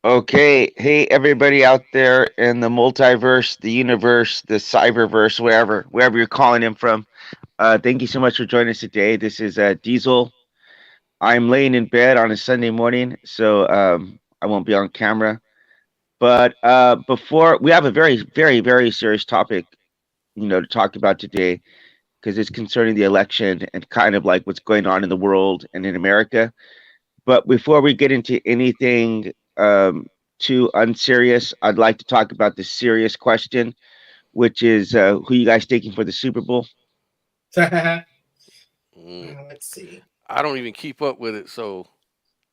Okay, hey everybody out there in the multiverse, the universe, the cyberverse, wherever you're calling in from. Thank you so much for joining us today. This is Diesel. I'm laying in bed on a Sunday morning, so I won't be on camera. But before we have a very serious topic, to talk about today because it's concerning the election and kind of like what's going on in the world and in America. But before we get into anything too unserious, I'd like to talk about the serious question, which is who you guys taking for the Super Bowl? Mm. Let's see. I don't even keep up with it, so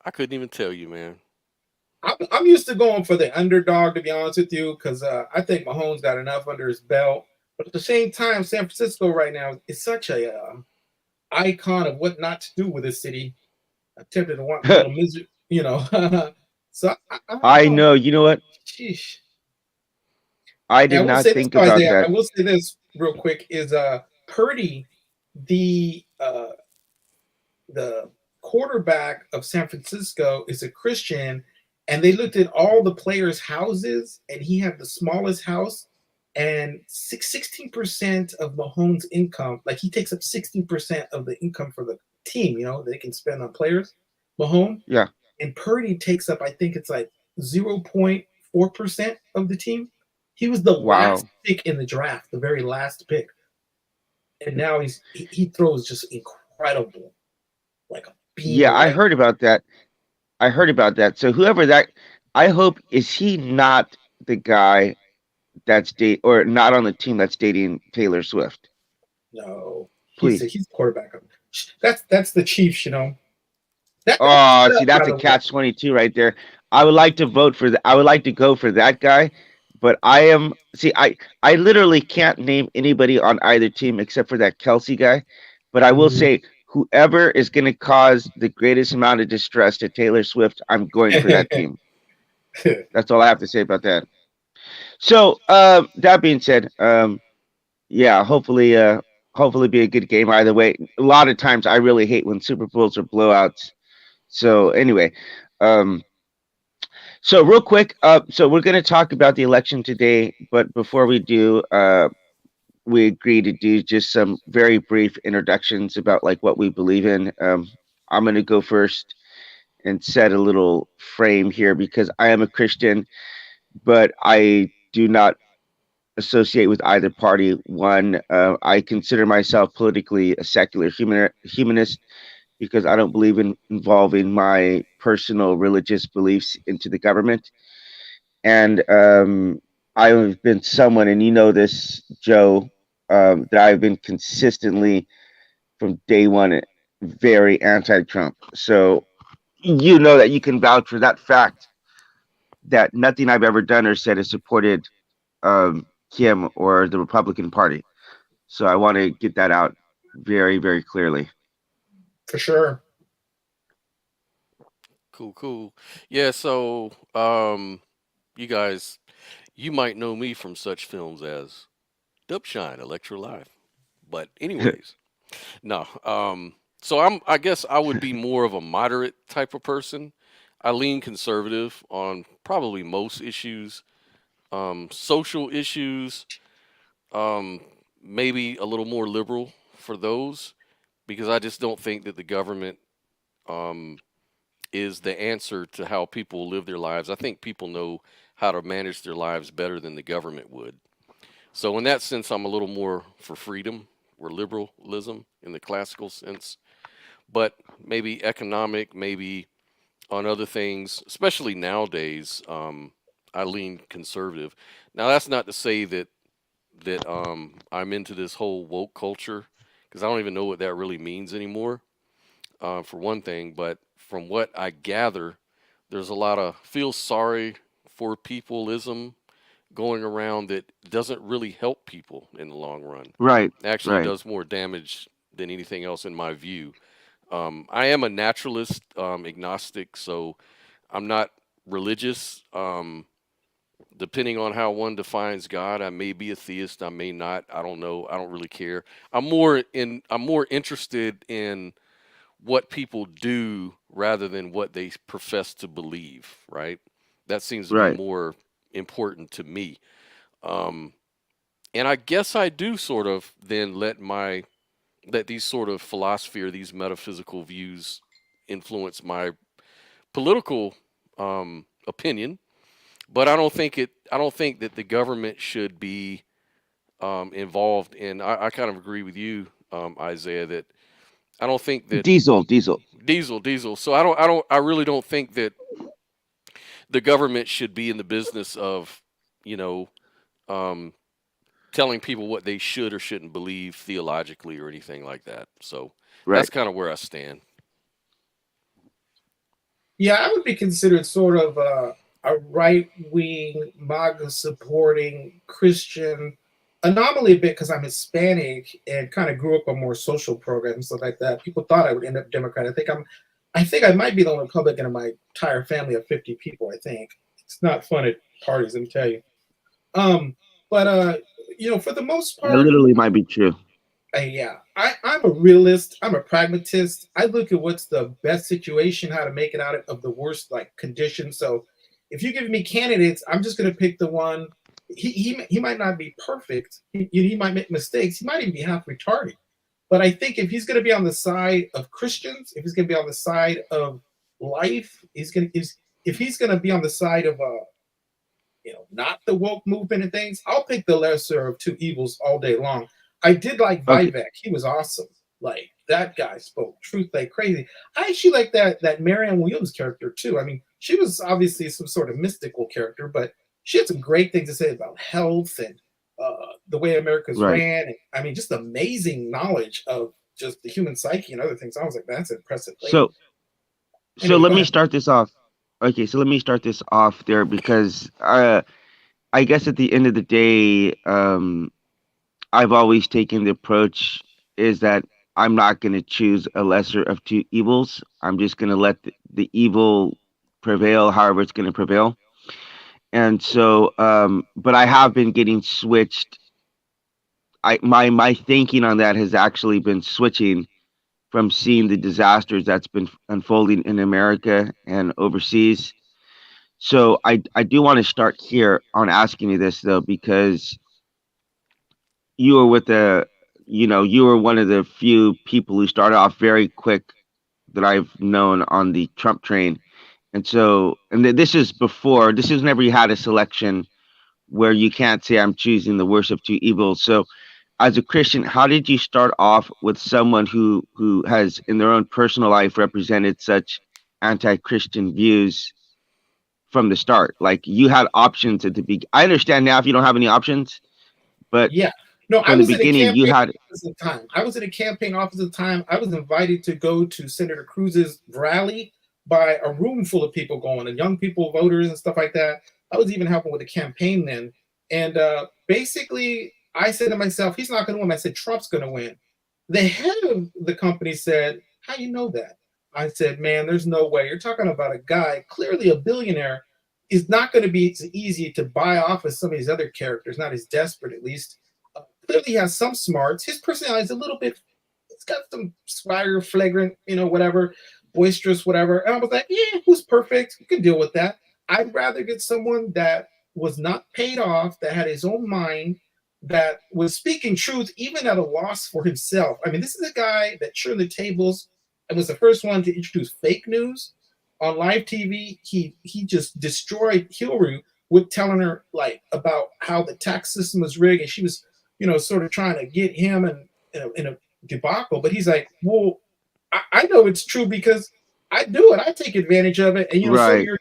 I couldn't even tell you, man. I'm used to going for the underdog, to be honest with you, because I think Mahomes got enough under his belt. But at the same time, San Francisco right now is such a icon of what not to do with a city. I'm tempted to want a little misery, so I don't I know. know. You know what? Sheesh. I And did I will not say this, think about Isaiah. that. I will say this real quick: is Purdy the quarterback of San Francisco is a Christian, and they looked at all the players' houses, and he had the smallest house, and 16% of Mahomes' income, like he takes up 16% of the income for the team, they can spend on players. Mahomes Yeah. and Purdy takes up, I think it's like 0.4% of the team. He was the last Wow. pick in the draft, the very last pick, and now he throws just incredible, like a beam Yeah, I right. heard about that. I heard about that. So whoever that, I hope is he not the guy that's date or not on the team that's dating Taylor Swift? No, Please. he's quarterback. That's the Chiefs. That Oh, see, by that's a the way. catch 22 right there. I would like to vote for I would like to go for that guy, but I literally can't name anybody on either team except for that Kelsey guy. But I will Mhm. say, whoever is going to cause the greatest amount of distress to Taylor Swift, I'm going for that team. That's all I have to say about that. So, that being said, yeah, hopefully be a good game either way. A lot of times, I really hate when Super Bowls are blowouts. So anyway, um, so real quick, so we're going to talk about the election today, but before we do, we agreed to do just some very brief introductions about like what we believe in. I'm going to go first and set a little frame here because I am a Christian, but I do not associate with either party. One, I consider myself politically a secular humanist because I don't believe in involving my personal religious beliefs into the government. And I've been someone, and you know this, Joe, that I've been consistently from day one very anti-Trump. So you know that you can vouch for that fact that nothing I've ever done or said has supported him or the Republican Party. So I want to get that out very clearly. For sure. Cool. Yeah, so you guys, you might know me from such films as Dubshine, Electro Live. But anyways, no. So I guess I would be more of a moderate type of person. I lean conservative on probably most issues. Social issues, um, maybe a little more liberal for those because I just don't think that the government um, is the answer to how people live their lives. I think people know how to manage their lives better than the government would. So in that sense, I'm a little more for freedom or liberalism in the classical sense, but maybe economic, maybe on other things, especially nowadays. I lean conservative. Now that's not to say that I'm into this whole woke culture because I don't even know what that really means anymore. For one thing, but from what I gather, there's a lot of feel sorry for peopleism going around that doesn't really help people in the long run. Right, Actually, right. does more damage than anything else in my view. I am a naturalist, agnostic, so I'm not religious. Depending on how one defines God, I may be a theist, I may not. I don't know. I don't really care. I'm more interested in what people do rather than what they profess to believe, right? That seems to be Right. more important to me. Um, and I guess I do sort of then let these sort of philosophy or these metaphysical views influence my political opinion. But I don't think that the government should be involved in. I kind of agree with you, Isaiah, that I don't think that Diesel. diesel. So I really don't think that the government should be in the business of, you know, um, telling people what they should or shouldn't believe theologically or anything like that. So that's Right. kind of where I stand. Yeah, I would be considered sort of a right wing, MAGA supporting Christian anomaly a bit because I'm Hispanic and kind of grew up on more social programs and stuff like that. People thought I would end up Democrat. I think I might be the only Republican in my entire family of 50 people. I think it's not fun at parties, let me tell you. Um, but for the most That part, literally might be true. yeah, I'm a realist. I'm a pragmatist. I look at what's the best situation, how to make it out of the worst like conditions. So if you give me candidates, I'm just going to pick the one. He might not be perfect. He might make mistakes. He might even be half retarded. But I think if he's going to be on the side of Christians, if he's going to be on the side of life, if he's going to be on the side of not the woke movement and things, I'll pick the lesser of two evils all day long. I did like Okay. Vivek. He was awesome. Like that guy spoke truth like crazy. I actually like that Marianne Williams character too. I mean, she was obviously some sort of mystical character, but she had some great things to say about health and the way America's Right. ran. And, I mean, just amazing knowledge of just the human psyche and other things. I was like, that's an impressive lady. So Anyway, let go me ahead. start this off. Okay, so let me start this off there because I guess at the end of the day, I've always taken the approach is that I'm not going to choose a lesser of two evils. I'm just going to let the evil prevail, however it's going to prevail. And so, but I have been getting switched. My thinking on that has actually been switching from seeing the disasters that's been unfolding in America and overseas. So I do want to start here on asking you this though, because you were with the, you were one of the few people who started off very quick that I've known on the Trump train. And so, this is before, this is whenever you had a selection where you can't say I'm choosing the worst of two evils. So, as a Christian, how did you start off with someone who has in their own personal life represented such anti-Christian views from the start? Like you had options at the beginning. I understand now if you don't have any options, but Yeah. No, I from the was in a beginning you campaign had. office at the time. I was in a campaign office at the time. I was invited to go to Senator Cruz's rally by a room full of people going, and young people, voters, and stuff like that. I was even helping with the campaign then. And basically, I said to myself, he's not going to win. I said, Trump's going to win. The head of the company said, how you know that? I said, man, there's no way. You're talking about a guy, clearly a billionaire, is not going to be as easy to buy off as some of these other characters, not as desperate at least. Clearly has some smarts. His personality is a little bit, it's got some swagger, flagrant, whatever, boisterous, whatever. And I was like, yeah, who's perfect? You can deal with that. I'd rather get someone that was not paid off, that had his own mind, that was speaking truth, even at a loss for himself. I mean, this is a guy that turned the tables and was the first one to introduce fake news on live TV. He just destroyed Hillary with telling her like about how the tax system was rigged, and she was sort of trying to get him in a debacle. But he's like, well, I know it's true because I do it. I take advantage of it. And, so Right. you're,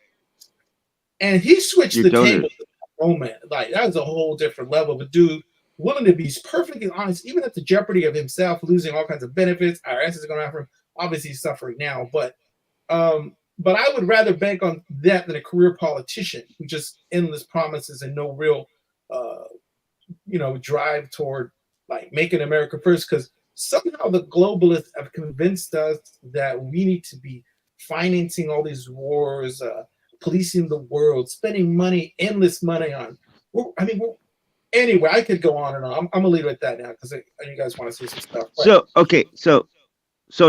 and he switched Your the table donors. at that moment. Like, that was a whole different level of a dude willing to be perfectly honest, even at the jeopardy of himself losing all kinds of benefits. IRS is going to offer him. Obviously, he's suffering now. But I would rather bank on that than a career politician who just endless promises and no real uh, drive toward like making America first, because somehow the globalists have convinced us that we need to be financing all these wars, policing the world, spending money, endless money on. Anyway, I could go on and on. I'm gonna leave it at that now because you guys want to see some stuff. But So okay, so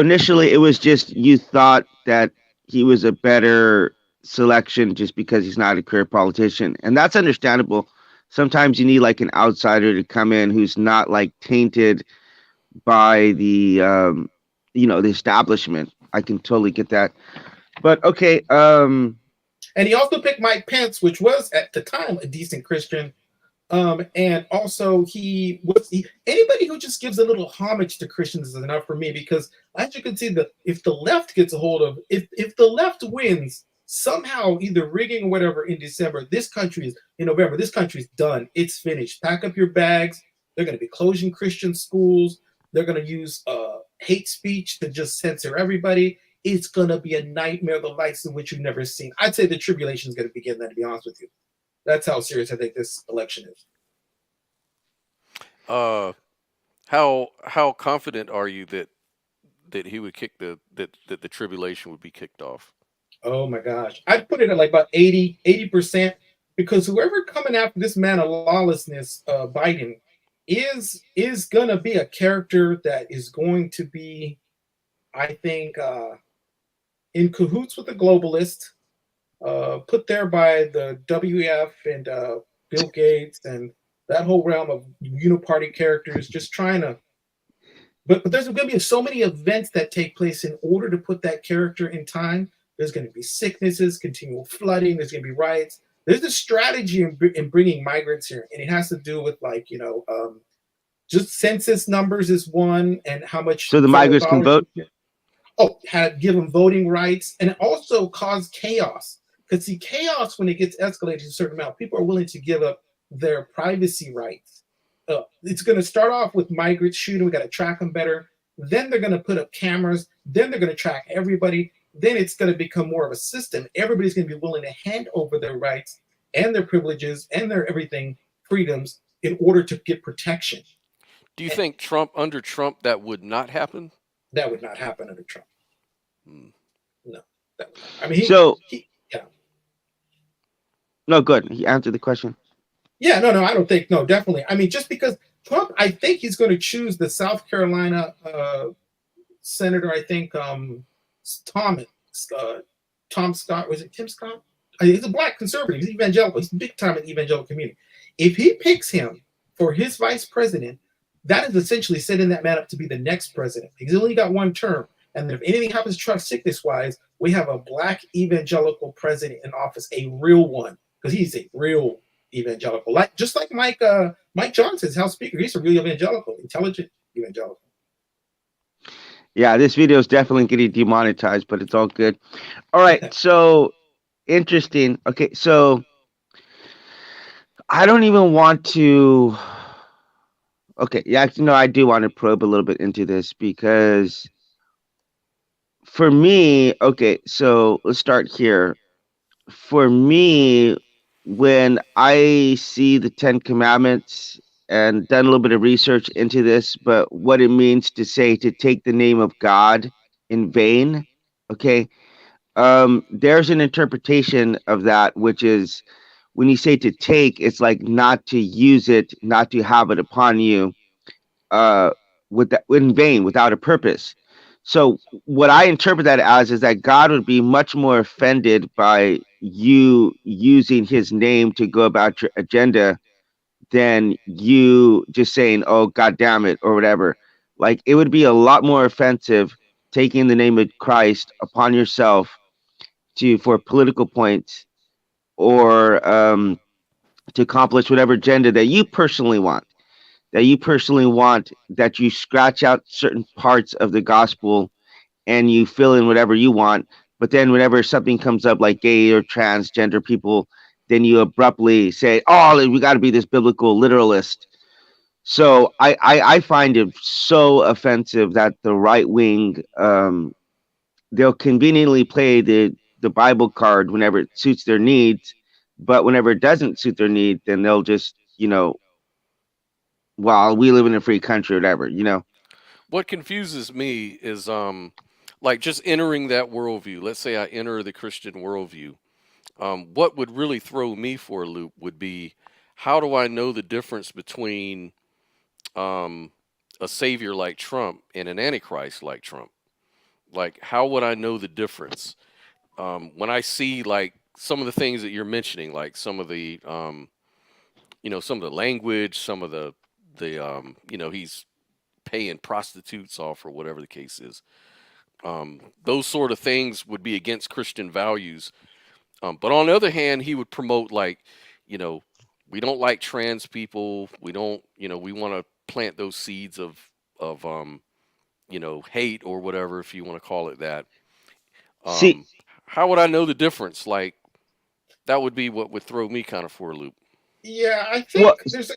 initially it was just you thought that he was a better selection just because he's not a career politician, and that's understandable. Sometimes you need like an outsider to come in who's not like tainted by the establishment. I can totally get that. But okay, And he also picked Mike Pence, which was at the time a decent Christian. And also anybody who just gives a little homage to Christians is enough for me, because as you can see, if the left gets a hold of, if the left wins somehow, either rigging or whatever in December, in November, this country's done. It's finished. Pack up your bags. They're going to be closing Christian schools. They're going to use hate speech to just censor everybody. It's going to be a nightmare, the likes of which you've never seen. I'd say the tribulation is going to begin then, to be honest with you. That's how serious I think this election is. How confident are you that he would kick that the tribulation would be kicked off? Oh my gosh. I'd put it at like about 80%, because whoever coming after this man of lawlessness, Biden, is gonna be a character that is going to be, I think, in cahoots with the globalist, put there by the WF and Bill Gates and that whole realm of uniparty characters, just trying to. But there's going to be so many events that take place in order to put that character in time. There's going to be sicknesses, continual flooding. There's going to be riots. There's a strategy in bringing migrants here, and it has to do with just census numbers is one, and how much. So the migrants can vote. Give them voting rights, and also cause chaos. Because see, chaos, when it gets escalated to a certain amount, people are willing to give up their privacy rights. It's going to start off with migrants shooting. We got to track them better. Then they're going to put up cameras. Then they're going to track everybody. Then it's going to become more of a system. Everybody's going to be willing to hand over their rights and their privileges and their everything, freedoms, in order to get protection. Do you think under Trump that would not happen? That would not happen under Trump. No. I mean, yeah. No, good. He answered the question. Yeah, no, I don't think, no, definitely. I mean, just because Trump, I think he's going to choose the South Carolina senator, I think, Tom Scott, was it Tim Scott? He's a black conservative. He's evangelical. He's big time in the evangelical community. If he picks him for his vice president, that is essentially setting that man up to be the next president. He's only got one term. And if anything happens to Trump sickness-wise, we have a black evangelical president in office, a real one, because he's a real evangelical, just like Mike Johnson's House Speaker. He's a real evangelical, intelligent evangelical. Yeah, this video is definitely getting demonetized, but it's all good. All right, so interesting. Okay, so I don't even want to. Okay, yeah, actually, no, I do want to probe a little bit into this, because for me, okay, so let's start here. For me, when I see the Ten Commandments and done a little bit of research into this, but what it means to say to take the name of God in vain, okay, there's an interpretation of that, which is when you say to take, it's like not to use it, not to have it upon you, in vain, without a purpose. So what I interpret that as is that God would be much more offended by you using his name to go about your agenda than you just saying, oh, God damn it, or whatever. Like, it would be a lot more offensive taking the name of Christ upon yourself for political points, or to accomplish whatever agenda that you personally want. That you scratch out certain parts of the gospel and you fill in whatever you want. But then whenever something comes up like gay or transgender people, then you abruptly say, oh, we got to be this biblical literalist. So I find it so offensive that the right wing, they'll conveniently play the Bible card whenever it suits their needs. But whenever it doesn't suit their need, then they'll just, well, we live in a free country or whatever. What confuses me is like just entering that worldview. Let's say I enter the Christian worldview. What would really throw me for a loop would be, how do I know the difference between a savior like Trump and an antichrist like Trump? Like, how would I know the difference? when I see like some of the things that you're mentioning, like some of the some of the language, some of the he's paying prostitutes off or whatever the case is. Those sort of things would be against Christian values. But on the other hand, he would promote like, you know, we don't like trans people. We don't, we want to plant those seeds of hate or whatever, if you want to call it that. See, Um, how would I know the difference? Like that would be what would throw me kind of for a loop. Yeah, I well, think there's a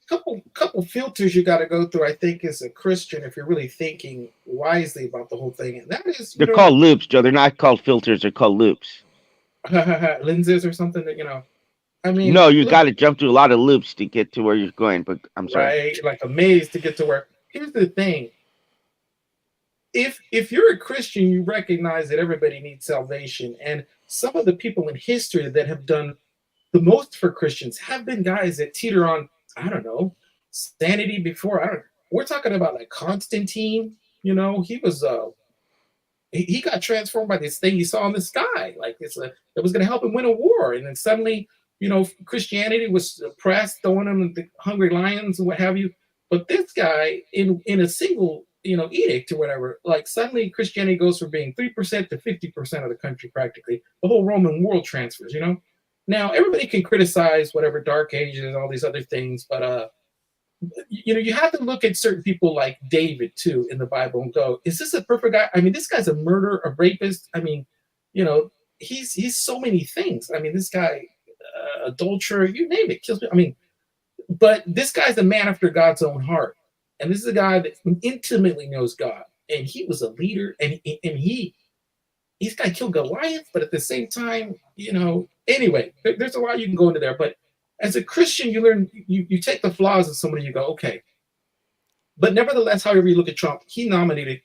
couple filters you got to go through. I think as a Christian, if you're really thinking wisely about the whole thing, and that is, they're called loops, Joe. They're not called filters. They're called loops. lenses or something that I mean, No, you look, got to jump through a lot of loops to get to where you're going. But I'm sorry. right, like a maze to get to where. Here's the thing: if you're a Christian, you recognize that everybody needs salvation, and some of the people in history that have done the most for Christians have been guys that teeter on, I don't know, sanity before. I don't. We're talking about like Constantine. He was he got transformed by this thing he saw in the sky, like that was going to help him win a war, and then suddenly, Christianity was oppressed, throwing him the hungry lions and what have you. But this guy, in a single edict or whatever, like suddenly Christianity goes from being 3% to 50% of the country, practically. The whole Roman world transfers. Now everybody can criticize whatever Dark Ages and all these other things, but you have to look at certain people like David too in the Bible and go, is this a perfect guy? I mean, this guy's a murderer, a rapist. I mean, he's so many things. I mean, this guy, adulterer, you name it, kills me. I mean, but this guy's a man after God's own heart, and this is a guy that intimately knows God, and he was a leader, and he's got to kill Goliath, but at the same time, anyway, there's a lot you can go into there, but as a Christian, you learn, you take the flaws of somebody, you go, okay. But nevertheless, however you look at Trump, he nominated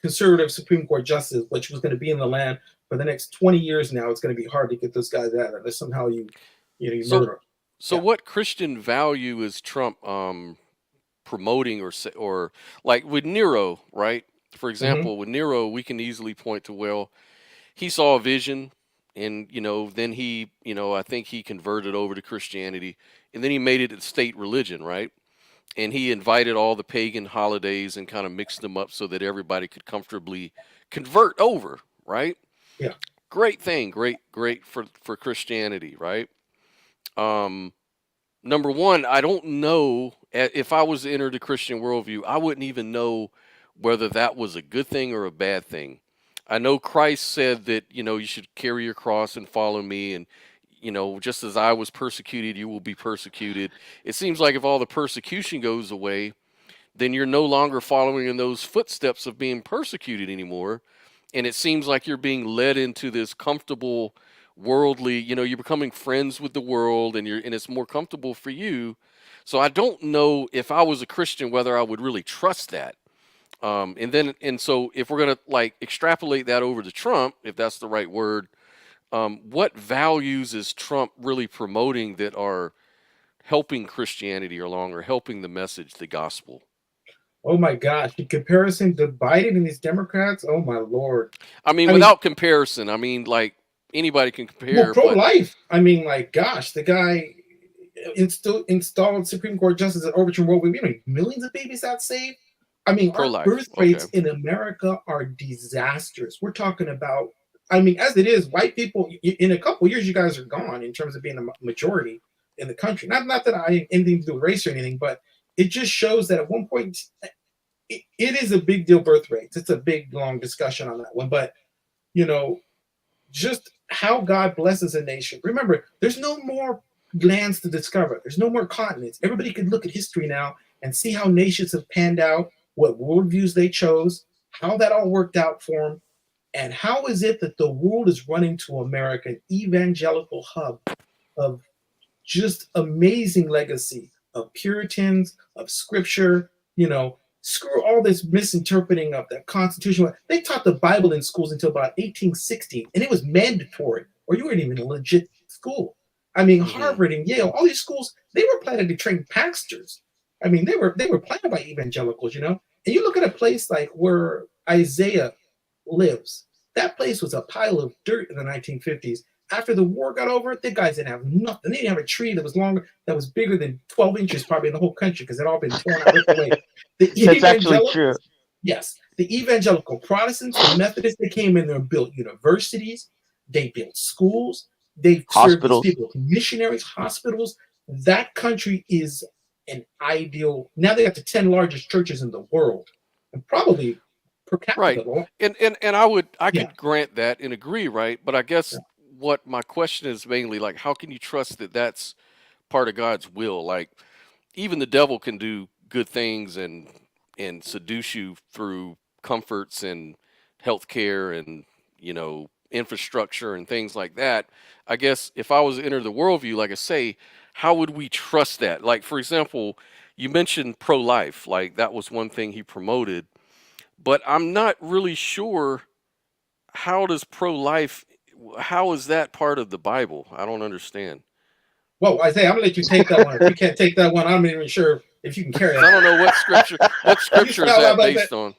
conservative Supreme Court justice, which was going to be in the land for the next 20 years now. It's going to be hard to get those guys out unless somehow you murder them. So Yeah. what Christian value is Trump promoting or like with Nero, right? For example, with Nero, we can easily point to, well, he saw a vision and then he I think he converted over to Christianity, and then he made it a state religion, right? And he invited all the pagan holidays and kind of mixed them up so that everybody could comfortably convert over, right? Yeah. Great thing, great for Christianity, right? Number one, I don't know if I was to enter the Christian worldview, I wouldn't even know whether that was a good thing or a bad thing. I know Christ said that, you should carry your cross and follow me. And, just as I was persecuted, you will be persecuted. It seems like if all the persecution goes away, then you're no longer following in those footsteps of being persecuted anymore. And it seems like you're being led into this comfortable worldly, you're becoming friends with the world, and it's more comfortable for you. So I don't know if I was a Christian whether I would really trust that. And so if we're gonna like extrapolate that over to Trump, if that's the right word, what values is Trump really promoting that are helping Christianity along or helping the message, the gospel? Oh my gosh! In comparison to Biden and these Democrats, oh my Lord! I mean, I mean, without comparison, I mean, like anybody can well, compare, but pro-life. I mean, like, gosh, the guy installed Supreme Court justice at overturn Roe v. Wade. Millions of babies got saved. I mean, our pro-life. birth Okay. rates in America are disastrous. We're talking about, I mean, as it is, white people, in a couple of years, you guys are gone in terms of being the majority in the country. Not that I have anything to do with race or anything, but it just shows that at one point, it is a big deal, birth rates. It's a big, long discussion on that one. But, just how God blesses a nation. Remember, there's no more lands to discover. There's no more continents. Everybody can look at history now and see how nations have panned out, what worldviews they chose, how that all worked out for them, and how is it that the world is running to America, an evangelical hub of just amazing legacy of Puritans, of scripture, screw all this misinterpreting of the Constitution. They taught the Bible in schools until about 1860, and it was mandatory, or you weren't even a legit school. I mean, Harvard and Yale, all these schools, they were planning to train pastors. I mean, they were planned by evangelicals, And you look at a place like where Isaiah lives. That place was a pile of dirt in the 1950s. After the war got over, the guys didn't have nothing. They didn't have a tree that was longer, that was bigger than 12 inches probably in the whole country because it had all been torn out, ripped away. The That's actually true. Yes, the evangelical Protestants, the Methodists, they came in there and built universities, they built schools, they served these Hospitals. people, missionaries, hospitals. That country is an ideal. Now they got the 10 largest churches in the world, and probably per capita. Right. And I could grant that and agree, right? But I guess what my question is mainly like, how can you trust that that's part of God's will? Like, even the devil can do good things and seduce you through comforts and healthcare and infrastructure and things like that. I guess if I was to enter the worldview, like I say, how would we trust that? Like, for example, you mentioned pro-life, like that was one thing he promoted, but I'm not really sure how does pro-life, how is that part of the Bible? I don't understand. Well, Isaiah, I'm gonna let you take that one. If you can't take that one, I'm not even sure if you can carry it. I don't know what scripture is that based on.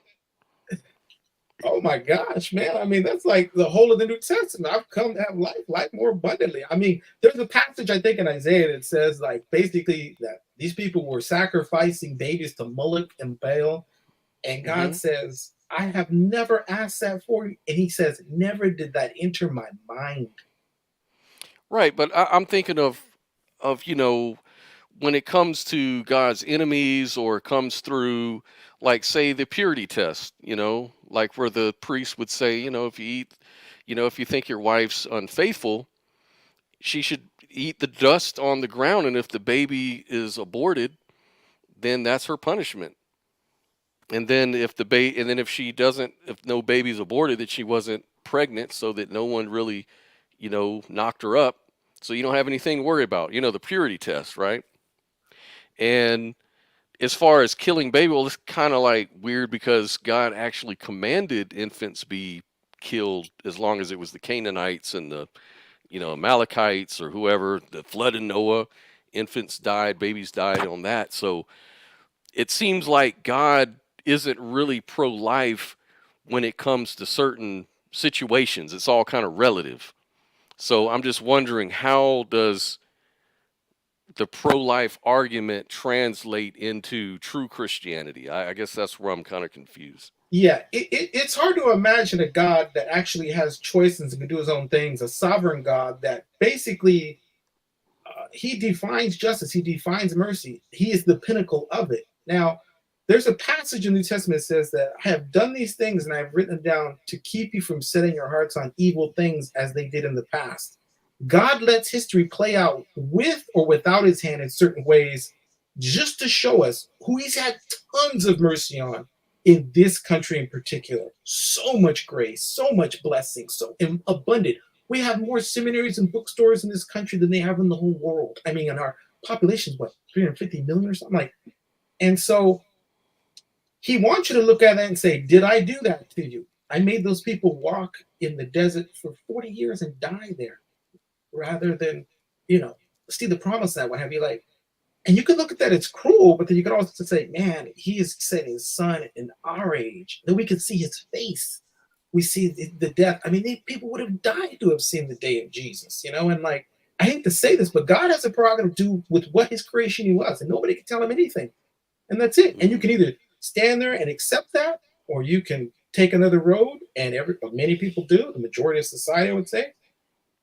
Oh my gosh, man. I mean, that's like the whole of the New Testament. I've come to have life more abundantly. I mean, there's a passage, I think, in Isaiah that says, like, basically that these people were sacrificing babies to Moloch and Baal. And God says, I have never asked that for you. And he says, never did that enter my mind. Right. But I'm thinking of, when it comes to God's enemies or it comes through, like, say, the purity test, like where the priest would say, if you eat, if you think your wife's unfaithful, she should eat the dust on the ground. And if the baby is aborted, then that's her punishment. And then if if she doesn't, if no baby's aborted, that she wasn't pregnant, so that no one really, knocked her up. So you don't have anything to worry about, the purity test, right? And as far as killing baby, well, it's kind of like weird because God actually commanded infants be killed as long as it was the Canaanites and the, Amalekites or whoever, the flood in Noah, infants died, babies died on that. So it seems like God isn't really pro-life when it comes to certain situations. It's all kind of relative. So I'm just wondering, how does the pro-life argument translate into true Christianity? I guess that's where I'm kind of confused. Yeah, it's hard to imagine a God that actually has choices and can do his own things, a sovereign God that basically he defines justice, he defines mercy. He is the pinnacle of it. Now, there's a passage in the New Testament that says that I have done these things and I've written them down to keep you from setting your hearts on evil things as they did in the past. God lets history play out with or without his hand in certain ways just to show us who he's had tons of mercy on in this country in particular. So much grace, so much blessing, so abundant. We have more seminaries and bookstores in this country than they have in the whole world. I mean, and our population is what, 350 million or something like. And so he wants you to look at that and say, did I do that to you? I made those people walk in the desert for 40 years and die there rather than, see the promise that what have you, like. And you can look at that, it's cruel, but then you can also say, man, he is setting his son in our age. Then we can see his face. We see the death. I mean, people would have died to have seen the day of Jesus, and like, I hate to say this, but God has a prerogative to do with what his creation he was, and nobody can tell him anything. And that's it. And you can either stand there and accept that, or you can take another road, and many people do, the majority of society, I would say,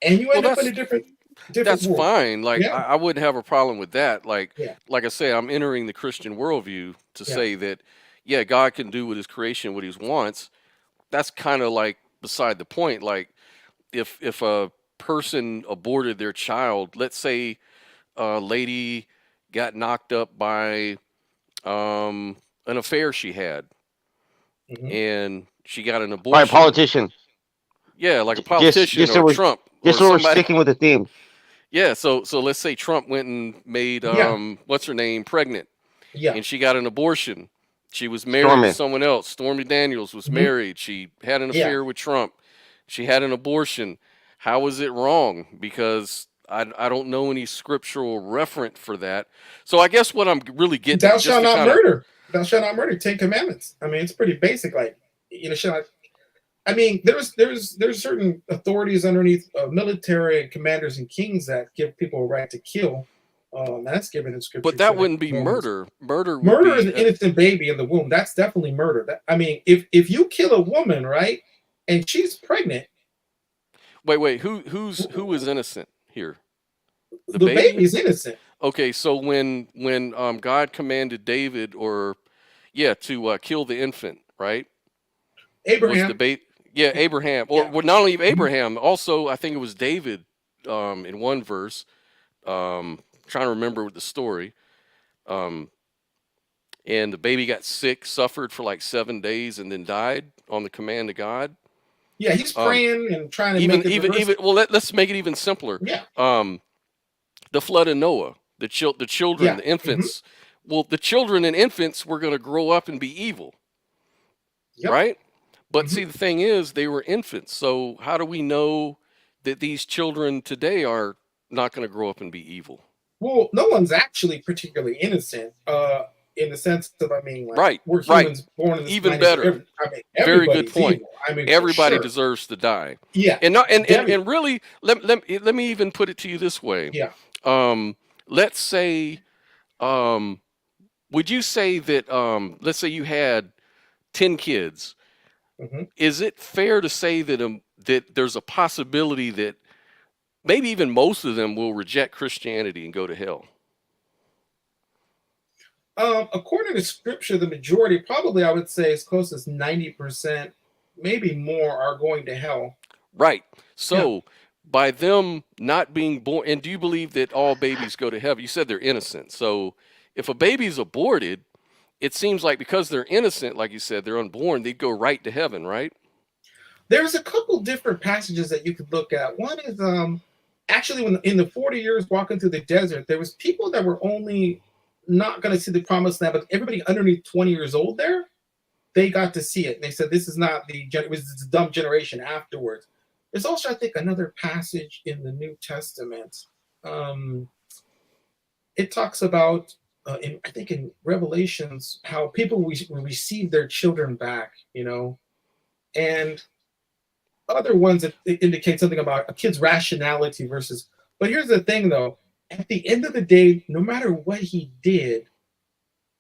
and you end up in a different that's world. fine. Like, I wouldn't have a problem with that. Like I say, I'm entering the Christian worldview to say that, God can do with his creation what he wants. That's kind of like beside the point. Like, if a person aborted their child, let's say a lady got knocked up by an affair she had, and she got an abortion. By a politician. Yeah, like a politician or Trump. Just so we're sticking with the theme. Yeah, so let's say Trump went and made what's her name pregnant. Yeah. And she got an abortion. She was married to someone else. Stormy Daniels was married. She had an affair with Trump. She had an abortion. How is it wrong? Because I don't know any scriptural reference for that. So I guess what I'm really getting Thou shalt not murder. Thou shalt not murder. 10 Commandments. I mean, it's pretty basic. Like, I mean, there's certain authorities underneath military commanders and kings that give people a right to kill. That's given in But scripture that too. wouldn't be murder. Murder would Murder is be an innocent baby in the womb. That's definitely murder. I mean, if you kill a woman, right, and she's pregnant, wait. Who is innocent here? The the baby? baby's innocent. Okay, so when God commanded David to kill the infant, right? Was the Abraham. baby? Yeah, Abraham, or Yeah. well, not only Abraham, also I think it was David, in one verse. Trying to remember the story. Um, and the baby got sick, suffered for like 7 days, and then died on the command of God. Yeah, he's Um, praying and trying to even make it even reverse. even well, let's make it even simpler. Yeah. The flood of Noah, the children, Yeah. the infants. Well, the children and infants were going to grow up and be evil, Yep. right? But see, the thing is, they were infants. So how do we know that these children today are not going to grow up and be evil? Well, no one's actually particularly innocent, in the sense of, I mean, like, Right, we're right. humans born in this Even planet. So better. I mean, Very good everybody's point. evil. I mean, Everybody for sure. deserves to die. Yeah. And not and really, let me even put it to you this way. Yeah. Let's say, would you say that, let's say you had 10 kids. Is it fair to say that that there's a possibility that maybe even most of them will reject Christianity and go to hell? According to scripture, the majority, probably I would say as close as 90%, maybe more, are going to hell. Right. So by them not being born, and do you believe that all babies go to heaven? You said they're innocent. So if a baby's aborted, it seems like because they're innocent, like you said, they're unborn, they'd go right to heaven, right? There's a couple different passages that you could look at. One is actually when in the 40 years walking through the desert, there was people that were only not going to see the promised land, but everybody underneath 20 years old there, they got to see it. And they said this is not it was this dumb generation afterwards. There's also, I think, another passage in the New Testament. It talks about, I think in Revelations, how people will receive their children back, and other ones that indicate something about a kid's rationality versus. But here's the thing, though. At the end of the day, no matter what he did,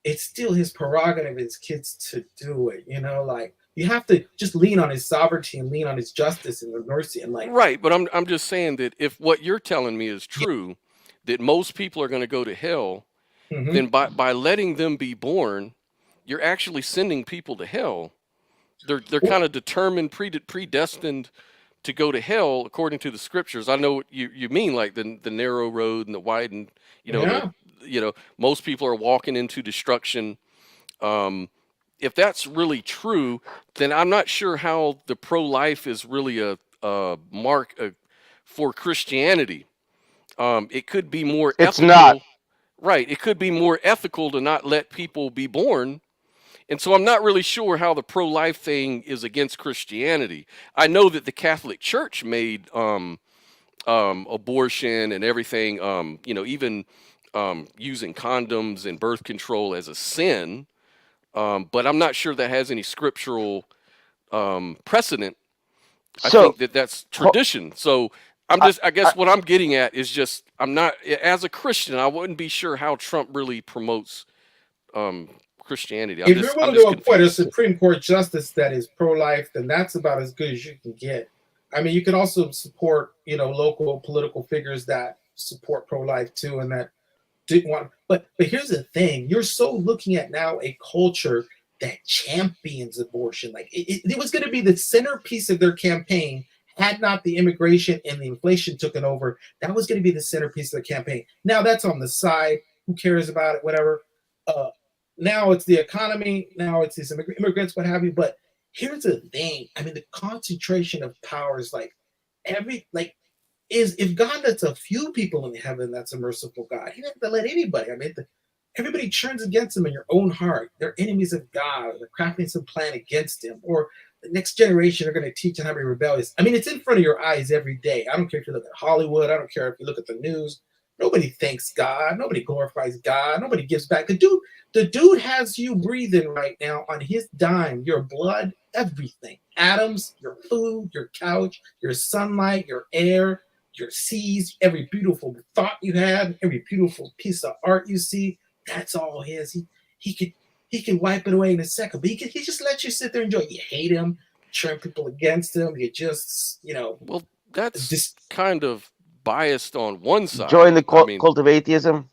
it's still his prerogative as kids to do it. Like, you have to just lean on his sovereignty and lean on his justice and mercy and like. Right, but I'm just saying that if what you're telling me is true, that most people are going to go to hell, then by letting them be born, you're actually sending people to hell. They're kind of determined, predestined to go to hell according to the scriptures. I know what you mean, like the narrow road and the widened. Most people are walking into destruction. If that's really true, then I'm not sure how the pro-life is really a mark for Christianity. It could be more ethical. It's not. Right. It could be more ethical to not let people be born. And so I'm not really sure how the pro-life thing is against Christianity. I know that the Catholic Church made abortion and everything, even using condoms and birth control as a sin. But I'm not sure that has any scriptural precedent. I think that's tradition. So I guess what I'm getting at is just, I'm not, as a Christian, I wouldn't be sure how Trump really promotes Christianity. If you're willing to appoint a Supreme Court justice that is pro-life, then that's about as good as you can get. I mean, you can also support, local political figures that support pro-life too, and that didn't want. But here's the thing: you're so looking at now a culture that champions abortion. Like it was going to be the centerpiece of their campaign. Had not the immigration and the inflation taken over, that was going to be the centerpiece of the campaign. Now that's on the side. Who cares about it? Whatever. Now it's the economy. Now it's these immigrants, what have you. But here's the thing. I mean, the concentration of power is if God lets a few people in heaven, that's a merciful God. He doesn't have to let anybody. I mean, everybody turns against him in your own heart. They're enemies of God. They're crafting some plan against him. Or the next generation are going to teach them how to be rebellious. I mean, it's in front of your eyes every day. I don't care if you look at Hollywood. I don't care if you look at the news. Nobody thanks God. Nobody glorifies God. Nobody gives back. The dude has you breathing right now on his dime. Your blood, everything. Atoms, your food, your couch, your sunlight, your air, your seas, every beautiful thought you have, every beautiful piece of art you see. That's all his. He could he can wipe it away in a second, but he just lets you sit there and enjoy it. You hate him, turn people against him. You just Well, that's dis- kind of biased on one Join side. the I mean, cult of atheism.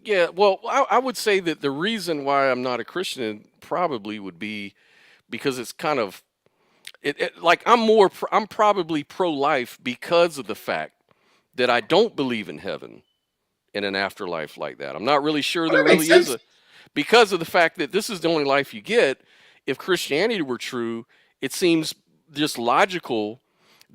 yeah, well, I would say that the reason why I'm not a Christian probably would be because it's kind of like I'm probably pro-life because of the fact that I don't believe in heaven in an afterlife like that. I'm not really sure well, there that makes really is sense. a because of the fact that this is the only life you get. If Christianity were true, it seems just logical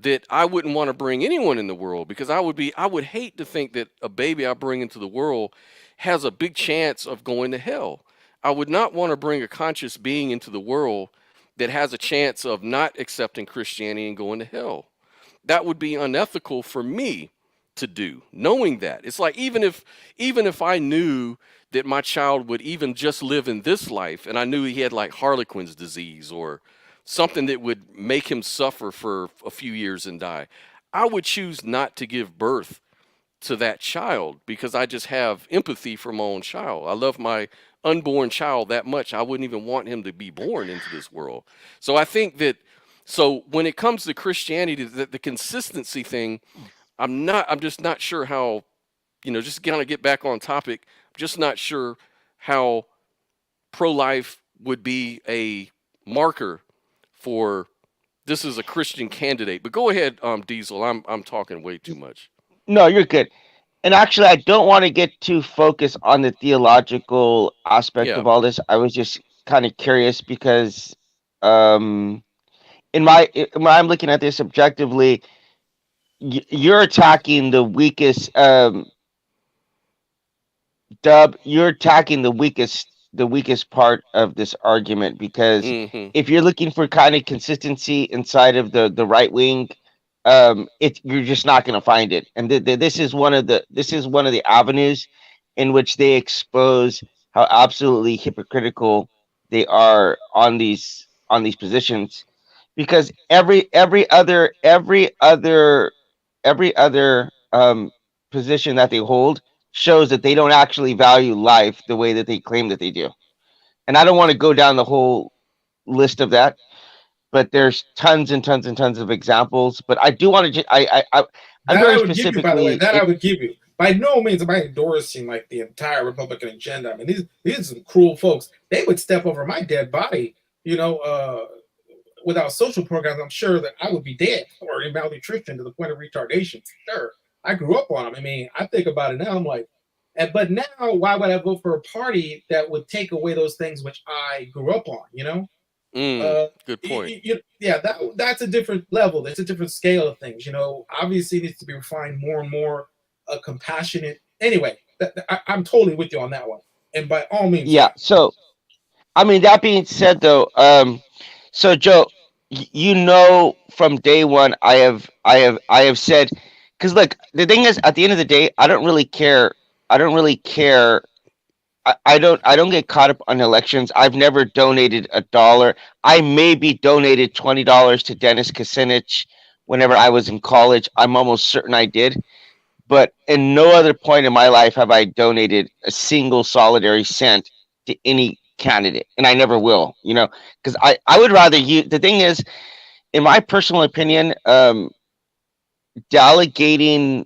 that I wouldn't want to bring anyone in the world because I would hate to think that a baby I bring into the world has a big chance of going to hell. I would not want to bring a conscious being into the world that has a chance of not accepting Christianity and going to hell. That would be unethical for me to do, knowing that. It's like even if I knew that my child would even just live in this life and I knew he had like Harlequin's disease or something that would make him suffer for a few years and die, I would choose not to give birth to that child because I just have empathy for my own child. I love my unborn child that much. I wouldn't even want him to be born into this world. So I think that so when it comes to Christianity, the consistency thing, I'm just not sure how, just kind of get back on topic, I'm just not sure how pro-life would be a marker for this is a Christian candidate. But go ahead, Diesel. I'm talking way too much. No, you're good. And actually, I don't want to get too focused on the theological aspect Yeah. of all this. I was just kind of curious because, um, when I'm looking at this objectively, you're attacking the weakest. Dub, you're attacking the weakest part of this argument because Mm-hmm. if you're looking for kind of consistency inside of the right wing, you're just not going to find it. And this is one of the avenues in which they expose how absolutely hypocritical they are on these positions because every other position that they hold shows that they don't actually value life the way that they claim that they do. And I don't want to go down the whole list of that, but there's tons and tons and tons of examples. But I do want to. I'm That I very would give you, by the way. specifically. That I would give you. By no means am I endorsing like the entire Republican agenda. I mean, these are some cruel folks. They would step over my dead body, you know, without social programs. I'm sure that I would be dead or in malnutrition to the point of retardation. Sure, I grew up on them. I mean, I think about it now. I'm like, but now, why would I vote for a party that would take away those things which I grew up on? Uh, Good point. yeah, that's a different level. That's a different scale of things. Obviously, it needs to be refined more and more. Compassionate. Anyway, I'm totally with you on that one. And by all means, Yeah. yeah. So I mean, that being said, though, so Joe, from day one, I have said, because look, the thing is, at the end of the day, I don't really care. I don't really care. I don't get caught up on elections. I've never donated a dollar. I maybe donated $20 to Dennis Kucinich whenever I was in college. I'm almost certain I did. But in no other point in my life have I donated a single solitary cent to any candidate, and I never will. Because I would rather you. The thing is, in my personal opinion, delegating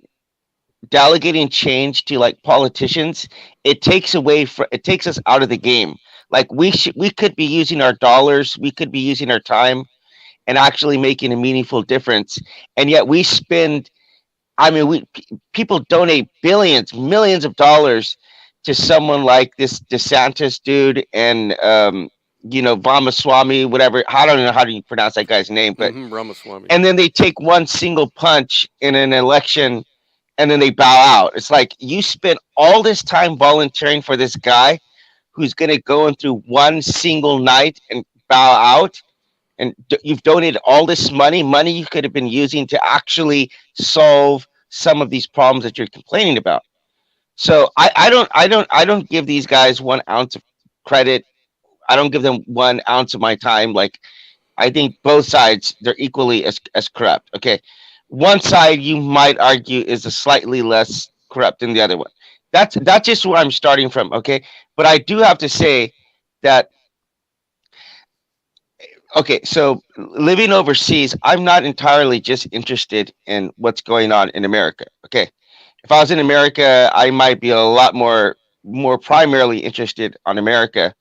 delegating change to like politicians, it takes us out of the game. Like we could be using our dollars, we could be using our time, and actually making a meaningful difference, and yet we spend. I mean, people donate billions, millions of dollars to someone like this DeSantis dude and Vamaswamy, whatever. I don't know how do you pronounce that guy's name, but Ramaswamy. and then they take one single punch in an election and then they bow out. It's like you spent all this time volunteering for this guy who's going to go in through one single night and bow out, and you've donated all this money you could have been using to actually solve some of these problems that you're complaining about. So I don't give these guys 1 ounce of credit. I don't give them 1 ounce of my time. Like, I think both sides, they're equally as corrupt. Okay, one side you might argue is a slightly less corrupt than the other one. That's just where I'm starting from. Okay, but I do have to say that, okay, so living overseas, I'm not entirely just interested in what's going on in America. Okay, if I was in America, I might be a lot more primarily interested on America.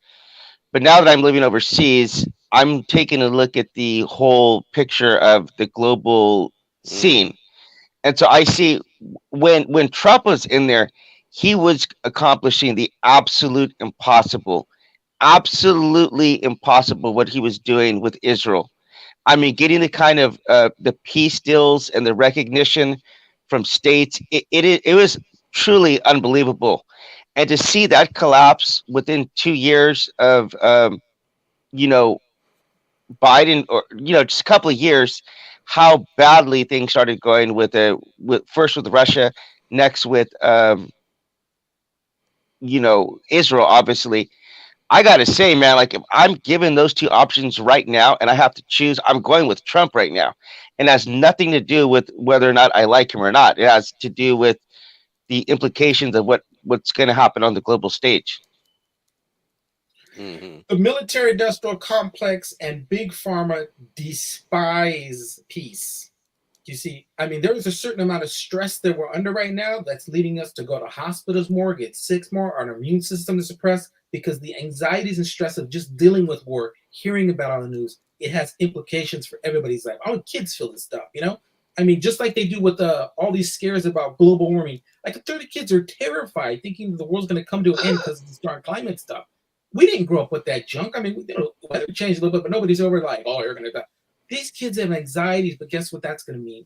But now that I'm living overseas, I'm taking a look at the whole picture of the global Mm-hmm. scene. And so I see, when Trump was in there, he was accomplishing the absolutely impossible what he was doing with Israel. I mean, getting the kind of the peace deals and the recognition from states, it was truly unbelievable. And to see that collapse within 2 years of you know Biden, or just a couple of years, how badly things started going with first with Russia, next with Israel, obviously. I gotta say, man, like, if I'm given those two options right now and I have to choose, I'm going with Trump right now. And it has nothing to do with whether or not I like him or not. It has to do with the implications of what's going to happen on the global stage. Mm-hmm. The military industrial complex and big pharma despise peace. You see, I mean, there is a certain amount of stress that we're under right now that's leading us to go to hospitals more, get sick more, our immune system is suppressed because the anxieties and stress of just dealing with war, hearing about all the news, it has implications for everybody's life. Our kids feel this stuff, you know? I mean, just like they do with all these scares about global warming. Like a third of kids are terrified, thinking the world's going to come to an end because of this dark climate stuff. We didn't grow up with that junk. I mean, weather changed a little bit, but nobody's over like, oh, you're going to die. These kids have anxieties, but guess what that's going to mean?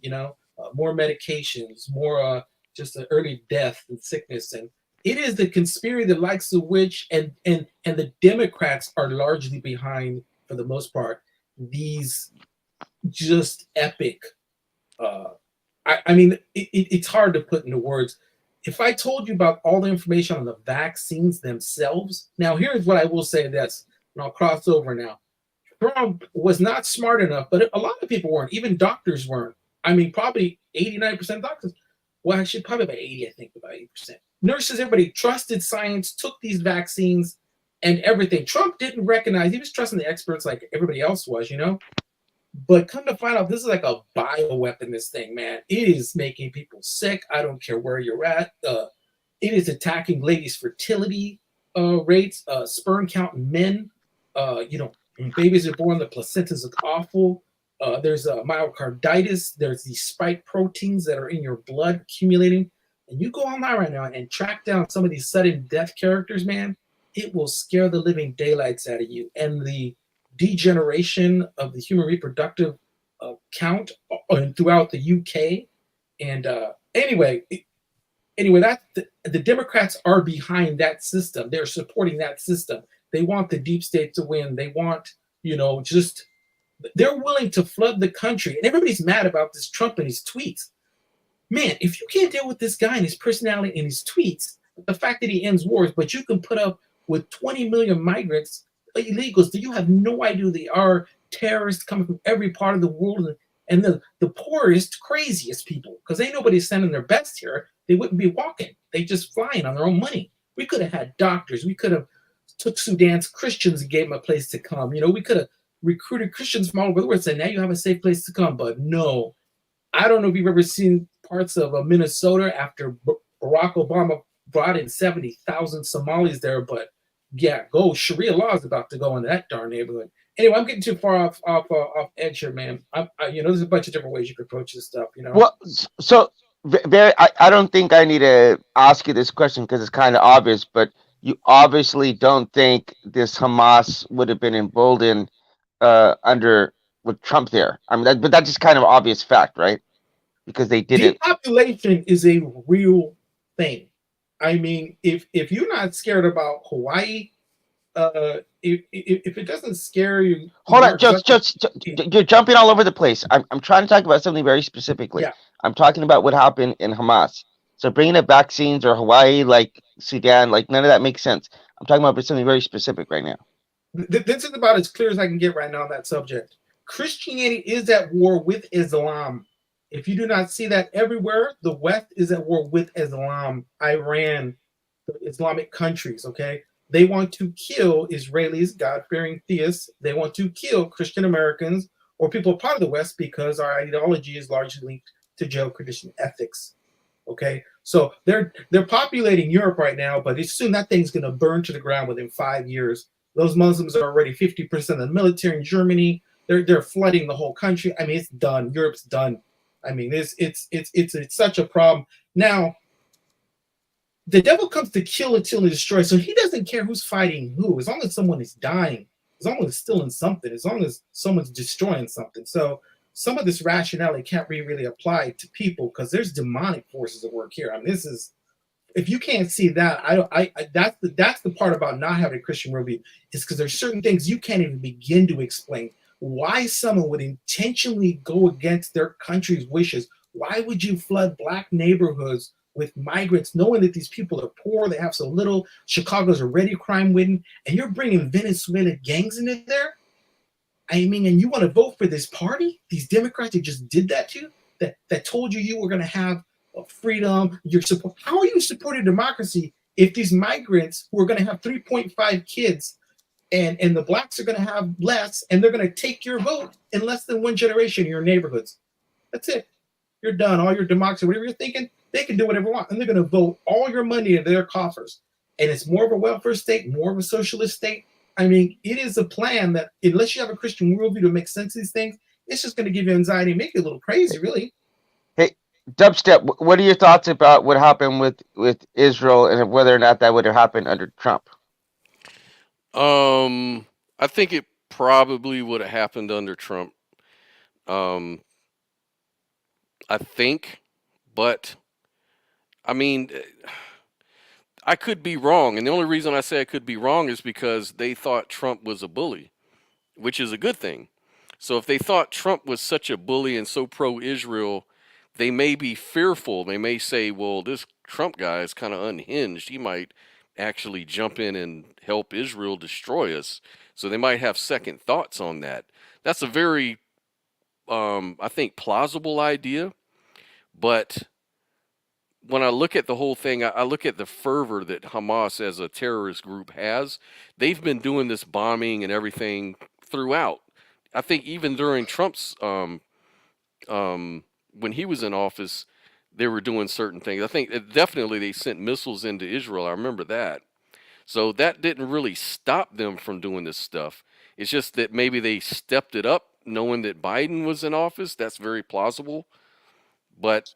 More medications, more just an early death and sickness, and it is the conspiracy, the likes of which, and the Democrats are largely behind, for the most part, these just epic. Uh, I mean, it's hard to put into words. If I told you about all the information on the vaccines themselves, now here's what I will say. This, and I'll cross over now. Trump was not smart enough, but a lot of people weren't. Even doctors weren't. I mean, probably 89% of doctors. Well, actually, probably about 80, I think, about 80%. Nurses, everybody trusted science, took these vaccines and everything. Trump didn't recognize, he was trusting the experts like everybody else was, you know? But come to find out, this is like a bioweapon, this thing, man. It is making people sick. I don't care where you're at. It is attacking ladies' fertility rates, sperm count in men. When babies are born, the placentas look awful. There's myocarditis. There's these spike proteins that are in your blood accumulating. And you go online right now and track down some of these sudden death characters, man. It will scare the living daylights out of you. And the degeneration of the human reproductive count throughout the UK. And anyway, that the Democrats are behind that system. They're supporting that system. They want the deep state to win. They want, just they're willing to flood the country. And everybody's mad about this Trump and his tweets. Man, if you can't deal with this guy and his personality and his tweets, the fact that he ends wars, but you can put up with 20 million migrants, illegals, that you have no idea who they are, terrorists coming from every part of the world, and the poorest, craziest people, because ain't nobody sending their best here. They wouldn't be walking. They just flying on their own money. We could have had doctors. We could have took Sudan's Christians and gave them a place to come. We could have recruited Christians from all over the world and said, now you have a safe place to come. But no, I don't know if you've ever seen parts of Minnesota after Barack Obama brought in 70,000 Somalis there. But yeah, Sharia law is about to go into that darn neighborhood. Anyway, I'm getting too far off edge here, man. There's a bunch of different ways you could approach this stuff. Well, so very, I don't think I need to ask you this question because it's kind of obvious, but you obviously don't think this Hamas would have been emboldened under with Trump there. I mean, but that's just kind of obvious fact, right? Because they didn't. Depopulation is a real thing. I mean, if you're not scared about Hawaii, if it doesn't scare you, hold on, just you're jumping all over the place. I'm trying to talk about something very specifically. Yeah. I'm talking about what happened in Hamas. So bringing up vaccines or Hawaii, like Sudan, like none of that makes sense. I'm talking about something very specific right now. This is about as clear as I can get right now on that subject. Christianity is at war with Islam. If you do not see that everywhere, the West is at war with Islam, Iran, the Islamic countries, okay? They want to kill Israelis, God-fearing theists. They want to kill Christian Americans or people part of the West because our ideology is largely linked to Judeo-Christian ethics. Okay, so they're populating Europe right now, but soon that thing's going to burn to the ground within 5 years. Those Muslims are already 50% of the military in Germany. They're flooding the whole country. I mean, it's done. Europe's done. I mean, it's such a problem. Now, the devil comes to kill, until and destroy. So he doesn't care who's fighting who, as long as someone is dying, as long as it's stealing something, as long as someone's destroying something. So some of this rationality can't be really applied to people because there's demonic forces at work here. I mean, this is, if you can't see that, that's the part about not having a Christian worldview, is because there's certain things you can't even begin to explain. Why someone would intentionally go against their country's wishes? Why would you flood black neighborhoods with migrants, knowing that these people are poor, they have so little? Chicago's already crime-ridden, and you're bringing Venezuela gangs into there? I mean, and you want to vote for this party? These Democrats that just did that to you, that told you were going to have freedom, your support. How are you supporting democracy if these migrants who are going to have 3.5 kids and the blacks are going to have less, and they're going to take your vote in less than one generation in your neighborhoods? That's it. You're done. All your democracy, whatever you're thinking, they can do whatever they want, and they're going to vote all your money into their coffers. And it's more of a welfare state, more of a socialist state. I mean, it is a plan that, unless you have a Christian worldview to make sense of these things, it's just going to give you anxiety and make you a little crazy, really. Hey, Dubstep, what are your thoughts about what happened with Israel and whether or not that would have happened under Trump? I think it probably would have happened under Trump. I think, but I mean, I could be wrong. And the only reason I say I could be wrong is because they thought Trump was a bully, which is a good thing. So if they thought Trump was such a bully and so pro-Israel, they may be fearful. They may say, well, this Trump guy is kind of unhinged. He might actually jump in and help Israel destroy us. So they might have second thoughts on that. That's a very, I think, plausible idea. But when I look at the whole thing, I look at the fervor that Hamas as a terrorist group has. They've been doing this bombing and everything throughout. I think even during Trump's, when he was in office, they were doing certain things. I think definitely they sent missiles into Israel. I remember that. So that didn't really stop them from doing this stuff. It's just that maybe they stepped it up knowing that Biden was in office. That's very plausible. But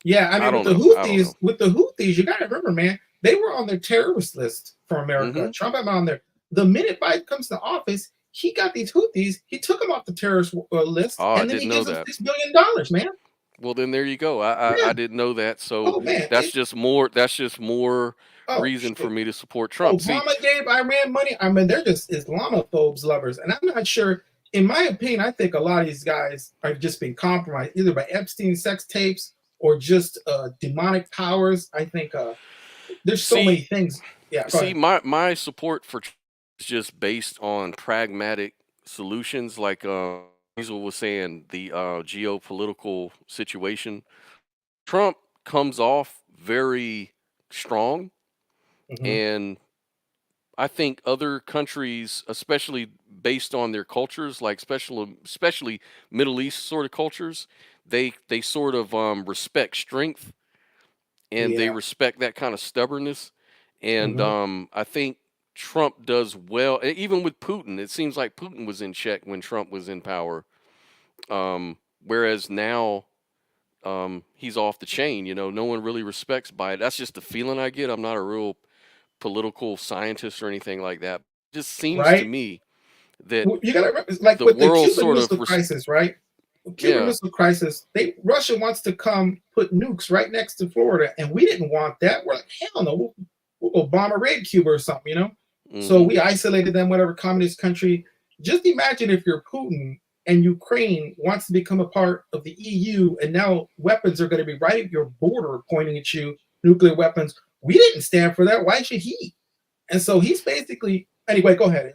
yeah, I mean, with the Houthis, you got to remember, man, they were on their terrorist list for America. Mm-hmm. Trump had on there. The minute Biden comes to office, he got these Houthis. He took them off the terrorist list, and then he gives them $6 billion, man. Well, then there you go. I didn't know that. So that's just more. That's just more reason for me to support Trump. Obama gave Iran money. I mean, they're just Islamophobes lovers, and I'm not sure. In my opinion, I think a lot of these guys are just being compromised either by Epstein sex tapes or just demonic powers. I think there's so many things. Yeah. See, my support for Trump is just based on pragmatic solutions, like Hazel was saying, the geopolitical situation. Trump comes off very strong, and I think other countries, especially based on their cultures, like especially Middle East sort of cultures, they sort of respect strength, and they respect that kind of stubbornness. And I think Trump does well, even with Putin. It seems like Putin was in check when Trump was in power, whereas now he's off the chain. You know, no one really respects Biden. That's just the feeling I get. I'm not a real political scientist or anything like that. It just seems to me that you gotta remember, like the with the world Cuban sort Missile of Crisis, right? Cuban Missile Crisis. Russia wants to come put nukes right next to Florida, and we didn't want that. We're like, hell no, we'll go bomb a raid Cuba or something, you know. So we isolated them, whatever communist country. Just imagine if you're Putin and Ukraine wants to become a part of the EU, and now weapons are going to be right at your border pointing at you, nuclear weapons. We didn't stand for that. Why should he? And so he's basically, anyway, go ahead.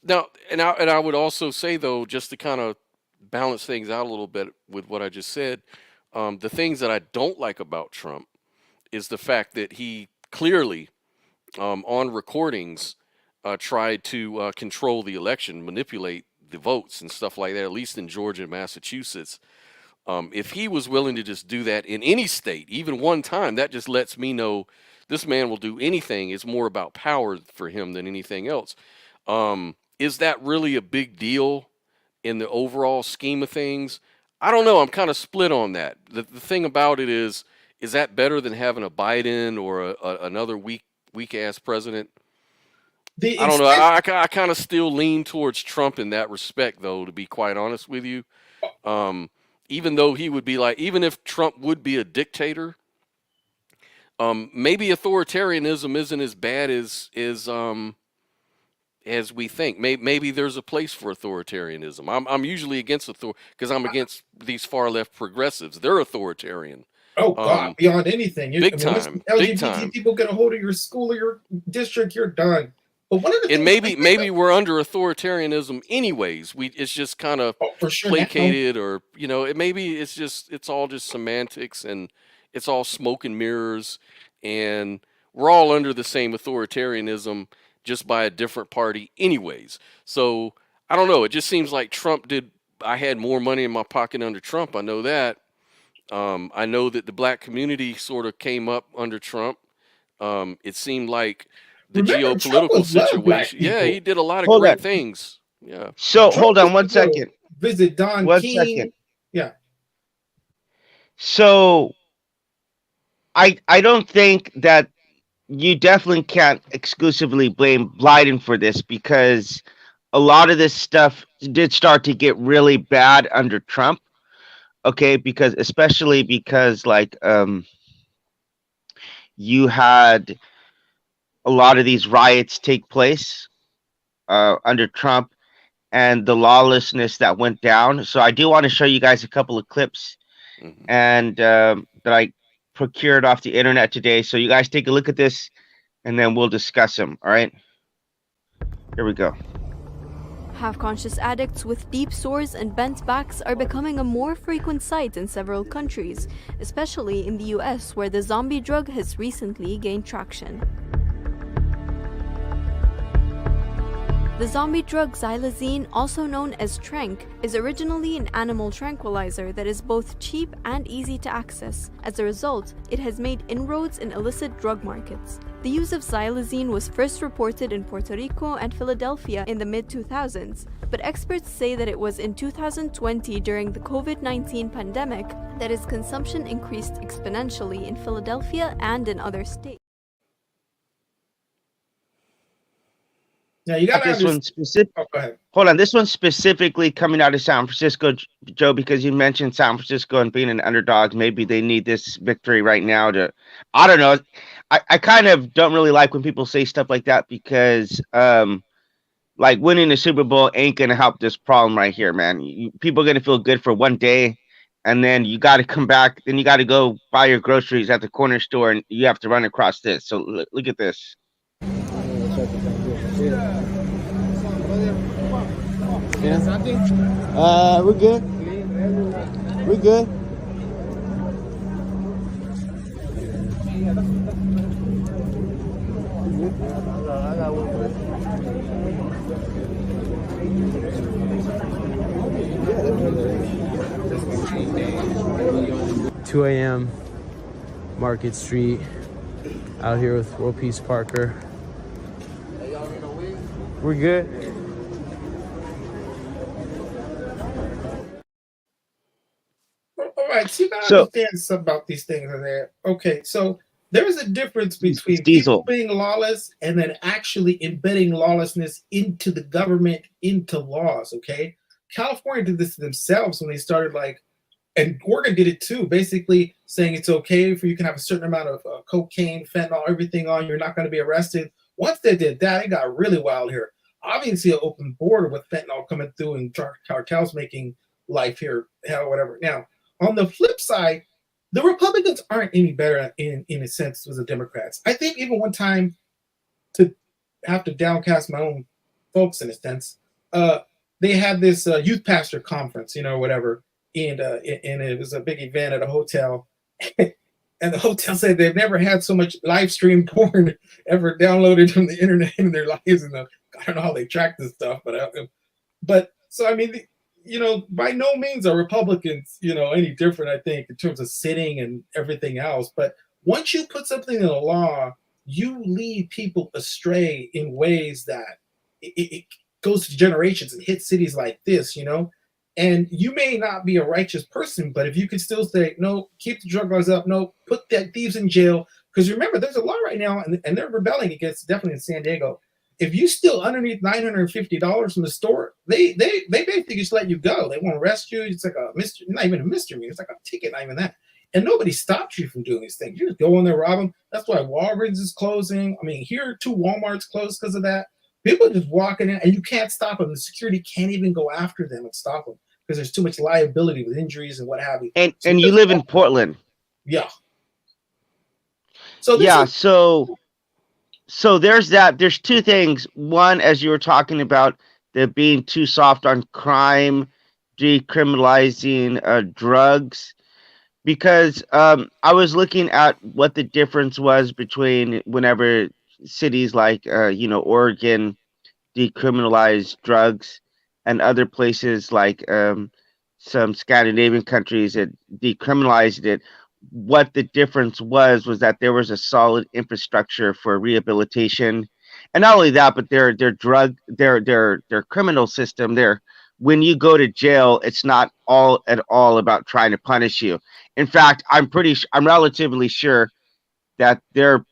Now, and I would also say though, just to kind of balance things out a little bit with what I just said, the things that I don't like about Trump is the fact that he clearly, on recordings, tried to control the election, manipulate the votes and stuff like that. At least in Georgia and Massachusetts. If he was willing to just do that in any state, even one time, that just lets me know this man will do anything. It's more about power for him than anything else. Is that really a big deal in the overall scheme of things? I don't know. I'm kind of split on that. The thing about it is that better than having a Biden or another weak ass president? I don't know. I kind of still lean towards Trump in that respect, though, to be quite honest with you. Even though he would be like, even if Trump would be a dictator, maybe authoritarianism isn't as bad as we think. Maybe there's a place for authoritarianism. I'm usually against because I'm against these far left progressives. They're authoritarian. Oh God, beyond anything. Big time. LGBT people get a hold of your school or your district, you're done. But one of the things maybe we're under authoritarianism anyways. It's just kind of placated, or maybe it's all just semantics, and it's all smoke and mirrors, and we're all under the same authoritarianism, just by a different party anyways. So I don't know. It just seems like Trump did. I had more money in my pocket under Trump. I know that. I know that the black community sort of came up under Trump. It seemed like the geopolitical situation. Yeah, he did a lot of great things. Yeah. So hold on one second. Visit Don King. Second. Yeah. So I don't think that you definitely can't exclusively blame Biden for this, because a lot of this stuff did start to get really bad under Trump. Okay, especially because you had a lot of these riots take place under Trump, and the lawlessness that went down. So I do want to show you guys a couple of clips, and that I procured off the internet today. So you guys take a look at this, and then we'll discuss them. All right, here we go. Half-conscious addicts with deep sores and bent backs are becoming a more frequent sight in several countries, especially in the US, where the zombie drug has recently gained traction. The zombie drug xylazine, also known as Tranq, is originally an animal tranquilizer that is both cheap and easy to access. As a result, it has made inroads in illicit drug markets. The use of xylazine was first reported in Puerto Rico and Philadelphia in the mid-2000s, but experts say that it was in 2020 during the COVID-19 pandemic that its consumption increased exponentially in Philadelphia and in other states. Now you got this one specific. Oh, go ahead. Hold on, this one's specifically coming out of San Francisco, Joe, because you mentioned San Francisco and being an underdog. Maybe they need this victory right now to. I don't know. I kind of don't really like when people say stuff like that, because like winning the Super Bowl ain't gonna help this problem right here, man. People are gonna feel good for one day, and then you got to come back. Then you got to go buy your groceries at the corner store, and you have to run across this. So look at this. Yeah. We're good. We're good. I got one. 2 a.m. Market Street. Out here with World Peace Parker. We're good. All right, so you gotta understand something about these things in there. Okay, so there is a difference between people being lawless and then actually embedding lawlessness into the government, into laws. Okay, California did this to themselves when they started, and Oregon did it too, basically saying it's okay for you can have a certain amount of cocaine, fentanyl, everything on. You're not going to be arrested. Once they did that, it got really wild here. obviously an open border with fentanyl coming through and cartels making life here hell, whatever. Now, on the flip side, the Republicans aren't any better in a sense as the Democrats. I think even one time, to have to downcast my own folks in a sense, they had this youth pastor conference, whatever, and it was a big event at a hotel. And the hotel said they've never had so much live stream porn ever downloaded from the internet in their lives. And I don't know how they track this stuff, but so I mean, by no means are Republicans, any different, I think, in terms of sitting and everything else. But once you put something in the law, you lead people astray in ways that it goes to generations and hits cities like this, And you may not be a righteous person, but if you could still say, no, keep the drug laws up, no, put that thieves in jail. Because remember, there's a law right now, and they're rebelling against, definitely in San Diego. If you steal underneath $950 from the store, they basically just let you go. They won't arrest you. It's like not even a misdemeanor. It's like a ticket, not even that. And nobody stops you from doing these things. You just go in there, rob them. That's why Walgreens is closing. I mean, here, 2 Walmarts closed because of that. People are just walking in, and you can't stop them. The security can't even go after them and stop them because there's too much liability with injuries and what have you. And you live in Portland. Yeah. So yeah, so there's that. There's 2 things. One, as you were talking about, the being too soft on crime, decriminalizing drugs. Because I was looking at what the difference was between whenever cities like, Oregon decriminalized drugs and other places like some Scandinavian countries that decriminalized it. What the difference was that there was a solid infrastructure for rehabilitation, and not only that, but their criminal system. When you go to jail, it's not all about trying to punish you. In fact, I'm relatively sure that their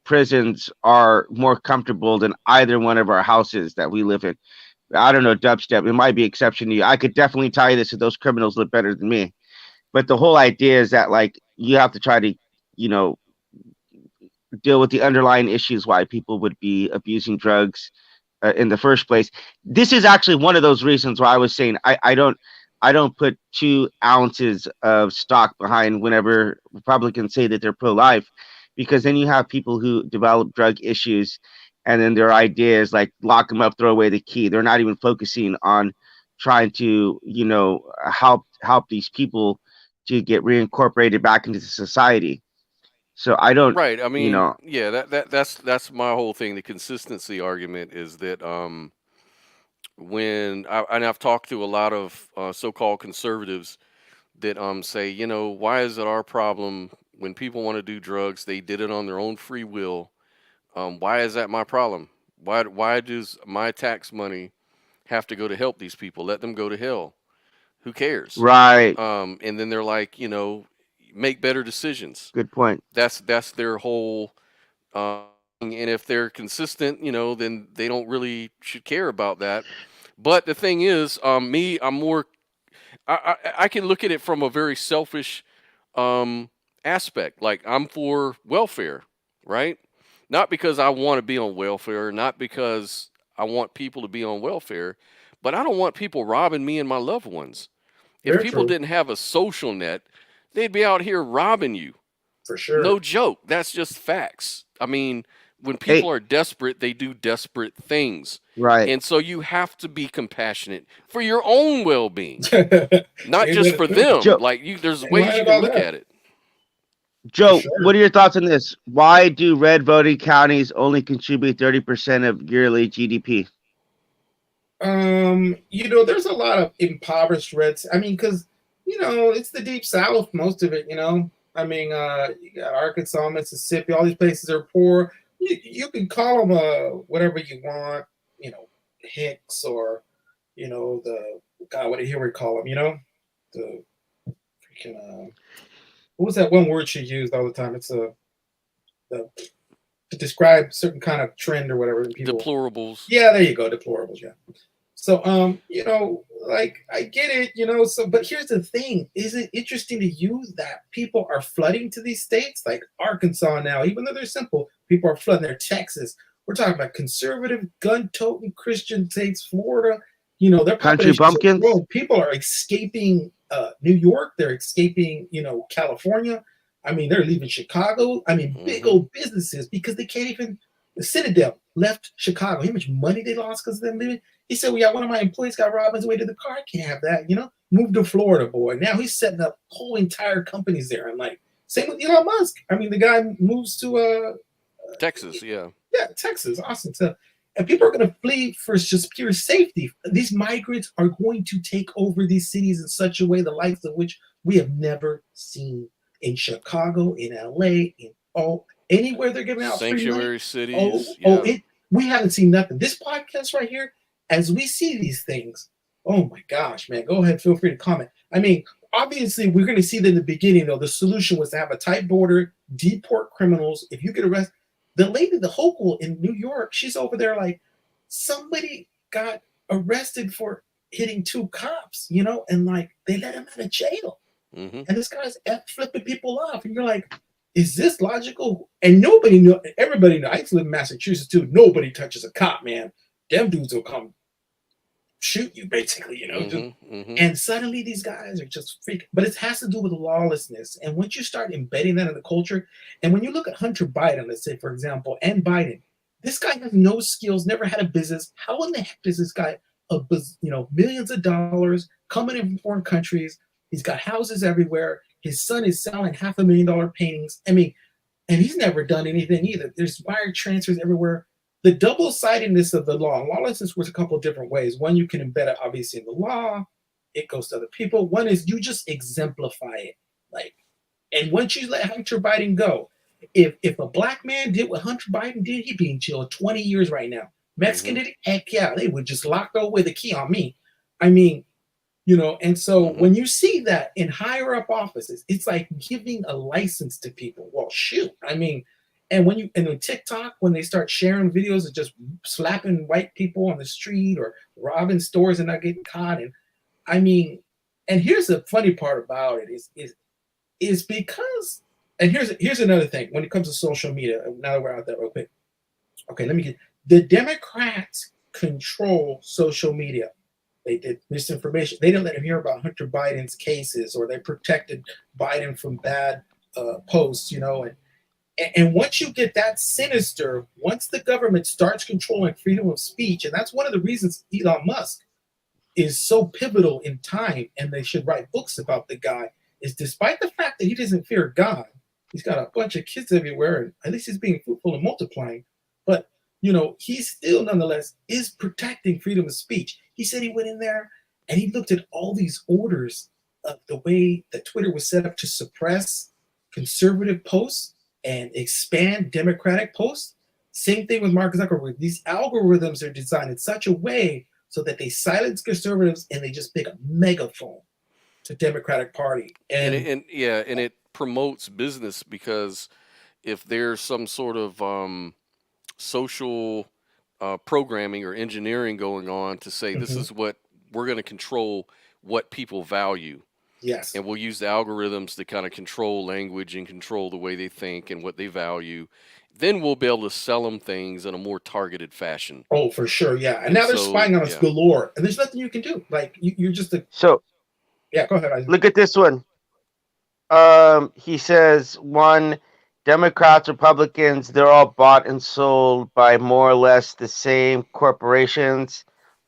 prisons are more comfortable than either one of our houses that we live in. I don't know, Dubstep, it might be exception to you. I could definitely tell you this, that those criminals live better than me. But the whole idea is that, like, you have to try to, deal with the underlying issues why people would be abusing drugs in the first place. This is actually one of those reasons why I was saying I don't put 2 ounces of stock behind whenever Republicans say that they're pro-life, because then you have people who develop drug issues, and then their idea is like lock them up, throw away the key. They're not even focusing on trying to, help these people to get reincorporated back into society. So I don't, Right. I mean, yeah, that's my whole thing. The consistency argument is that and I've talked to a lot of so-called conservatives that say, why is it our problem when people want to do drugs? They did it on their own free will. Why is that my problem? Why does my tax money have to go to help these people? Let them go to hell. Who cares? right. And then they're like, make better decisions. Good point. That's their whole. And if they're consistent, then they don't really should care about that. But the thing is, I'm more. I can look at it from a very selfish aspect. Like, I'm for welfare, right? Not because I want to be on welfare, not because I want people to be on welfare, but I don't want people robbing me and my loved ones. If Very people true. didn't have a social net, they'd be out here robbing you. For sure. No joke. That's just facts. I mean, when people are desperate, they do desperate things. Right. And so you have to be compassionate for your own well-being, not just for them. Joe, There's ways you can look at it. Joe, sure. what are your thoughts on this? Why do red voting counties only contribute 30% of yearly GDP? There's a lot of impoverished reds. I mean, because it's the deep South, most of it. I mean, you got Arkansas, Mississippi, all these places are poor. You can call them whatever you want, Hicks, or the God, what did Hillary call them? The freaking what was that one word she used all the time? It's to describe certain kind of trend or whatever. People, deplorables. Yeah, there you go, deplorables. Yeah. So, I get it, so, but here's the thing. Is it interesting to you that people are flooding to these states like Arkansas now, even though they're simple, people are flooding there, Texas, We're talking about conservative, gun-toting Christian states, Florida. You know, their Country populations are bumpkins. growing. People are escaping New York. They're escaping, California. I mean, they're leaving Chicago. I mean, big old businesses because they can't even. The Citadel left Chicago. How much money they lost because of them leaving? He said, "Well, yeah, one of my employees got robbed on his way to the car. I can't have that. Moved to Florida, boy. Now he's setting up whole entire companies there." And like, same with Elon Musk. I mean, the guy moves to Texas, yeah. Yeah, Texas, Austin. So, and people are going to flee for just pure safety. These migrants are going to take over these cities in such a way, the likes of which we have never seen in Chicago, in LA, anywhere they're giving out sanctuary cities. We haven't seen nothing. This podcast right here, as we see these things, oh my gosh, man, go ahead, feel free to comment. I mean, obviously, we're going to see that in the beginning, though. The solution was to have a tight border, deport criminals. If you get arrested, the lady, the Hochul in New York, she's over there like, somebody got arrested for hitting 2 cops, and like they let him out of jail. And this guy's flipping people off. And you're like, is this logical? And nobody knew. Everybody knows. I used to live in Massachusetts too. Nobody touches a cop, man. Them dudes will come shoot you, basically, And suddenly these guys are just freaking. But it has to do with lawlessness. And once you start embedding that in the culture, and when you look at Hunter Biden, let's say, for example, and Biden, this guy has no skills, never had a business. How in the heck does this guy, millions of dollars coming in from foreign countries? He's got houses everywhere. His son is selling $500,000 paintings. I mean, and he's never done anything either. There's wire transfers everywhere. The double-sidedness of the law, lawlessness works a couple of different ways. One, you can embed it obviously in the law. It goes to other people. One is you just exemplify it. And once you let Hunter Biden go, if a black man did what Hunter Biden did, he'd be in jail 20 years right now. Mexican did it, heck yeah, they would just lock away the key on me. I mean, and so when you see that in higher up offices, it's like giving a license to people. Well, shoot. I mean, and on TikTok, when they start sharing videos of just slapping white people on the street or robbing stores and not getting caught. And I mean, and here's the funny part about it is because, and here's another thing when it comes to social media. Now that we're out there real quick. Okay, the Democrats control social media. They did misinformation. They didn't let him hear about Hunter Biden's cases, or they protected Biden from bad posts, And once you get that sinister, once the government starts controlling freedom of speech, and that's one of the reasons Elon Musk is so pivotal in time, and they should write books about the guy, is despite the fact that he doesn't fear God, he's got a bunch of kids everywhere, and at least he's being fruitful and multiplying. But he still nonetheless is protecting freedom of speech. He said he went in there and he looked at all these orders of the way that Twitter was set up to suppress conservative posts and expand Democratic posts. Same thing with Mark Zuckerberg. These algorithms are designed in such a way so that they silence conservatives and they just pick a megaphone to Democratic Party. And it promotes business, because if there's some sort of social programming or engineering going on to say this is what we're going to control, what people value. Yes. And we'll use the algorithms to kind of control language and control the way they think and what they value. Then we'll be able to sell them things in a more targeted fashion. Oh, for sure, yeah. And now they're spying on us galore, and there's nothing you can do. Like you're just yeah. Go ahead, Isaac. Look at this one. He says, one, Democrats, Republicans, they're all bought and sold by more or less the same corporations.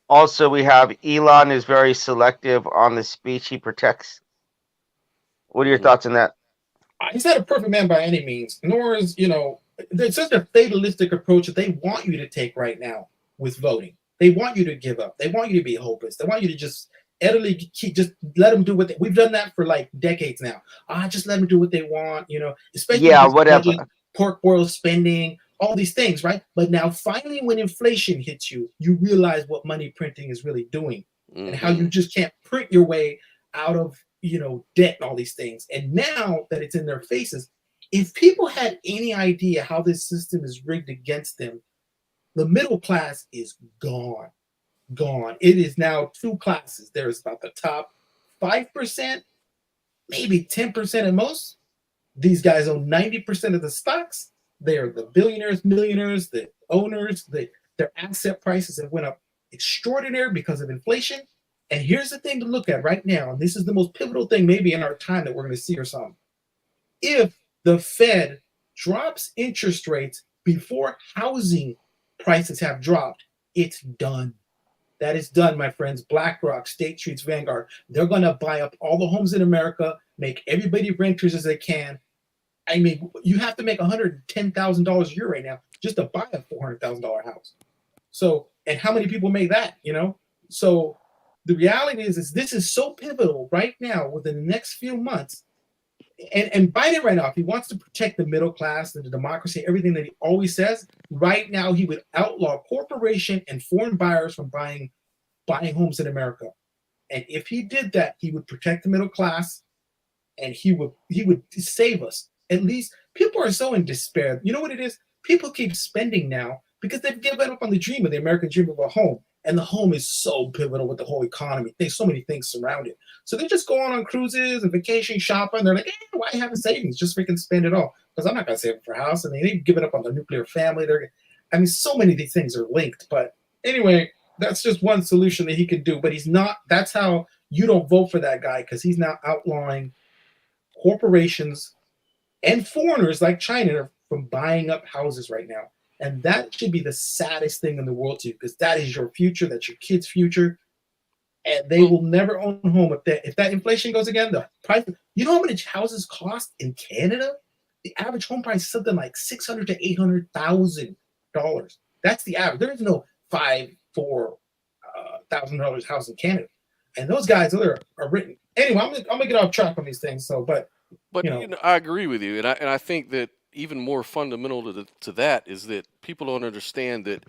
Also, we have Elon is very selective on the speech he protects. What are your thoughts on that? He's not a perfect man by any means, nor is, there's such a fatalistic approach that they want you to take right now with voting. They want you to give up. They want you to be hopeless. They want you to just just let them do what we've done that for like decades now. Just let them do what they want, especially whatever. Budget, pork boil spending, all these things, right? But now finally when inflation hits you, you realize what money printing is really doing and how you just can't print your way out of, debt and all these things. And now that it's in their faces, if people had any idea how this system is rigged against them, the middle class is gone. It is now 2 classes. There's about the top 5%, maybe 10% at most. These guys own 90% of the stocks. They're the billionaires, millionaires, the owners, their asset prices have went up extraordinary because of inflation. And here's the thing to look at right now, and this is the most pivotal thing maybe in our time that we're going to see or something. If the Fed drops interest rates before housing prices have dropped, it's done. That is done, my friends. BlackRock, State Street's Vanguard, they're going to buy up all the homes in America, make everybody renters as they can. I mean, you have to make $110,000 a year right now just to buy a $400,000 house. So, and how many people make that, you know? So the reality is this is so pivotal right now within the next few months. And Biden right now, if he wants to protect the middle class and the democracy, everything that he always says, right now he would outlaw corporation and foreign buyers from buying homes in America. And if he did that, he would protect the middle class, and he would save us. At least people are so in despair. You know what it is? People keep spending now because they've given up on the dream of the American dream of a home. And the home is so pivotal with the whole economy. There's so many things surround it. So they just go on cruises and vacation shopping. They're like, why have a savings? Just freaking spend it all. Because I'm not going to save it for a house. And they've given up on the nuclear family. I mean, so many of these things are linked. But anyway, that's just one solution that he could do. But he's not. That's how you don't vote for that guy, because he's now outlawing corporations and foreigners like China from buying up houses right now. And that should be the saddest thing in the world to you, because that is your future, that's your kids' future, and they will never own a home if that inflation goes again. The price, you know how much houses cost in Canada? The average home price is something like $600,000 to $800,000. That's the average. There is no $4,000 house in Canada, and those guys are written. Anyway, I'm gonna get off track on these things. So, but you know, I agree with you, and I think that even more fundamental to that is that people don't understand that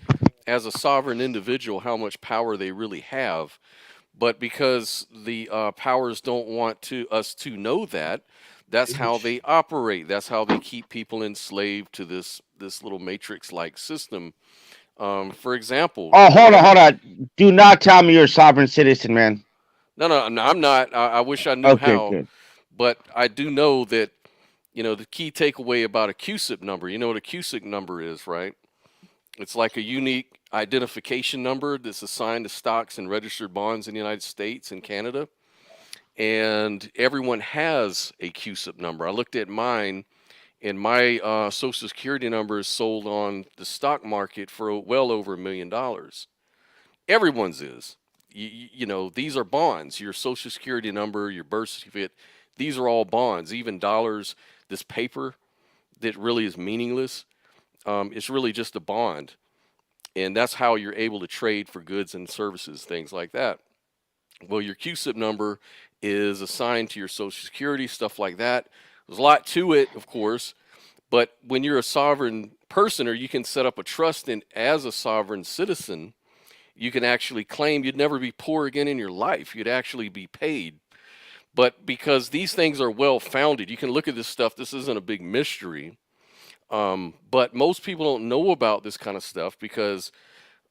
as a sovereign individual how much power they really have. But because the powers don't want us to know that, that's how they operate. That's how they keep people enslaved to this little matrix-like system. For example. Oh, hold on. Do not tell me you're a sovereign citizen, man. No, I'm not. I wish I knew how. Good. But I do know that, you know, the key takeaway about a CUSIP number, you know what a CUSIP number is, right? It's like a unique identification number that's assigned to stocks and registered bonds in the United States and Canada. And everyone has a CUSIP number. I looked at mine, and my Social Security number is sold on the stock market for well over $1 million. Everyone's is. You know, these are bonds. Your Social Security number, your birth certificate, these are all bonds, even dollars. This paper that really is meaningless, it's really just a bond. And that's how you're able to trade for goods and services, things like that. Well, your CUSIP number is assigned to your Social Security, stuff like that. There's a lot to it, of course, but when you're a sovereign person, or you can set up a trust in as a sovereign citizen, you can actually claim you'd never be poor again in your life. You'd actually be paid. But because these things are well-founded, you can look at this stuff. This isn't a big mystery. But most people don't know about this kind of stuff because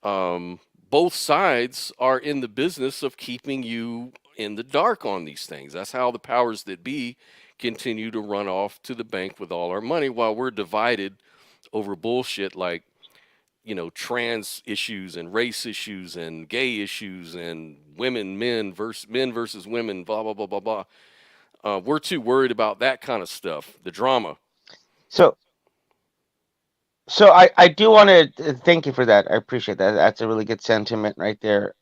both sides are in the business of keeping you in the dark on these things. That's how the powers that be continue to run off to the bank with all our money while we're divided over bullshit like, you know, trans issues and race issues and gay issues and men versus women, blah, blah, blah, blah, blah. We're too worried about that kind of stuff, the drama. So I do want to thank you for that. I appreciate that. That's a really good sentiment right there.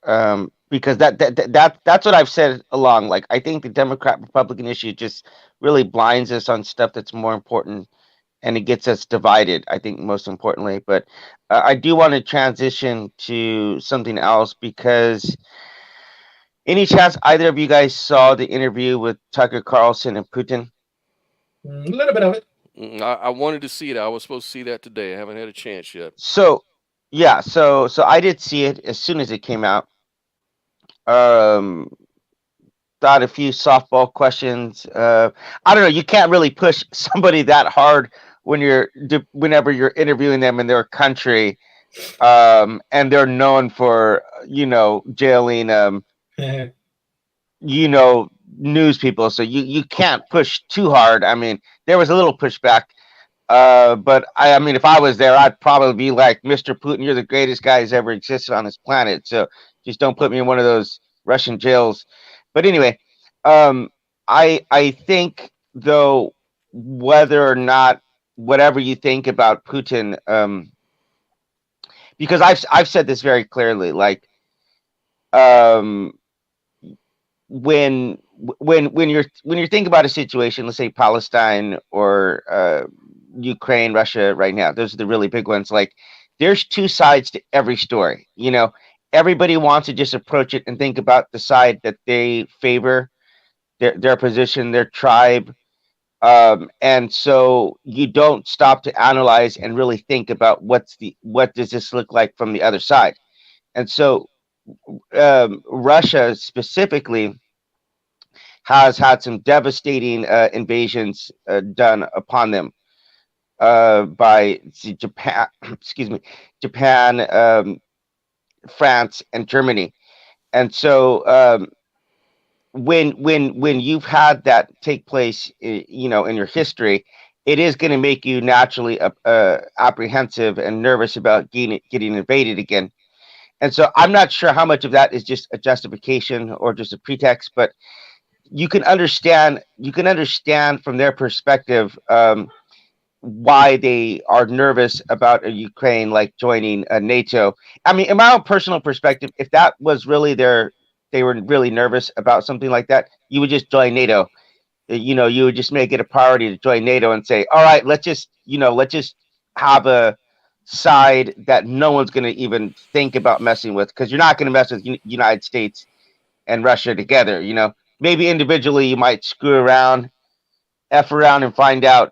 Because that's what I've said along. Like, I think the Democrat-Republican issue just really blinds us on stuff that's more important, and it gets us divided, I think, most importantly. But I do want to transition to something else, because any chance either of you guys saw the interview with Tucker Carlson and Putin? A little bit of it. I wanted to see it. I was supposed to see that today. I haven't had a chance yet. So, yeah, so I did see it as soon as it came out. Thought a few softball questions. I don't know. You can't really push somebody that hard whenever you're interviewing them in their country, and they're known for, you know, jailing, you know, news people. So you can't push too hard. I mean, there was a little pushback. But I mean, if I was there, I'd probably be like, Mr. Putin, you're the greatest guy who's ever existed on this planet. So just don't put me in one of those Russian jails. But anyway, um, I think though, whether or not whatever you think about Putin, because I've said this very clearly, like um, when you're thinking about a situation, let's say Palestine or Ukraine, Russia, right now, those are the really big ones. Like, there's two sides to every story. You know, everybody wants to just approach it and think about the side that they favor, their position, their tribe, and so you don't stop to analyze and really think about what does this look like from the other side. And so Russia specifically has had some devastating invasions done upon them by Japan, excuse me, Japan, France, and Germany. And so when you've had that take place, you know, in your history, it is going to make you naturally apprehensive and nervous about getting invaded again. And so I'm not sure how much of that is just a justification or just a pretext, but you can understand from their perspective why they are nervous about a Ukraine like joining NATO. I mean, in my own personal perspective, if that was really they were really nervous about something like that, you would just join NATO. You know, you would just make it a priority to join NATO and say, all right, let's just have a side that no one's going to even think about messing with, because you're not going to mess with United States and Russia together. You know, maybe individually you might screw around, F around and find out.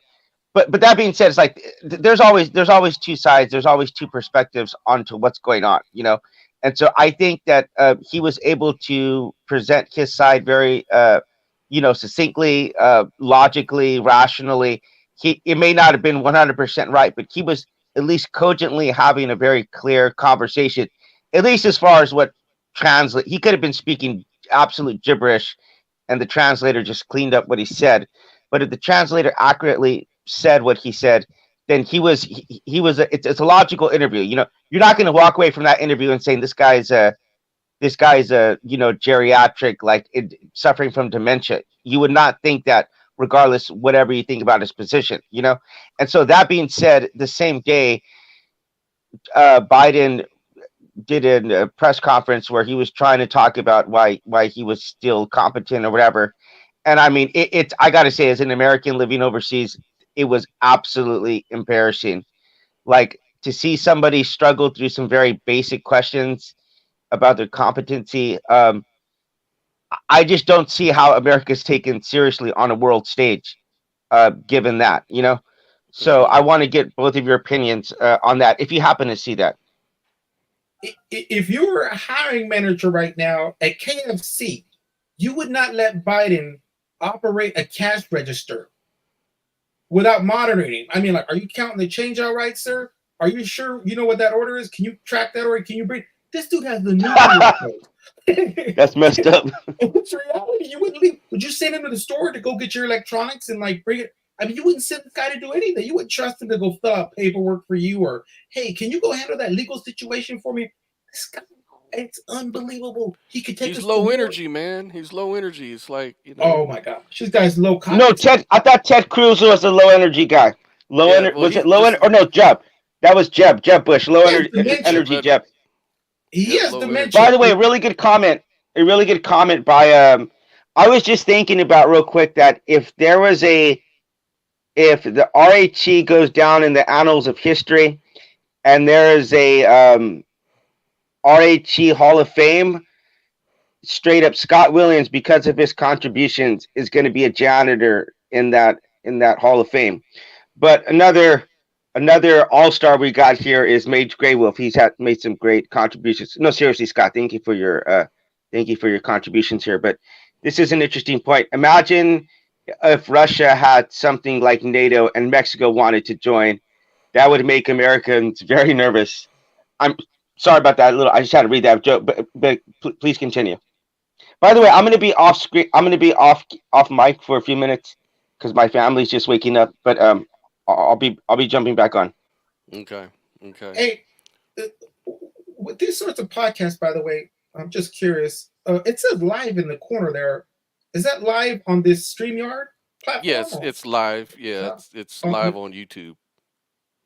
But that being said, it's like there's always two sides. There's always two perspectives onto what's going on, you know. And so I think that he was able to present his side very, succinctly, logically, rationally. It may not have been 100% right, but he was at least cogently having a very clear conversation, at least as far as what translate. He could have been speaking absolute gibberish, and the translator just cleaned up what he said. But if the translator accurately said what he said, then he was it's a logical interview. You know, you're not going to walk away from that interview and saying this guy's a geriatric, like suffering from dementia. You would not think that, regardless whatever you think about his position, you know. And so that being said, the same day Biden did a press conference where he was trying to talk about why he was still competent or whatever. And I mean, it's I got to say, as an American living overseas, it was absolutely embarrassing. Like, to see somebody struggle through some very basic questions about their competency. I just don't see how America's taken seriously on a world stage, given that, you know. So I want to get both of your opinions on that, if you happen to see that. If you were a hiring manager right now at KFC, you would not let Biden operate a cash register without monitoring. I mean, like, are you counting the change out right, sir? Are you sure you know what that order is? Can you track that order? Can you bring this dude has the nuclear code. That's messed up. It's reality. You wouldn't leave. Would you send him to the store to go get your electronics and like bring it? I mean, you wouldn't send this guy to do anything. You wouldn't trust him to go fill out paperwork for you, or hey, can you go handle that legal situation for me? This guy, it's unbelievable. He could take. He's low energy, man. He's low energy. It's like, you know. Oh my gosh, this guy's low. No, Ted. I thought Ted Cruz was a low energy guy. Low energy. Was it low energy? Or no, Jeb. That was Jeb. Jeb Bush. Low energy. Jeb. He has dementia. By the way, a really good comment. A really good comment by I was just thinking about real quick that if the RHE goes down in the annals of history, and there is a RHE Hall of Fame, straight up Scott Williams, because of his contributions, is going to be a janitor in that Hall of Fame. But another all-star we got here is Mage Greywolf. He's made some great contributions. No, seriously, Scott, thank you for your contributions here. But this is an interesting point. Imagine if Russia had something like NATO and Mexico wanted to join. That would make Americans very nervous. I'm sorry about that. I just had to read that joke, but please continue. By the way, I'm going to be off screen. I'm going to be off mic for a few minutes because my family's just waking up. But I'll be jumping back on. Okay. Okay. Hey, with these sorts of podcasts, by the way, I'm just curious. It says live in the corner there. Is that live on this StreamYard platform? Yes, it's live. Yeah, it's live on YouTube.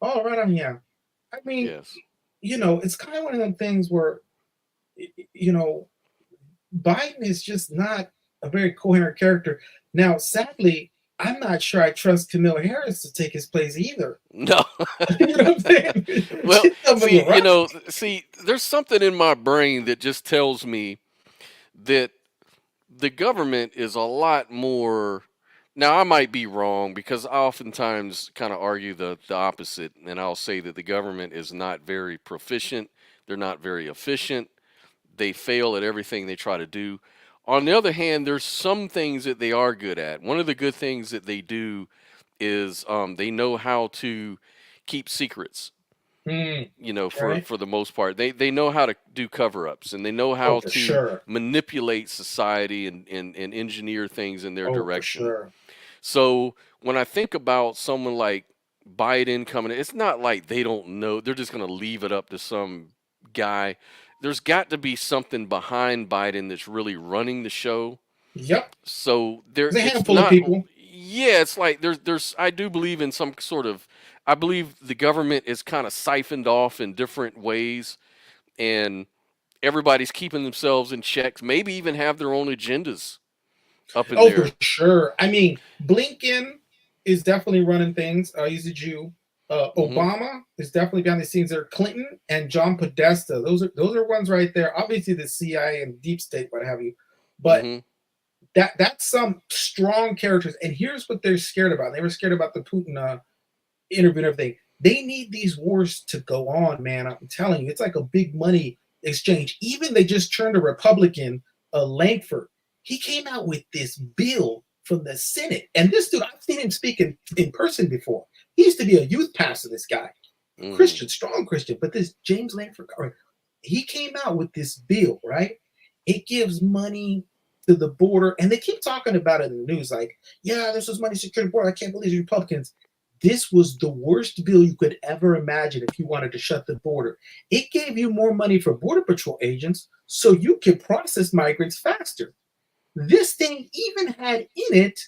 Oh, right on. Yeah. I mean, Yes. It's kind of one of them things where, Biden is just not a very coherent character. Now, sadly, I'm not sure I trust Kamala Harris to take his place either. No. You know what I'm saying? Well, see, there's something in my brain that just tells me that the government is a lot more. Now, I might be wrong because I oftentimes kind of argue the opposite, and I'll say that the government is not very proficient. They're not very efficient. They fail at everything they try to do. On the other hand, there's some things that they are good at. One of the good things that they do is they know how to keep secrets. For the most part, they know how to do cover-ups, and they know how to manipulate society and engineer things in their direction. For sure. So when I think about someone like Biden coming in, it's not like they don't know. They're just going to leave it up to some guy. There's got to be something behind Biden that's really running the show. Yep. So there's a handful of people. Yeah, it's like there's. I do believe in some sort of. I believe the government is kind of siphoned off in different ways, and everybody's keeping themselves in checks. Maybe even have their own agendas up in there. For sure. I mean, Blinken is definitely running things. He's a Jew. Obama is definitely behind the scenes there. Clinton and John Podesta. Those are ones right there. Obviously, the CIA and deep state, what have you. But that's some strong characters. And here's what they're scared about. They were scared about the Putin interview and everything. They need these wars to go on, man. I'm telling you, it's like a big money exchange. Even they just turned a Republican, Langford. He came out with this bill from the Senate. And this dude, I've seen him speak in person before. He used to be a youth pastor, this guy. Christian, strong Christian. But this James Langford, he came out with this bill, right? It gives money to the border. And they keep talking about it in the news like, yeah, this was money secured border. I can't believe these Republicans. This was the worst bill you could ever imagine if you wanted to shut the border. It gave you more money for Border Patrol agents so you could process migrants faster. This thing even had in it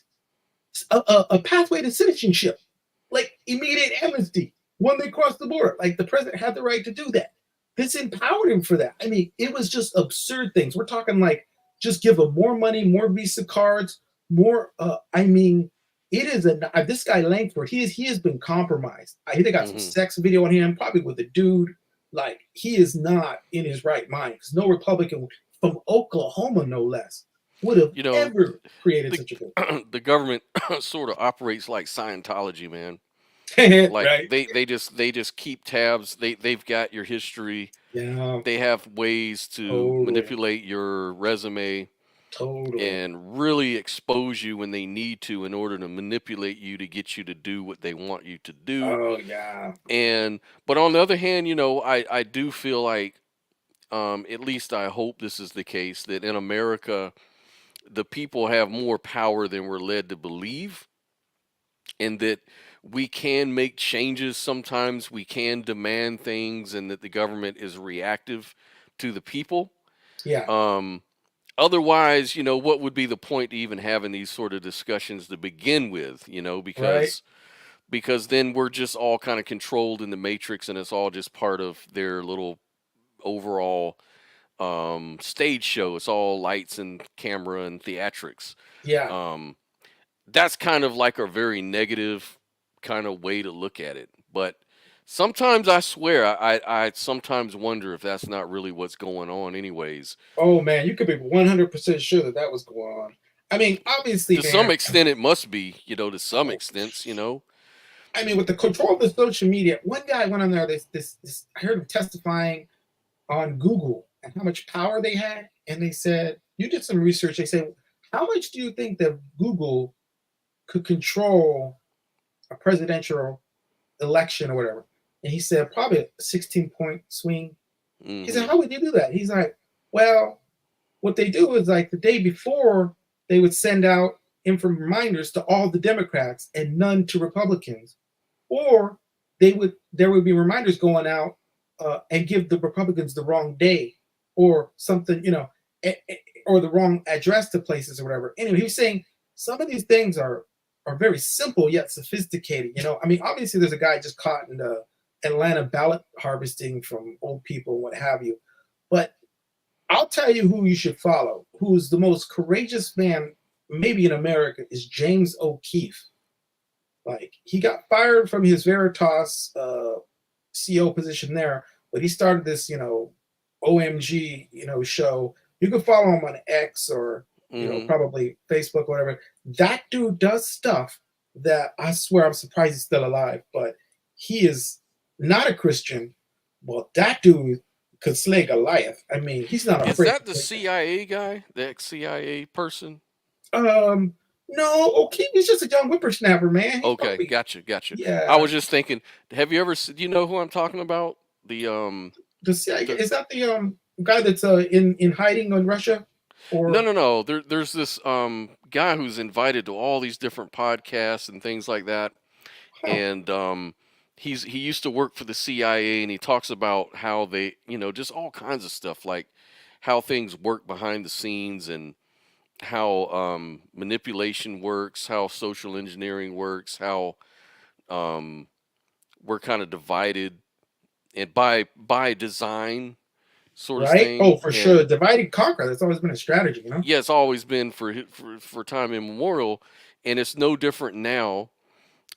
a pathway to citizenship, like immediate amnesty when they cross the border. Like the president had the right to do that. This empowered him for that. I mean, it was just absurd things. We're talking like just give them more money, more Visa cards, more. It is this guy Langford. He has been compromised. I think they got some sex video on him, probably with a dude. Like he is not in his right mind. Because no Republican from Oklahoma, no less, would have ever created such a bill. The government sort of operates like Scientology, man. Like right. they just keep tabs. They've got your history. Yeah. They have ways to manipulate your resume. And really expose you when they need to in order to manipulate you to get you to do what they want you to do. Oh yeah. But on the other hand, I do feel like at least I hope this is the case, that in America the people have more power than we're led to believe, and that we can make changes. Sometimes we can demand things, and that the government is reactive to the people. Yeah. Otherwise, what would be the point to even having these sort of discussions to begin with, because then we're just all kind of controlled in the matrix, and it's all just part of their little overall stage show. It's all lights and camera and theatrics. Yeah. That's kind of like a very negative kind of way to look at it. But sometimes I swear, I sometimes wonder if that's not really what's going on anyways. Oh, man, you could be 100% sure that was going on. I mean, obviously, to some extent it must be, to some extent, I mean, with the control of the social media, one guy went on there, I heard him testifying on Google and how much power they had. And they said, you did some research. They said, how much do you think that Google could control a presidential election or whatever? And he said, probably a 16-point swing. He said, how would you do that? He's like, well, what they do is like the day before, they would send out reminders to all the Democrats and none to Republicans. or there would be reminders going out and give the Republicans the wrong day or something, or the wrong address to places or whatever. Anyway, he was saying some of these things are very simple yet sophisticated. I mean, obviously there's a guy just caught in the Atlanta ballot harvesting from old people, what have you. But I'll tell you who you should follow, who's the most courageous man maybe in America, is James O'Keefe. Like, he got fired from his Veritas CEO position there, but he started this, OMG, show. You can follow him on X or, probably Facebook or whatever. That dude does stuff that I swear I'm surprised he's still alive, but he is not a Christian. Well, that dude could slay Goliath. I mean, he's not afraid. Is that the CIA guy, the ex-CIA person? No, O'Keefe is just a young whippersnapper, man. Okay, gotcha. Yeah. I was just thinking, have you ever? Do you know who I'm talking about? The CIA, is that the guy that's in hiding in Russia? Or no. There's this guy who's invited to all these different podcasts and things like that, and he used to work for the CIA, and he talks about how they, just all kinds of stuff, like how things work behind the scenes and how manipulation works, how social engineering works, how we're kind of divided and by design sort of thing. Oh, for sure. Divide and conquer. That's always been a strategy, Yeah, it's always been for time immemorial, and it's no different now.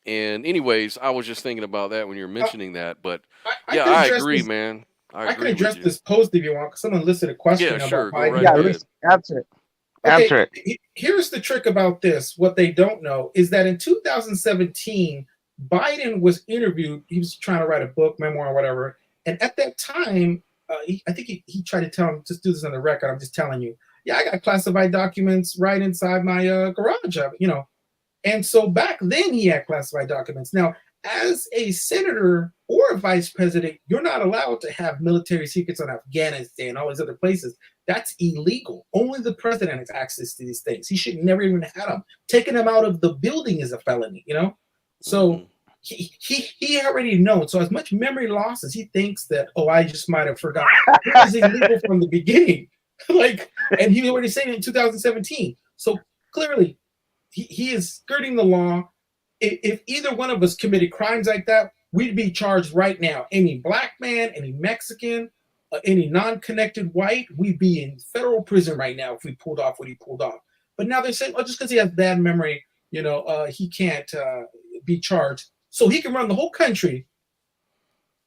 And anyways, I was just thinking about that when you were mentioning that, but I agree, man. I can address this post if you want, because someone listed a question. Yeah, sure. About Go right ahead. Answer it. Answer it. Here's the trick about this. What they don't know is that in 2017, Biden was interviewed. He was trying to write a book, memoir, or whatever. And at that time, I think he tried to tell him, just do this on the record. I'm just telling you. Yeah, I got classified documents right inside my garage, And so back then he had classified documents. Now, as a senator or a vice president, you're not allowed to have military secrets on Afghanistan and all these other places. That's illegal. Only the president has access to these things. He should never even have them. Taking them out of the building is a felony, So he already knows. So as much memory loss as he thinks that, I just might have forgotten. It was illegal from the beginning. And he already said it in 2017. So clearly, he is skirting the law. If either one of us committed crimes like that, we'd be charged right now. Any black man, any Mexican, any non-connected white, we'd be in federal prison right now if we pulled off what he pulled off. But now they're saying, just because he has bad memory, he can't be charged. So he can run the whole country,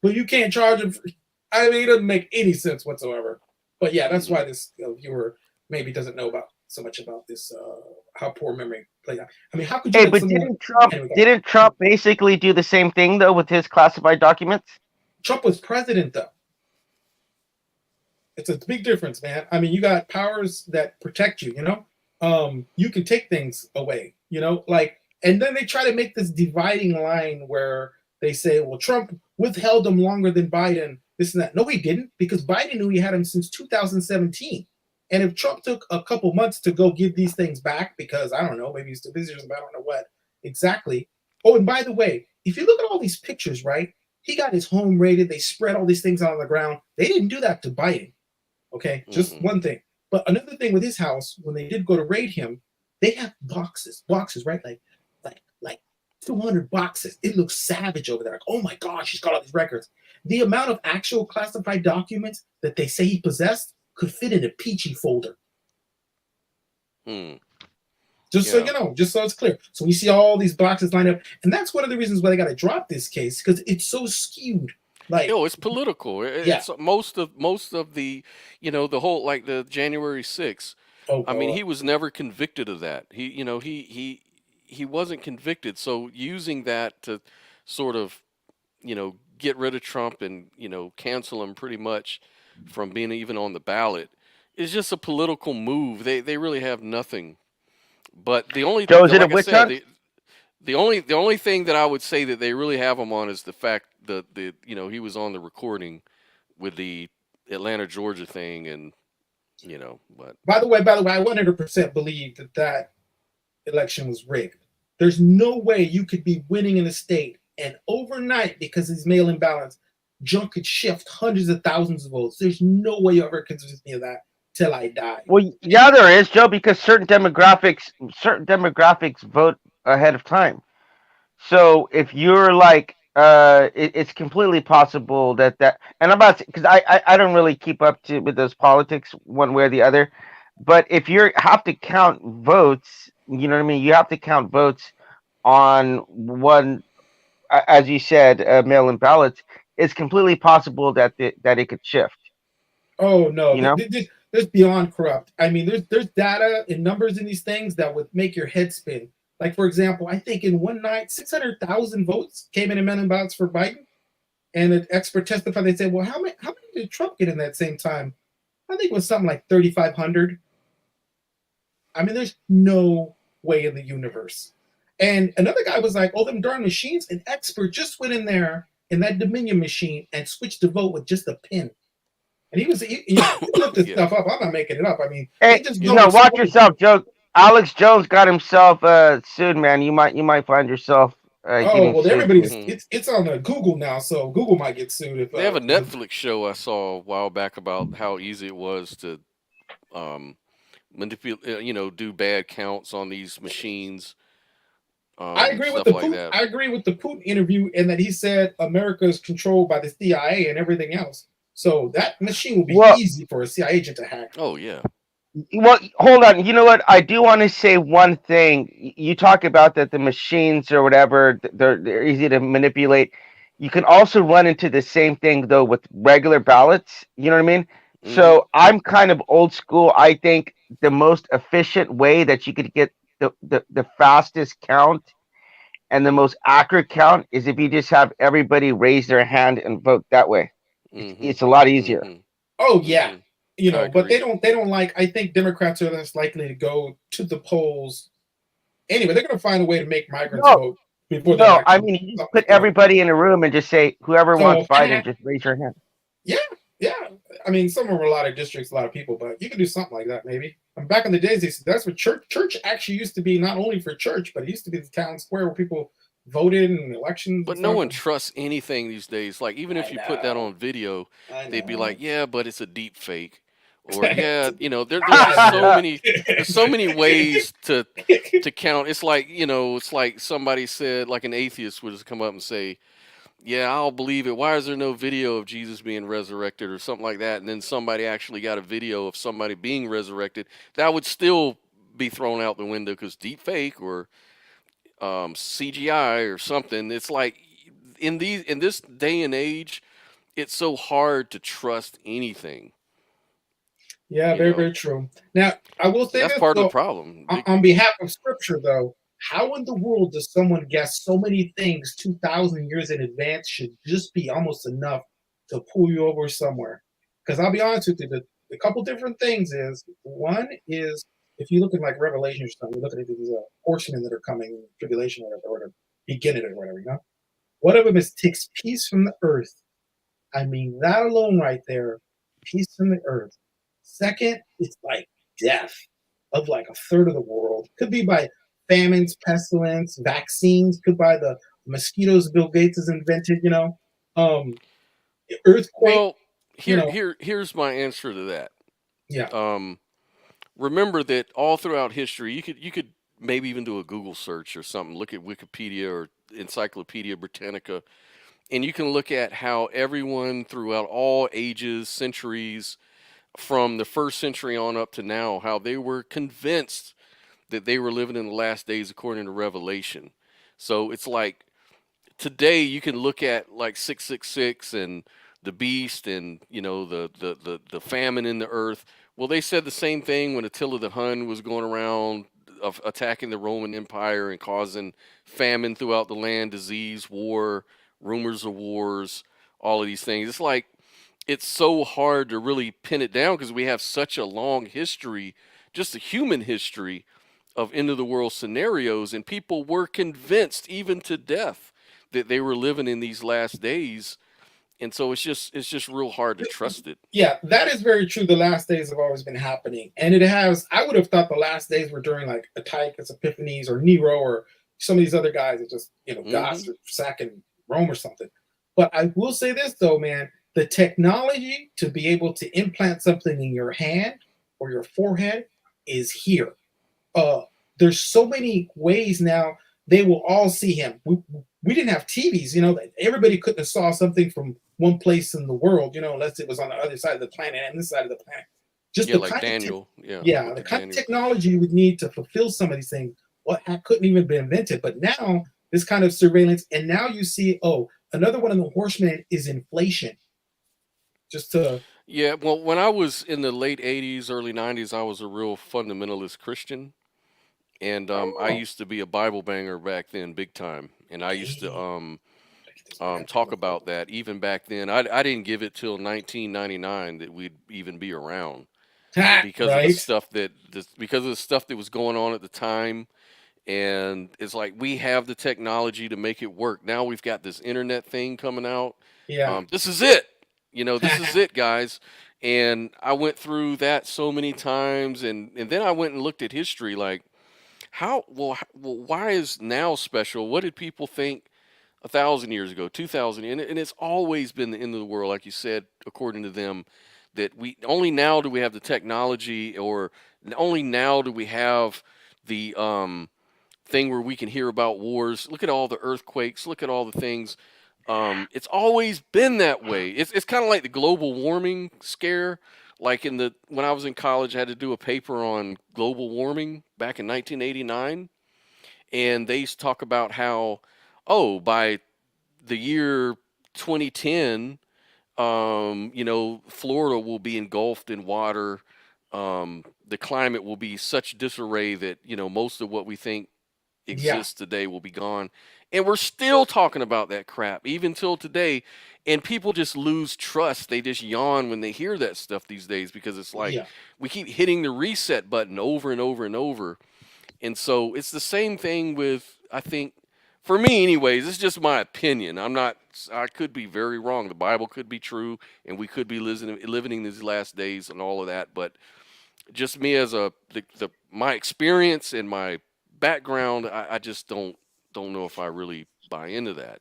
but you can't charge him. I mean, it doesn't make any sense whatsoever. But yeah, that's why this viewer maybe doesn't know so much about this, how poor memory played out. I mean, how could you? Hey, but didn't Trump basically do the same thing though with his classified documents? Trump was president though. It's a big difference, man. I mean, you got powers that protect you. You can take things away. And then they try to make this dividing line where they say, well, Trump withheld them longer than Biden. This and that. No, he didn't, because Biden knew he had him since 2017. And if Trump took a couple months to go give these things back, because I don't know, maybe he's too busy or something, I don't know what exactly. Oh, and by the way, if you look at all these pictures, right, he got his home raided. They spread all these things out on the ground. They didn't do that to Biden. Okay, just one thing. But another thing with his house, when they did go to raid him, they have boxes, right? Like 200 boxes. It looks savage over there. Like, oh my gosh, he's got all these records. The amount of actual classified documents that they say he possessed could fit in a peachy folder. Just so you know, just so it's clear. So we see all these boxes lined up, and that's one of the reasons why they got to drop this case, because it's so skewed. It's political. It's most of the, the whole, like the January 6th. I mean, he was never convicted of that. He wasn't convicted. So using that to sort of, get rid of Trump and, cancel him pretty much from being even on the ballot is just a political move. They really have nothing. But the only the only thing that I would say that they really have him on is the fact that he was on the recording with the Atlanta, Georgia thing, and but by the way, I 100% believe that election was rigged. There's no way you could be winning in a state And overnight, because of these mail-in ballots, junk could shift hundreds of thousands of votes. There's no way you ever convince me of that till I die. Well, yeah, there is, Joe, because certain demographics vote ahead of time. So if you're like, it's completely possible that, and I'm about to, because I don't really keep up to with those politics one way or the other, but if you have to count votes, you know what I mean. You have to count votes on one, as you said, mail-in ballots. It's completely possible that that it could shift. Oh no, You know. there's beyond corrupt. I mean, there's data and numbers in these things that would make your head spin. Like, for example, I think in one night, 600,000 votes came in amendment ballots for Biden. And an expert testified, they said, well, how many did Trump get in that same time? I think it was something like 3,500. I mean, there's no way in the universe. And another guy was like, oh, them darn machines. An expert just went in there in that Dominion machine and switched to vote with just a pin. And he looked this stuff up. I'm not making it up. I mean, hey, watch yourself, Joe. Alex Jones got himself sued, man. You might find yourself. Everybody's it's on Google now, so Google might get sued if they have a Netflix show I saw a while back about how easy it was to manipulate, do bad counts on these machines. I agree with the Putin interview, in that he said America is controlled by the CIA and everything else. So that machine will be easy for a CIA agent to hack. Oh yeah. Well, hold on. You know what? I do want to say one thing. You talk about that the machines or whatever, they're easy to manipulate. You can also run into the same thing though with regular ballots. You know what I mean? Mm-hmm. So I'm kind of old school. I think the most efficient way that you could get the fastest count and the most accurate count is if you just have everybody raise their hand and vote that way. Mm-hmm. It's a lot easier. Mm-hmm. Oh yeah. But they don't like. I think Democrats are less likely to go to the polls. Anyway, they're going to find a way to make migrants vote before. No, I mean, you just put everybody in a room and just say, whoever wants Biden, just raise your hand. Yeah. I mean, some of them are a lot of districts, a lot of people, but you can do something like that maybe. And back in the days, that's what church actually used to be, not only for church, but it used to be the town square where people voted in elections. But no one trusts anything these days. Like, even if you put that on video, they'd be like, yeah, but it's a deep fake. Or there's so many ways to count. It's like somebody said, like an atheist would just come up and say, yeah, I'll believe it. Why is there no video of Jesus being resurrected or something like that? And then somebody actually got a video of somebody being resurrected. That would still be thrown out the window because deep fake or CGI or something. It's like in this day and age, it's so hard to trust anything. Yeah, very, very true. Now, I will say that's part of the problem. On behalf of Scripture, though, how in the world does someone guess so many things 2,000 years in advance should just be almost enough to pull you over somewhere? Because I'll be honest with you, the couple different things is, one is, if you look at like Revelation or something, you're looking at these horsemen that are coming, tribulation or the beginning or whatever, One of them is takes peace from the earth. I mean, that alone right there, peace from the earth. Second, it's like death of like a third of the world. Could be by famines, pestilence, vaccines. Could by the mosquitoes Bill Gates has invented. Earthquake. Well, here's my answer to that. Yeah. Remember that all throughout history, you could maybe even do a Google search or something. Look at Wikipedia or Encyclopedia Britannica, and you can look at how everyone throughout all ages, centuries, from the first century on up to now, how they were convinced that they were living in the last days according to Revelation. So it's like today you can look at like 666 and the beast and the famine in the earth. Well, they said the same thing when Attila the Hun was going around attacking the Roman Empire and causing famine throughout the land, disease, war, rumors of wars, all of these things. It's like it's so hard to really pin it down because we have such a long history, just a human history of end of the world scenarios, and people were convinced even to death that they were living in these last days. And so it's just real hard to trust it. Yeah, that is very true. The last days have always been happening. And I would have thought the last days were during like Antiochus Epiphanes or Nero or some of these other guys are just, gods are sacking Rome or something. But I will say this though, man, the technology to be able to implant something in your hand or your forehead is here. There's so many ways now they will all see him. We didn't have TVs, everybody couldn't have saw something from one place in the world, unless it was on the other side of the planet and this side of the planet. Just Yeah, the like kind Daniel. of the kind of technology you would need to fulfill some of these things. Couldn't even be invented. But now this kind of surveillance, and now you see, another one of the horsemen is inflation. Yeah, well, when I was in the late 80s, early 90s, I was a real fundamentalist Christian. And I used to be a Bible banger back then, big time. And I used to talk about that even back then. I didn't give it till 1999 that we'd even be around because of the stuff that was going on at the time. And it's like we have the technology to make it work. Now we've got this internet thing coming out. Yeah. This is it. This is it, guys. And I went through that so many times, and then I went and looked at history, like why is now special? What did people think 1,000 years ago, 2,000, and it's always been the end of the world, like you said, according to them. That we only now do we have the technology, or only now do we have the thing where we can hear about wars. Look at all the earthquakes. Look at all the things. It's always been that way. It's kind of like the global warming scare. Like when I was in college, I had to do a paper on global warming back in 1989, and they used to talk about how, by the year 2010, Florida will be engulfed in water. The climate will be such disarray that most of what we think exists today will be gone. And we're still talking about that crap even till today. And people just lose trust. They just yawn when they hear that stuff these days, because it's like we keep hitting the reset button over and over and over. And so it's the same thing with, I think, for me anyways, it's just my opinion. I could be very wrong. The Bible could be true, and we could be living in these last days and all of that. But just me as my experience and my background, I just don't know if I really buy into that,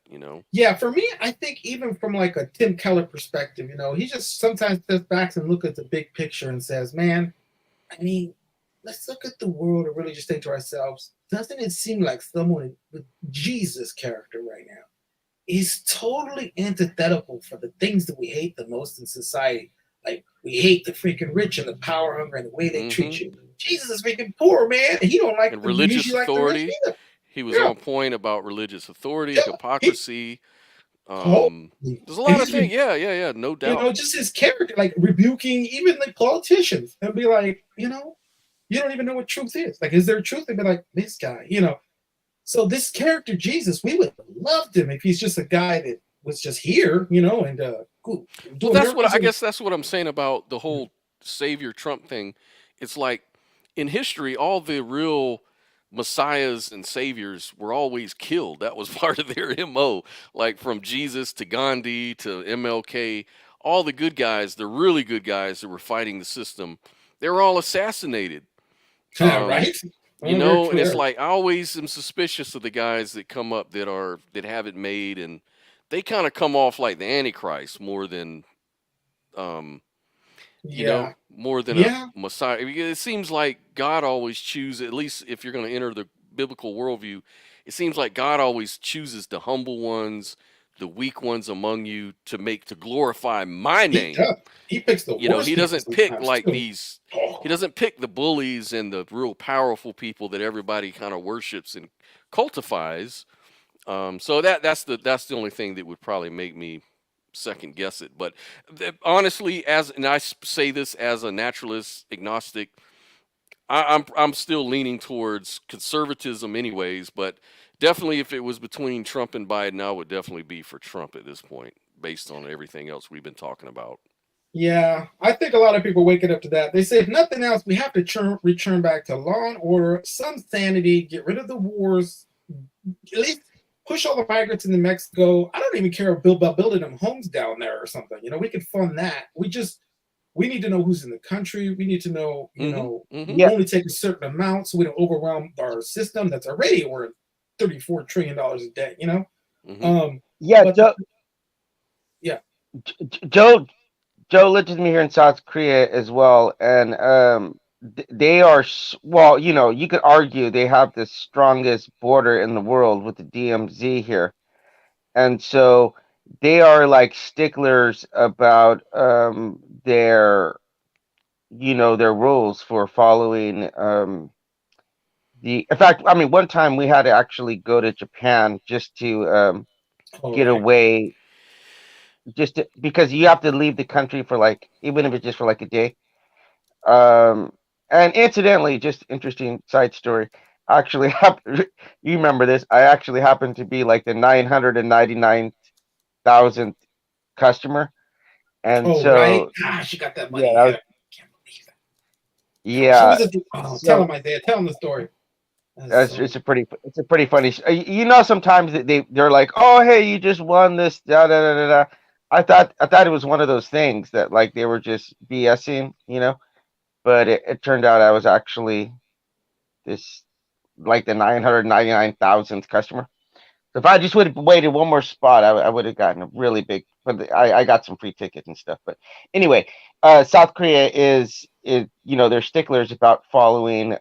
Yeah, for me, I think even from like a Tim Keller perspective, he just sometimes steps back and look at the big picture and says, man, I mean, let's look at the world and really just think to ourselves, doesn't it seem like someone with Jesus' character right now is totally antithetical for the things that we hate the most in society? Like, we hate the freaking rich and the power hungry and the way they treat you. Jesus is freaking poor, man, and he don't like and religious authority. Like he was on point about religious authority, hypocrisy. There's a lot of things. Yeah, no doubt. Just his character, like rebuking even like politicians, and be like, you don't even know what truth is. Like, is there truth? They'd be like, this guy, So this character, Jesus, we would have loved him if he's just a guy that was just here, and cool. I guess that's what I'm saying about the whole Savior Trump thing. It's like in history, all the real messiahs and saviors were always killed. That was part of their MO. Like from Jesus to Gandhi to MLK, all the good guys, the really good guys that were fighting the system, they were all assassinated. Right? And it's like I always am suspicious of the guys that come up that have it made, and they kind of come off like the Antichrist more than more than a Messiah. It seems like God always chooses, at least if you're going to enter the biblical worldview, it seems like God always chooses the humble ones, the weak ones among you to glorify my name. He picks the worst. He doesn't pick like these. He doesn't pick the bullies and the real powerful people that everybody kind of worships and cultifies. So that's the only thing that would probably make me second guess it. But honestly, and I say this as a naturalist agnostic, I'm still leaning towards conservatism anyways, but definitely if it was between Trump and Biden, I would definitely be for Trump at this point, based on everything else we've been talking about. Yeah, I think a lot of people waking up to that. They say, if nothing else, we have to return back to law and order, some sanity, get rid of the wars, at least push all the migrants into Mexico. I don't even care about building them homes down there or something. We could fund that. We need to know who's in the country. We need to know, we only take a certain amount so we don't overwhelm our system that's already $34 trillion in debt. Mhm. Yeah, But yeah. Joe lives with me here in South Korea as well, and they are well, you could argue they have the strongest border in the world with the DMZ here, and so they are like sticklers about their rules for following in fact, I mean, one time we had to actually go to Japan just to Oh, get right. away, because you have to leave the country for like, even if it's just for like a day. Um, and incidentally, just interesting side story. Actually, you remember this? I actually happened to be like the 999,000th customer, and Oh, right. so Gosh, you got that yeah, money. Yeah. Can't believe that. How yeah. was it? Oh, tell So him, Isaiah. Tell him the story. That's so. it's a pretty funny. Sometimes they're like, oh hey, you just won this. Da da da da da. I thought it was one of those things that like they were just BSing. But it turned out I was actually this like the 999,000th customer. So if I just would have waited one more spot, I would have gotten a really big. But I got some free tickets and stuff. But anyway, South Korea is they're sticklers about following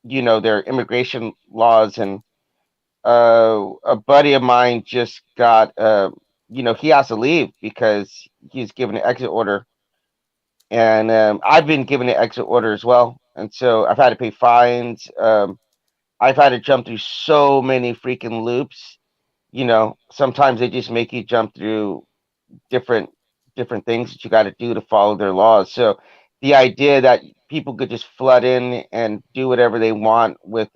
their immigration laws, and a buddy of mine just got he has to leave because he's given an exit order, and I've been given an exit order as well, and so I've had to pay fines. I've had to jump through so many freaking loops. Sometimes they just make you jump through different different things that you got to do to follow their laws. So the idea that people could just flood in and do whatever they want with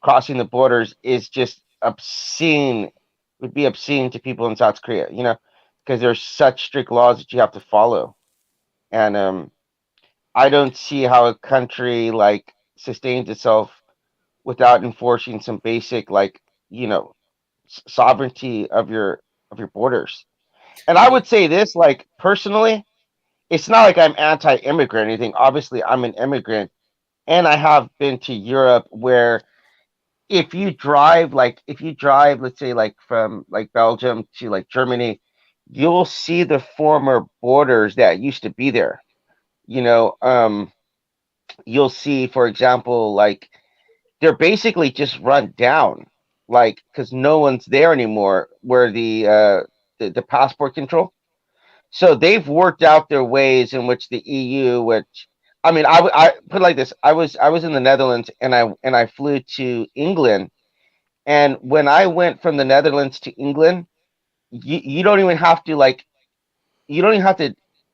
crossing the borders is just obscene. Would be obscene to people in South Korea, because there's such strict laws that you have to follow, and I don't see how a country like sustains itself without enforcing some basic like sovereignty of your borders. And I Yeah. would say this, like personally, it's not like I'm anti-immigrant or anything. Obviously, I'm an immigrant, and I have been to Europe where if you drive, let's say like from like Belgium to like Germany, you'll see the former borders that used to be there. You know, you'll see, for example, like they're basically just run down, like because no one's there anymore. Where the passport control, so they've worked out their ways in which the EU, which I mean, I put it like this: I was in the Netherlands, and I flew to England, and when I went from the Netherlands to England, you don't even have to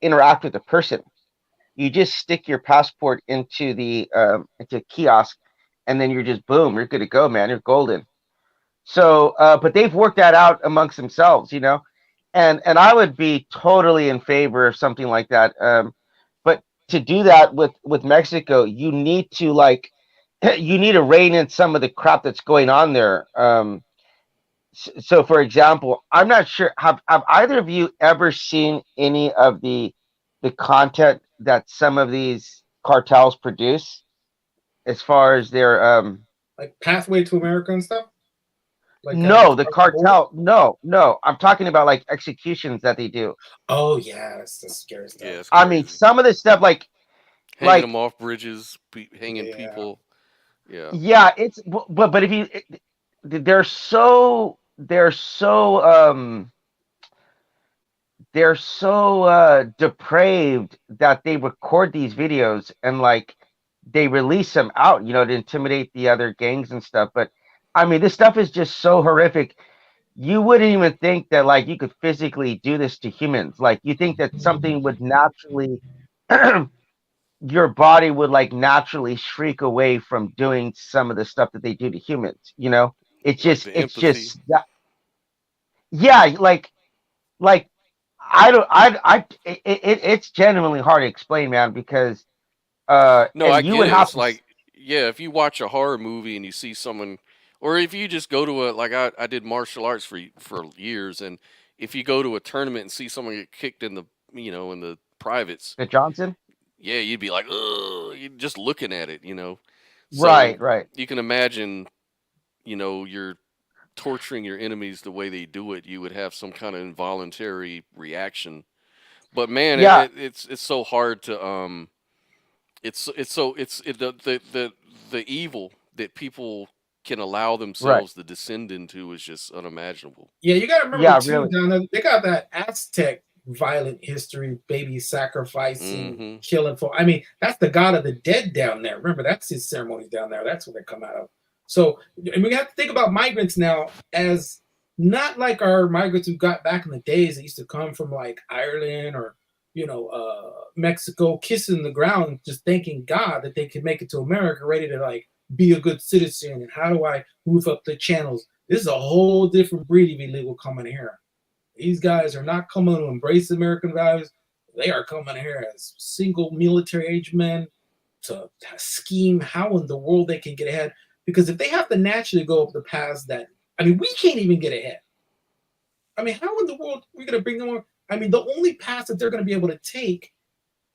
interact with the person. You just stick your passport into a kiosk, and then you're just boom, you're good to go, man. You're golden. So, but they've worked that out amongst themselves. And I would be totally in favor of something like that. But to do that with Mexico, you need to you need to rein in some of the crap that's going on there. So, for example, I'm not sure, have either of you ever seen any of the content that some of these cartels produce as far as their Like Pathway to America and stuff. Like no, the Cross the Border? cartel, no, I'm talking about like executions that they do. Oh yeah, that's the scary Yeah, stuff. it's I mean, crazy. some of this stuff, Hanging like them off bridges, hanging Yeah. people. Yeah. yeah, it's but if you, they're so depraved that they record these videos and like they release them out, to intimidate the other gangs and stuff. But I mean, this stuff is just so horrific. You wouldn't even think that like you could physically do this to humans. Like you think that something would naturally your body would like naturally shriek away from doing some of the stuff that they do to humans. It's Like just the it's empathy. just yeah, like I don't it's genuinely hard to explain, man, because No, I and you get would it. have It's to like, yeah, if you watch a horror movie and you see someone, or if you just go to I did martial arts for years, and if you go to a tournament and see someone get kicked in the privates, the Johnson. yeah, you'd be like, ugh, you just looking at it. So Right. you can imagine, you're torturing your enemies the way they do it, you would have some kind of involuntary reaction. But man, Yeah, it's so hard to it's so the evil that people can allow right. themselves to descend into is just unimaginable. Yeah, you got to remember Yeah, too, really. down there, they got that Aztec violent history, baby sacrificing, Hmm. killing for. I mean, that's the god of the dead down there. Remember, that's his ceremonies down there. That's where they come out of. So, and we have to think about migrants now as not like our migrants who got back in the days that used to come from like Ireland or Mexico, kissing the ground, just thanking God that they could make it to America, ready to like be a good citizen. And how do I move up the channels? This is a whole different breed of illegal coming here. These guys are not coming to embrace American values. They are coming here as single military age men to scheme how in the world they can get ahead. Because if they have to naturally go up the paths that, I mean, we can't even get ahead. I mean, how in the world are we going to bring them on? I mean, the only path that they're going to be able to take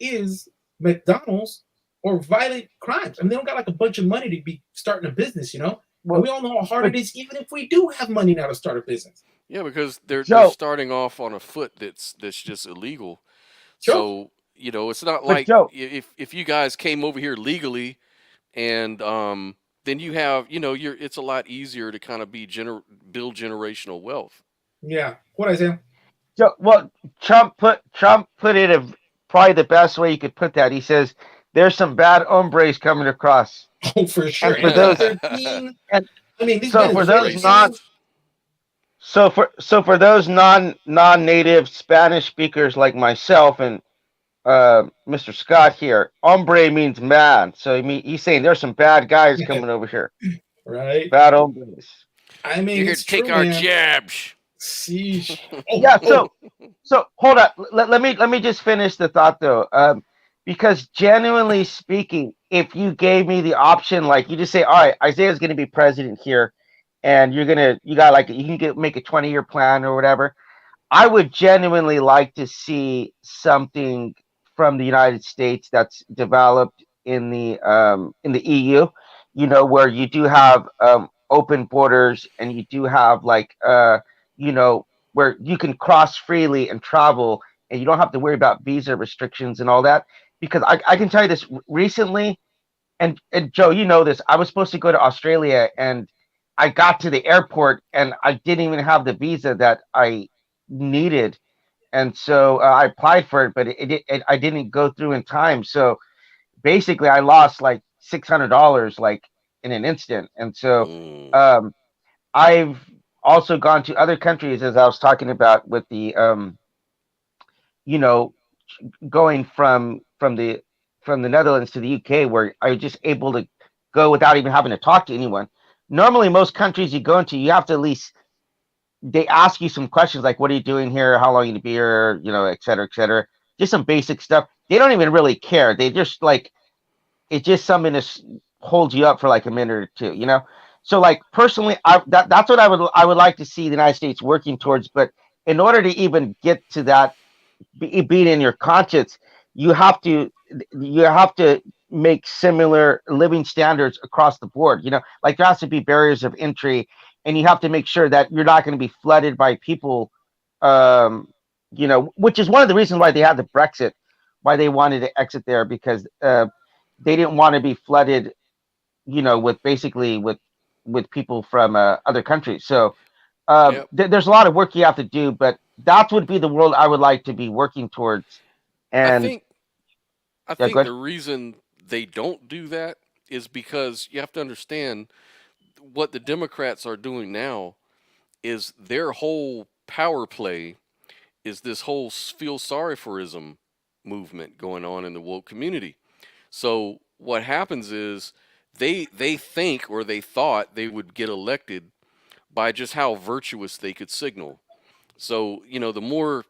is McDonald's or violent crimes. I mean, they don't got like a bunch of money to be starting a business, And Well, we all know how hard but it is, even if we do have money now to start a business. Yeah, because they're Joe, starting off on a foot that's just illegal. Sure. So it's not but like Joe, if you guys came over here legally and then you have it's a lot easier to kind of build generational wealth. Yeah. What I say? Well, Trump put it probably the best way you could put that. He says there's some bad hombres coming across, Oh, for sure. and for And those F-13. and I mean, these so for those non Venezuelans. so for those non-native Spanish speakers like myself and Mr. Scott here, hombre means man. So he's saying there's some bad guys coming over here, Right? bad hombres. I You're mean, here it's to take true, our man. jabs. Sheesh. Yeah. Oh, So hold on. Let me just finish the thought though. Because genuinely speaking, if you gave me the option, like you just say, all right, Isaiah's going to be president here, and you got like you can make a 20-year plan or whatever. I would genuinely like to see something from the United States that's developed in the EU, where you do have open borders and you do have like you know where you can cross freely and travel and you don't have to worry about visa restrictions and all that. Because I can tell you this recently, and Joe, you know this. I was supposed to go to Australia and I got to the airport and I didn't even have the visa that I needed, and so I applied for it, but I didn't go through in time. So basically, I lost like $600 like in an instant. And so Mm. um, I've also gone to other countries, as I was talking about with the you know going from the Netherlands to the UK, where I was just able to go without even having to talk to anyone. Normally, most countries you go into, you have to at least they ask you some questions like, "What are you doing here? How long are you to be here? Et cetera, et cetera." Just some basic stuff. They don't even really care. They just like it's just something that holds you up for like a minute or two. So like personally, that's what I would like to see the United States working towards. But in order to even get to that, being in your conscience, you have to you have to make similar living standards across the board. Like there has to be barriers of entry, and you have to make sure that you're not going to be flooded by people. Which is one of the reasons why they had the Brexit, why they wanted to exit there, because they didn't want to be flooded, with basically with people from other countries. So Yep. there's a lot of work you have to do, but that would be the world I would like to be working towards. I And think I yeah, think good. the reason they don't do that is because you have to understand what the Democrats are doing now is their whole power play is this whole feel sorry forism movement going on in the woke community. So what happens is they think or they thought they would get elected by just how virtuous they could signal. So, the more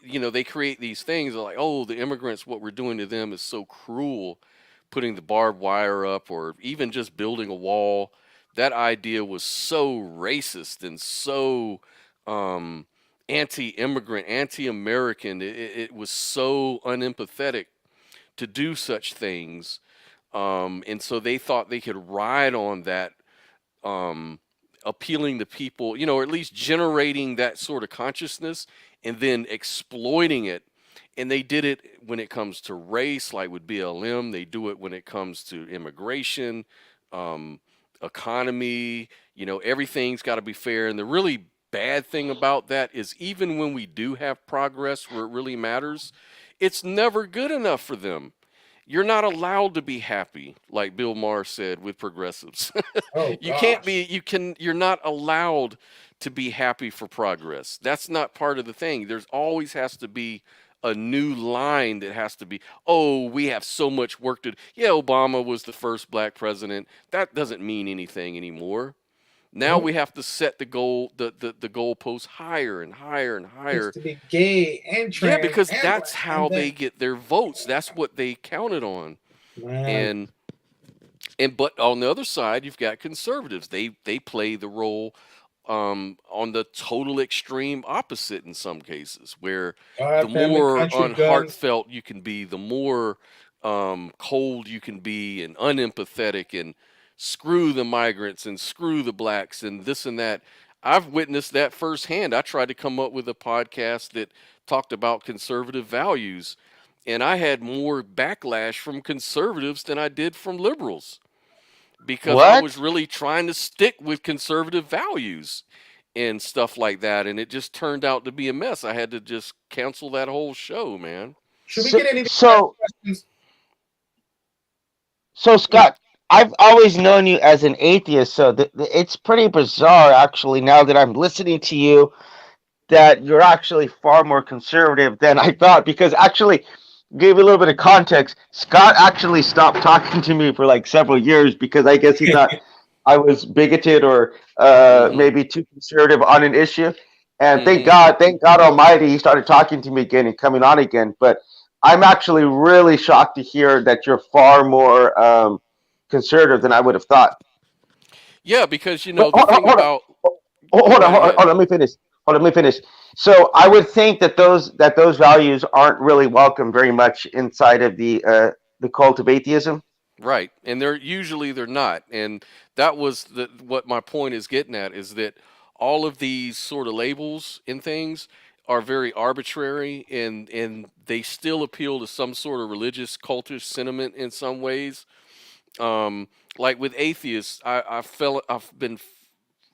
they create these things like, oh, the immigrants, what we're doing to them is so cruel, putting the barbed wire up or even just building a wall. That idea was so racist and so um, anti-immigrant, anti-American. It was so unempathetic to do such things, and so they thought they could ride on that appealing to people, or at least generating that sort of consciousness and then exploiting it. And they did it when it comes to race, like with BLM. They do it when it comes to immigration, um, economy. Everything's got to be fair. And the really bad thing about that is even when we do have progress where it really matters, it's never good enough for them. You're not allowed to be happy, like Bill Maher said, with progressives. Oh You can't gosh. be, you're not allowed to be happy for progress. That's not part of the thing. There's always has to be a new line that has to be, oh, we have so much work to do. Yeah, Obama was the first black president. That doesn't mean anything anymore. Now Nope. we have to set the goal, the goalpost higher and higher and It's higher. to be gay and Yeah, trans because and that's black how and they then get their votes. That's what they counted on. right. And but on the other side, you've got conservatives. They play the role on the total extreme opposite in some cases, where the God, family, more country, guns. unheartfelt you can be, the more cold you can be, and unempathetic, and screw the migrants and screw the blacks and this and that. I've witnessed that firsthand. I tried to come up with a podcast that talked about conservative values, and I had more backlash from conservatives than I did from liberals because I was What? really trying to stick with conservative values and stuff like that, and it just turned out to be a mess. I had to just cancel that whole show, man. Should we So, get any of these so, questions? so Scott, I've always known you as an atheist, so it's pretty bizarre, actually, now that I'm listening to you, that you're actually far more conservative than I thought. Because actually, give you a little bit of context. Scott actually stopped talking to me for like several years because I guess he thought I was bigoted or Mm-hmm. maybe too conservative on an issue. And Mm-hmm. Thank God Almighty, he started talking to me again and coming on again. But I'm actually really shocked to hear that you're far more conservative than I would have thought. Yeah, because But the thing about, go right ahead. hold on, let me finish. Hold on, let me finish. So I would think that those values aren't really welcome very much inside of the cult of atheism. Right, and they're not, and that was what my point is getting at, is that all of these sort of labels and things are very arbitrary, and they still appeal to some sort of religious cultish sentiment in some ways. Like with atheists, I've been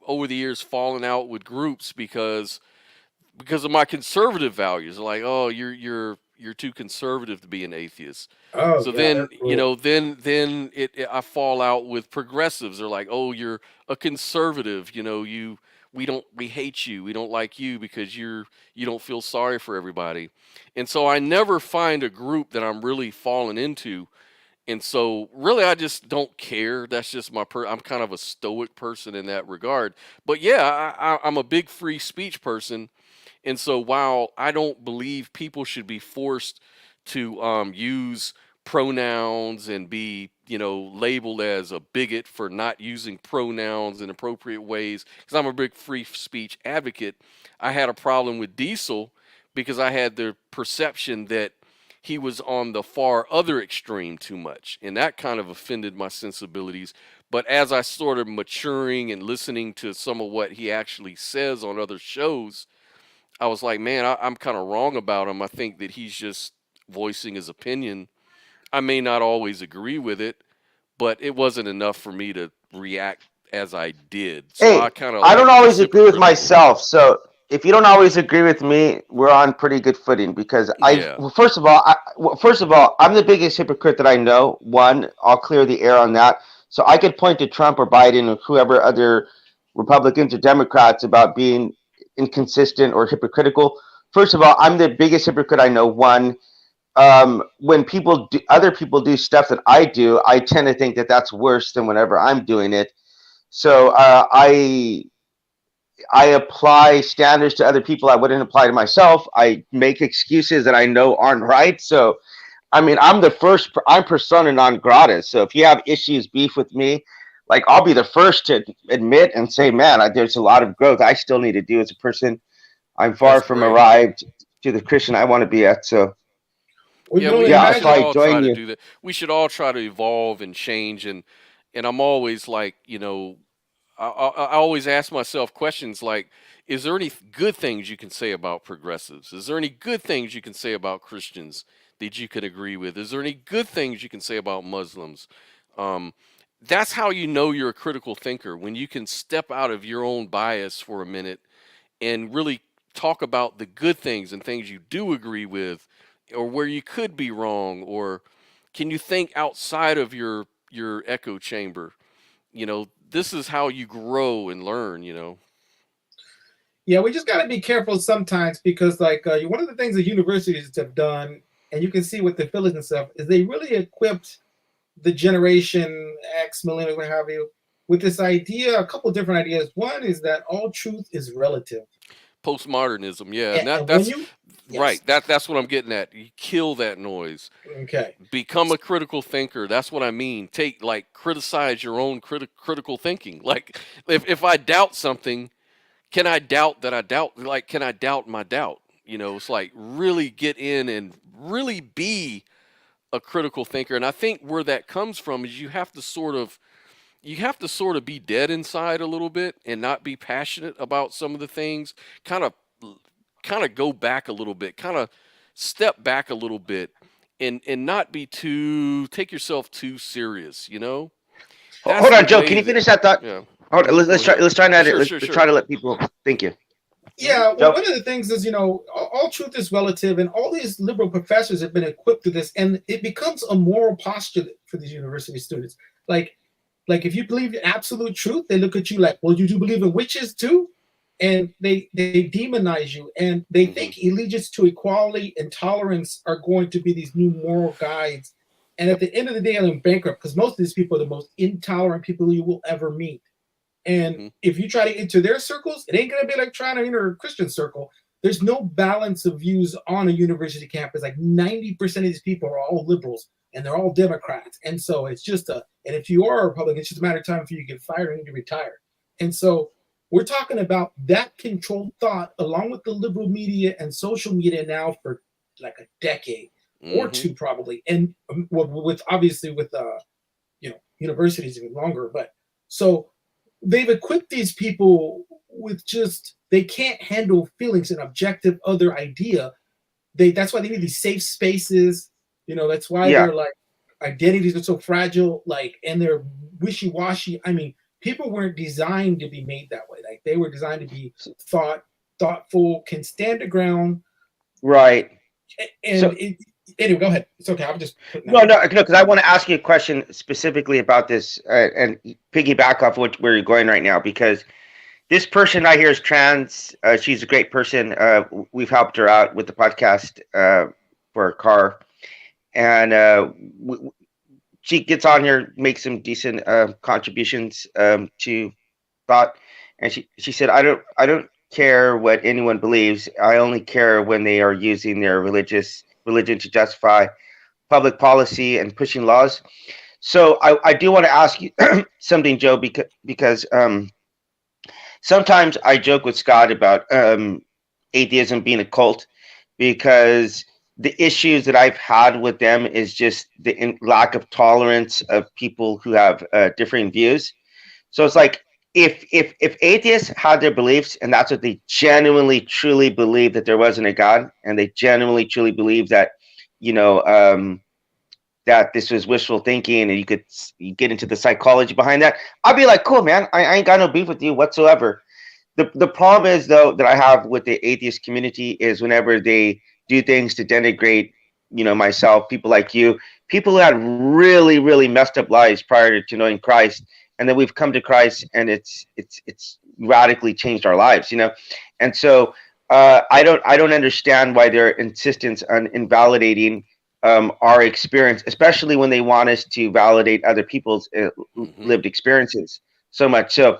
over the years falling out with groups because of my conservative values. Like, oh, you're too conservative to be an atheist. Oh So yeah, then, they're cruel. I fall out with progressives. They're like, oh, you're a conservative. We hate you. We don't like you because you don't feel sorry for everybody. And so I never find a group that I'm really falling into. And so really I just don't care. That's just I'm kind of a stoic person in that regard. But yeah, I'm a big free speech person, and so while I don't believe people should be forced to use pronouns and be, labeled as a bigot for not using pronouns in appropriate ways, because I'm a big free speech advocate, I had a problem with Diesel because I had the perception that he was on the far other extreme too much. And that kind of offended my sensibilities. But as I started maturing and listening to some of what he actually says on other shows, I was like, man, I'm kind of wrong about him. I think that he's just voicing his opinion. I may not always agree with it, but it wasn't enough for me to react as I did. So I Hey, kind of I don't like always agree with reciprocated. myself. So if you don't always agree with me, we're on pretty good footing. Because Yeah. well, first of all, I'm the biggest hypocrite that I know. One, I'll clear the air on that. So I could point to Trump or Biden or whoever other Republicans or Democrats about being inconsistent or hypocritical. First of all, I'm the biggest hypocrite I know. One, when other people do stuff that I do, I tend to think that that's worse than whenever I'm doing it. So I apply standards to other people I wouldn't apply to myself. I make excuses that I know aren't right. So I mean, I'm persona non grata. So if you have issues, beef with me, like I'll be the first to admit and say, man, there's a lot of growth I still need to do as a person. I'm far That's from great. arrived to the Christian I want to be at. So We Yeah, can only we yeah, so should I imagine. all try join to you. do that. We should all try to evolve and change, and I'm always like, I always ask myself questions like, is there any good things you can say about progressives? Is there any good things you can say about Christians that you could agree with? Is there any good things you can say about Muslims? Um, that's how you know you're a critical thinker, when you can step out of your own bias for a minute and really talk about the good things and things you do agree with, or where you could be wrong, or can you think outside of your echo chamber? This is how you grow and learn. Yeah, we just got to be careful sometimes because, like, one of the things that universities have done, and you can see with the affiliates and stuff, is they really equipped the generation X, millennials, what have you, with this idea, a couple of different ideas. One is that all truth is relative. Postmodernism, yeah, and And that's yes. right. That's what I'm getting at. You kill that noise. Okay. Become a critical thinker. That's what I mean. Criticize your own critical thinking. Like, if I doubt something, can I doubt that I doubt? Like, can I doubt my doubt? It's like really get in and really be a critical thinker. And I think where that comes from is you have to sort of be dead inside a little bit and not be passionate about some of the things. Kind of go back a little bit. Kind of step back a little bit and not take yourself too serious. That's Hold on, the Joe. way Can you finish that thought? Yeah. Hold on, let's try. Let's try not. Sure, Let's sure, try sure. to let people think you. Yeah, Joe? well, one of the things is, all truth is relative, and all these liberal professors have been equipped to this, and it becomes a moral postulate for these university students. Like if you believe in absolute truth, they look at you like, well, you do believe in witches too? And they demonize you, and they think allegiance to equality and tolerance are going to be these new moral guides. And at the end of the day, I'm bankrupt because most of these people are the most intolerant people you will ever meet. And if you try to enter their circles, it ain't going to be like trying to enter a Christian circle. There's no balance of views on a university campus. Like 90% of these people are all liberals and they're all Democrats. And so it's just and if you are a Republican, it's just a matter of time for you to get fired and to retire. And so we're talking about that controlled thought along with the liberal media and social media now for like a decade or two probably. And with universities even longer. But so they've equipped these people with they can't handle feelings, an objective other idea. That's why they need these safe spaces. That's why they're like identities are so fragile, and they're wishy-washy. I mean, people weren't designed to be made that way. Like they were designed to be thoughtful, can stand the ground. Right. And anyway, go ahead. It's okay. I'm just no, because I want to ask you a question specifically about this and piggyback off where you're going right now, because this person right here is trans. She's a great person. We've helped her out with the podcast for a car, and she gets on here, makes some decent contributions to thought, and she said, I don't care what anyone believes. I only care when they are using their religion to justify public policy and pushing laws. So I do want to ask you something, Joe, because sometimes I joke with Scott about atheism being a cult, because the issues that I've had with them is just the lack of tolerance of people who have differing views. So it's like, if atheists had their beliefs and that's what they genuinely truly believe, that there wasn't a God, and they genuinely truly believe that that this was wishful thinking, and you get into the psychology behind that, I'd be like, cool, man, I ain't got no beef with you whatsoever. The problem is, though, that I have with the atheist community is whenever they do things to denigrate, myself, people like you, people who had really, really messed up lives prior to knowing Christ, and then we've come to Christ, and it's radically changed our lives, And so I don't understand why their insistence on invalidating our experience, especially when they want us to validate other people's lived experiences so much. So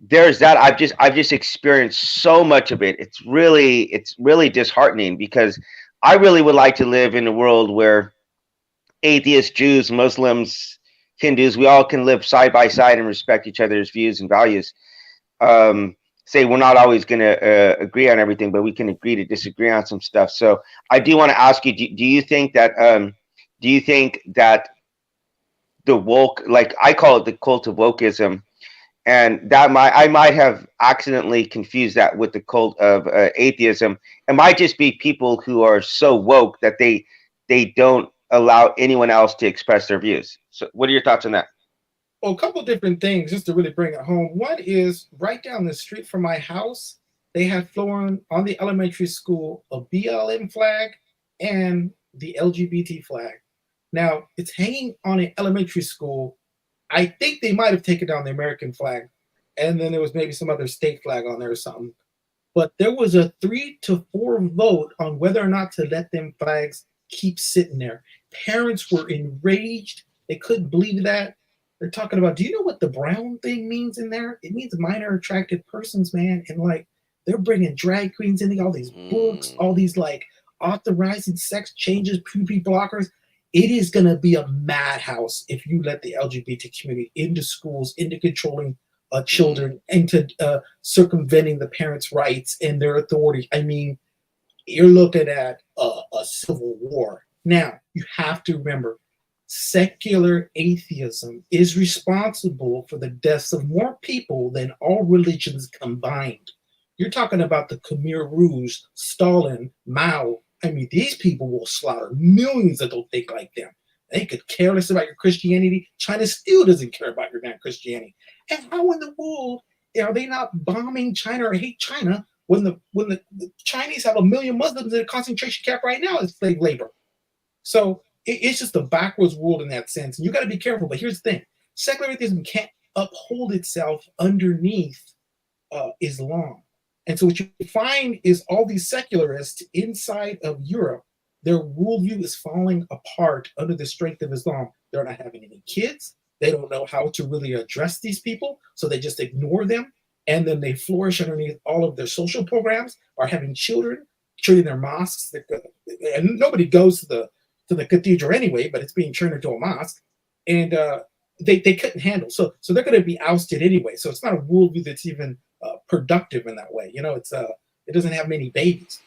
there's that. I've just experienced so much of it. It's really disheartening, because I really would like to live in a world where atheists, Jews, Muslims, Hindus, we all can live side by side and respect each other's views and values. Say we're not always going to agree on everything, but we can agree to disagree on some stuff. So I do want to ask you: do you think that the woke, like I call it, the cult of wokeism, and I might have accidentally confused that with the cult of atheism. It might just be people who are so woke that they don't allow anyone else to express their views. So, what are your thoughts on that? Well, a couple different things just to really bring it home. One is right down the street from my house, they had flown on the elementary school a BLM flag and the LGBT flag. Now, it's hanging on an elementary school. I think they might have taken down the American flag, and then there was maybe some other state flag on there or something. But there was a 3-4 vote on whether or not to let them flags keep sitting there. Parents were enraged. They couldn't believe that. They're talking about, do you know what the brown thing means in there? It means minor attracted persons, man. And like, they're bringing drag queens in, all these books, all these like authorizing sex changes, puberty blockers. It is going to be a madhouse if you let the LGBT community into schools, into controlling children, into circumventing the parents' rights and their authority. I mean, you're looking at a civil war. Now, you have to remember, secular atheism is responsible for the deaths of more people than all religions combined. You're talking about the Khmer Rouge, Stalin, Mao. I mean, these people will slaughter millions that don't think like them. They could care less about your Christianity. China still doesn't care about your damn Christianity. And how in the world are they not bombing China or hate China when the Chinese have 1 million Muslims in a concentration camp right now as slave labor? So it's just a backwards world in that sense. And you got to be careful. But here's the thing. Secular atheism can't uphold itself underneath Islam. And so what you find is all these secularists inside of Europe, their worldview is falling apart under the strength of Islam. They're not having any kids. They don't know how to really address these people, so they just ignore them. And then they flourish underneath all of their social programs, are having children, treating their mosques. And nobody goes to the cathedral anyway, but it's being turned into a mosque. And they couldn't handle. So they're going to be ousted anyway. So it's not a worldview that's even productive in that way. You know, it doesn't have many babies.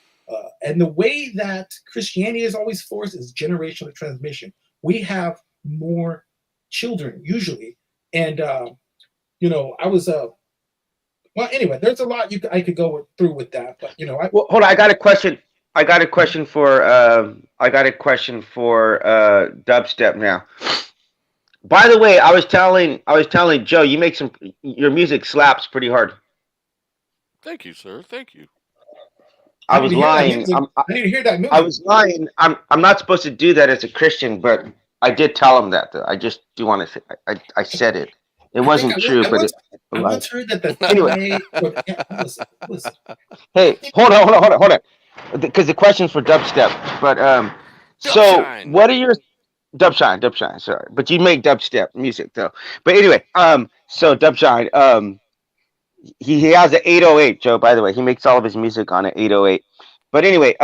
And the way that Christianity is always forced is generational transmission. We have more children usually. And, I was, well, anyway, there's a lot I could go through with that, but, Well, hold on. I got a question for dubstep now. By the way, I was telling Joe, your music slaps pretty hard. Thank you, sir. Thank you. I was lying. I need to hear that music. I was lying. I'm not supposed to do that as a Christian, but I did tell him that. Though. I just do want to say I said it. It wasn't true, but I once heard that. Anyway. Listen. Hey, hold on. Because the question's for dubstep. But so what are your Dubshine? Sorry, but you make dubstep music though. But anyway, so Dubshine, he has an 808, Joe. By the way, he makes all of his music on an 808. But anyway,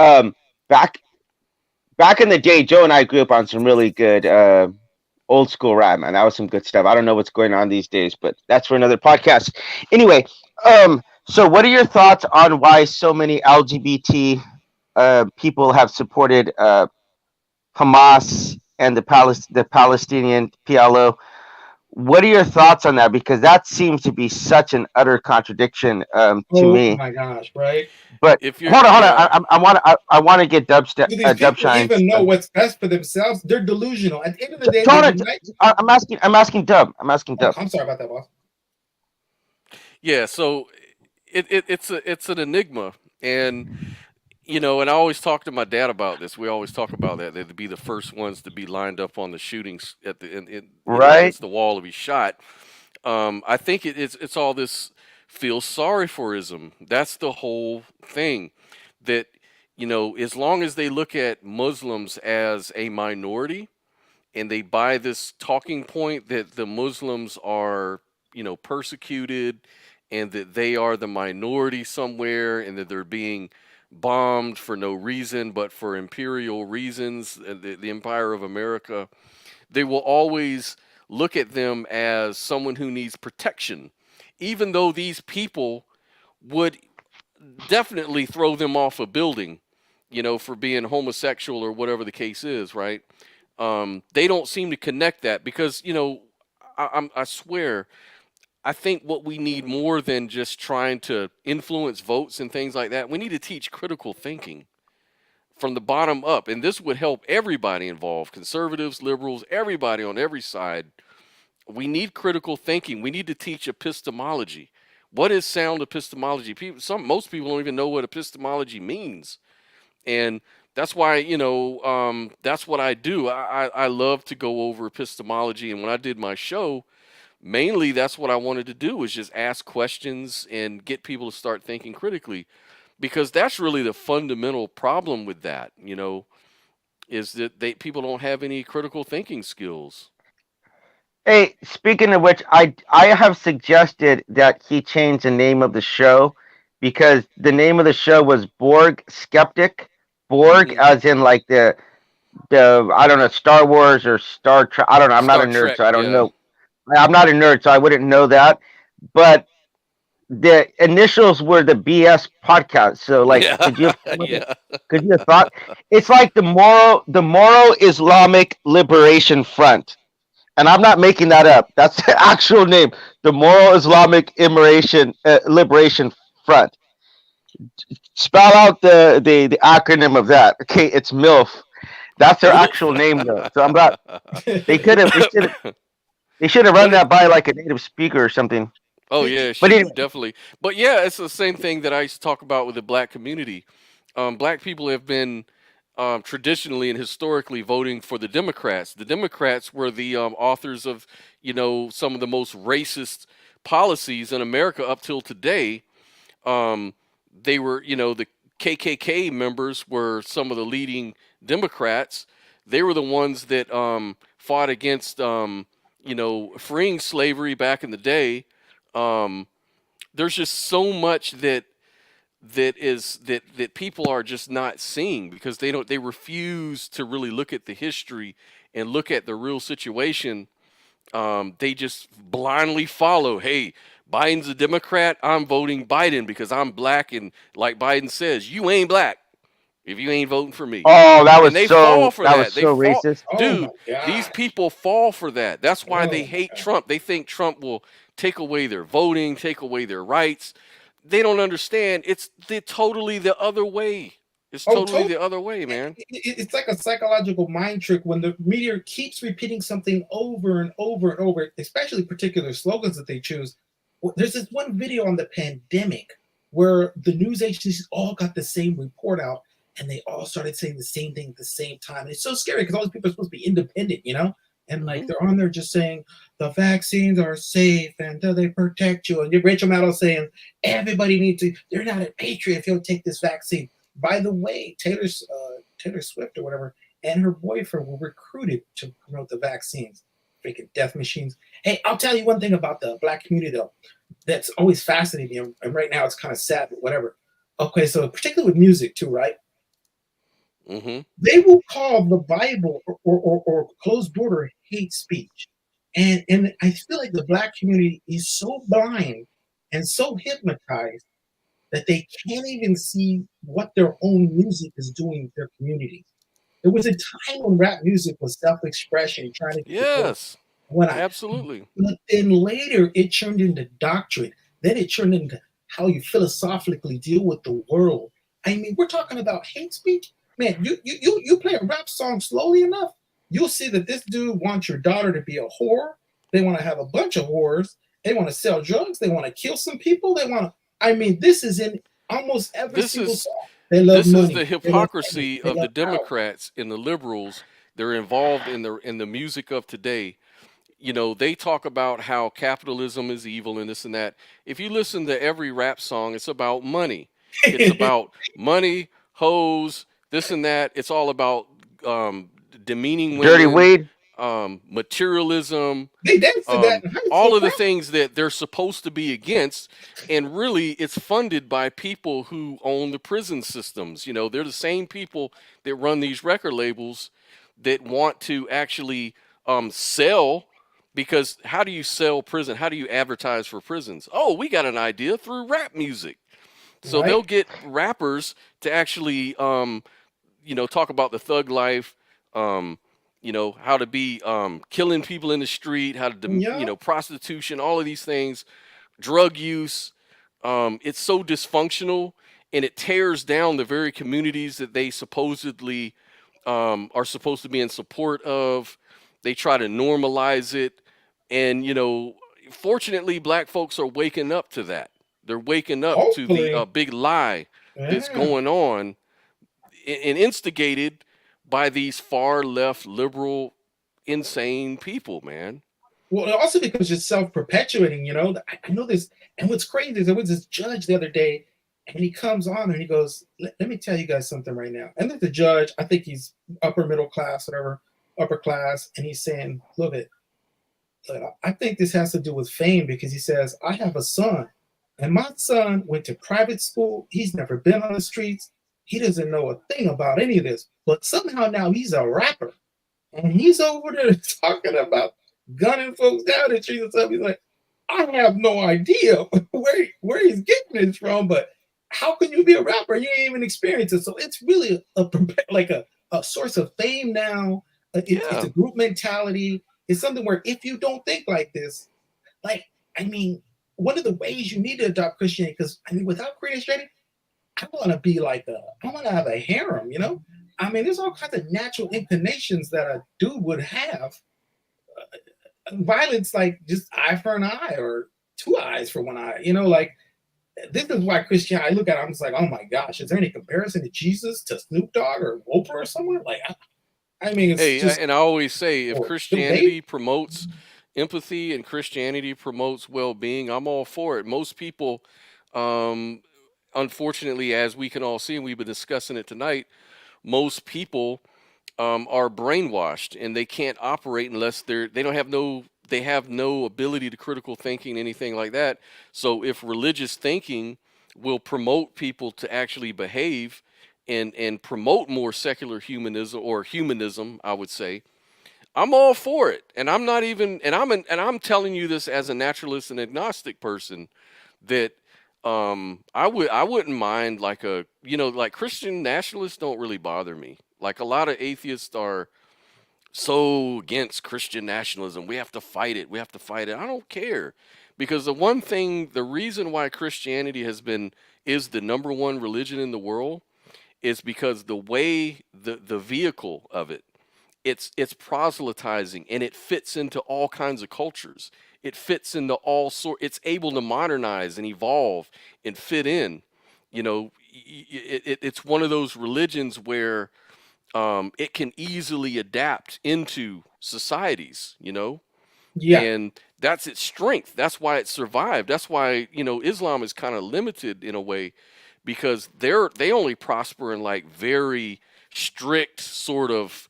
back in the day, Joe and I grew up on some really good old school rap, man. That was some good stuff. I don't know what's going on these days, but that's for another podcast. Anyway, so what are your thoughts on why so many LGBT people have supported Hamas and the Palestinian PLO? What are your thoughts on that? Because that seems to be such an utter contradiction to me. Oh my gosh, right? But hold on. I want to get Dubshine. Even know what's best for themselves. They're delusional. At the end of the day, I'm asking Dub. I'm sorry about that, boss. Yeah, so it's an enigma, and and I always talk to my dad about this. We always talk about that. They'd be the first ones to be lined up on the shootings at against the wall to be shot. I think it's all this feel sorry forism. That's the whole thing. That as long as they look at Muslims as a minority, and they buy this talking point that the Muslims are persecuted, and that they are the minority somewhere, and that they're being bombed for no reason but for imperial reasons, the Empire of America, they will always look at them as someone who needs protection, even though these people would definitely throw them off a building, for being homosexual or whatever the case is, right? They don't seem to connect that because, I swear, I think what we need more than just trying to influence votes and things like that, we need to teach critical thinking from the bottom up. And this would help everybody involved, conservatives, liberals, everybody on every side. We need critical thinking. We need to teach epistemology. What is sound epistemology? Most people don't even know what epistemology means. And that's why, that's what I do. I love to go over epistemology. And when I did my show, mainly that's what I wanted to do, was just ask questions and get people to start thinking critically, because that's really the fundamental problem with that, is that people don't have any critical thinking skills. Hey, speaking of which, I have suggested that he change the name of the show, because the name of the show was Borg Skeptic. Borg, as in like the I don't know, Star Wars or Star Trek. I don't know. I'm not a nerd, Trek, so I don't yeah. know. I'm not a nerd, so I wouldn't know that. But the initials were the BS podcast. So like, Yeah. could you Yeah. have thought? It's like the Moral Islamic Liberation Front. And I'm not making that up. That's the actual name. The Moral Islamic Liberation Front. Spell out the acronym of that. Okay, it's MILF. That's their actual name, though. So I'm not. They should have run that by like a native speaker or something. Oh yeah, But anyway. definitely. But yeah, it's the same thing that I used to talk about with the black community. Black people have been traditionally and historically voting for the Democrats. The Democrats were the authors of, some of the most racist policies in America up till today. They were, the KKK members were some of the leading Democrats. They were the ones that fought against, freeing slavery back in the day. There's just so much that people are just not seeing, because they refuse to really look at the history and look at the real situation. They just blindly follow. Hey, Biden's a Democrat, I'm voting Biden because I'm black, and like Biden says, you ain't black if you ain't voting for me. Oh, that was and they so fall for that that. was so racist. Dude, Oh my God. these people fall for that. That's why they Oh hate my God. Trump. They think Trump will take away their voting, take away their rights. They don't understand. It's totally the other way. It's totally the other way, man. It's like a psychological mind trick when the media keeps repeating something over and over and over, especially particular slogans that they choose. There's this one video on the pandemic where the news agencies all got the same report out, and they all started saying the same thing at the same time. And it's so scary because all these people are supposed to be independent, And like they're on there just saying the vaccines are safe and they protect you. And Rachel Maddow saying everybody needs to. You're not a patriot if you don't take this vaccine. By the way, Taylor Swift or whatever, and her boyfriend were recruited to promote the vaccines. Freaking death machines. Hey, I'll tell you one thing about the black community though, that's always fascinating me, and right now it's kind of sad, but whatever. Okay, so particularly with music too, right? Mm-hmm. They will call the Bible or closed border hate speech. And I feel like the black community is so blind and so hypnotized that they can't even see what their own music is doing to their communities. There was a time when rap music was self-expression, trying to Yes, absolutely. But then later it turned into doctrine. Then it turned into how you philosophically deal with the world. I mean, we're talking about hate speech. Man, you play a rap song slowly enough, you'll see that this dude wants your daughter to be a whore. They want to have a bunch of whores. They want to sell drugs. They want to kill some people. This is in almost every single song. They love money. This is the hypocrisy of the Democrats and the liberals. They're involved in the music of today. They talk about how capitalism is evil and this and that. If you listen to every rap song, it's about money. It's about money, hoes, this and that. It's all about demeaning women, Dirty weed, They materialism, dance to that in high all school, of the right? things that they're supposed to be against. And really, it's funded by people who own the prison systems. They're the same people that run these record labels that want to actually sell. Because how do you sell prison? How do you advertise for prisons? Oh, we got an idea through rap music. So Right. they'll get rappers to actually, talk about the thug life, you know, how to be killing people in the street, how to you Yeah. know, prostitution, all of these things, drug use. It's so dysfunctional, and it tears down the very communities that they supposedly are supposed to be in support of. They try to normalize it, and you know, fortunately, black folks are waking up to that. They're waking up to the Hopefully. big lie that's Yeah. going on, and instigated by these far left liberal insane people, man. Well, also because it's self-perpetuating, you know. I know this, and what's crazy is there was this judge the other day, and he comes on and he goes, let me tell you guys something right now. And there's the judge, I think he's upper middle class, whatever, upper class, and he's saying, look, I think this has to do with fame, because he says, I have a son, and my son went to private school. He's never been on the streets. He doesn't know a thing about any of this, but somehow now he's a rapper, and he's over there talking about gunning folks down and treating stuff. He's like, I have no idea where he's getting this from, but how can you be a rapper? You ain't even experienced it. So it's really like a source of fame now. It's a group mentality. It's something where if you don't think like this, like, I mean, one of the ways you need to adopt Christianity, because I mean, without Christianity, I want to be like I want to have a harem, you know? I mean, there's all kinds of natural inclinations that a dude would have. Violence, like just eye for an eye or two eyes for one eye, you know, like this is why Christianity, I look at it, I'm just like, oh my gosh, is there any comparison to Jesus, to Snoop Dogg or Oprah or someone? Like, I mean, it's just, and I always say, if Christianity promotes empathy and Christianity promotes well-being, I'm all for it. Most people, unfortunately, as we can all see, and we've been discussing it tonight, most people are brainwashed, and they can't operate unless they have no ability to critical thinking, anything like that. So if religious thinking will promote people to actually behave and promote more secular humanism, or humanism, I would say, I'm all for it. And I'm not even, and I'm telling you this as a naturalist and agnostic person, that I wouldn't mind, like, like Christian nationalists don't really bother me. Like, a lot of atheists are so against Christian nationalism. We have to fight it. We have to fight it. I don't care, because the reason why Christianity is the number one religion in the world is because the way, the vehicle of it, it's proselytizing, and it fits into all kinds of cultures. It fits into it's able to modernize and evolve and fit in. You know, it's one of those religions where it can easily adapt into societies, you know? yeah, And that's its strength. That's why it survived. That's why, you know, Islam is kind of limited in a way, because they only prosper in like very strict sort of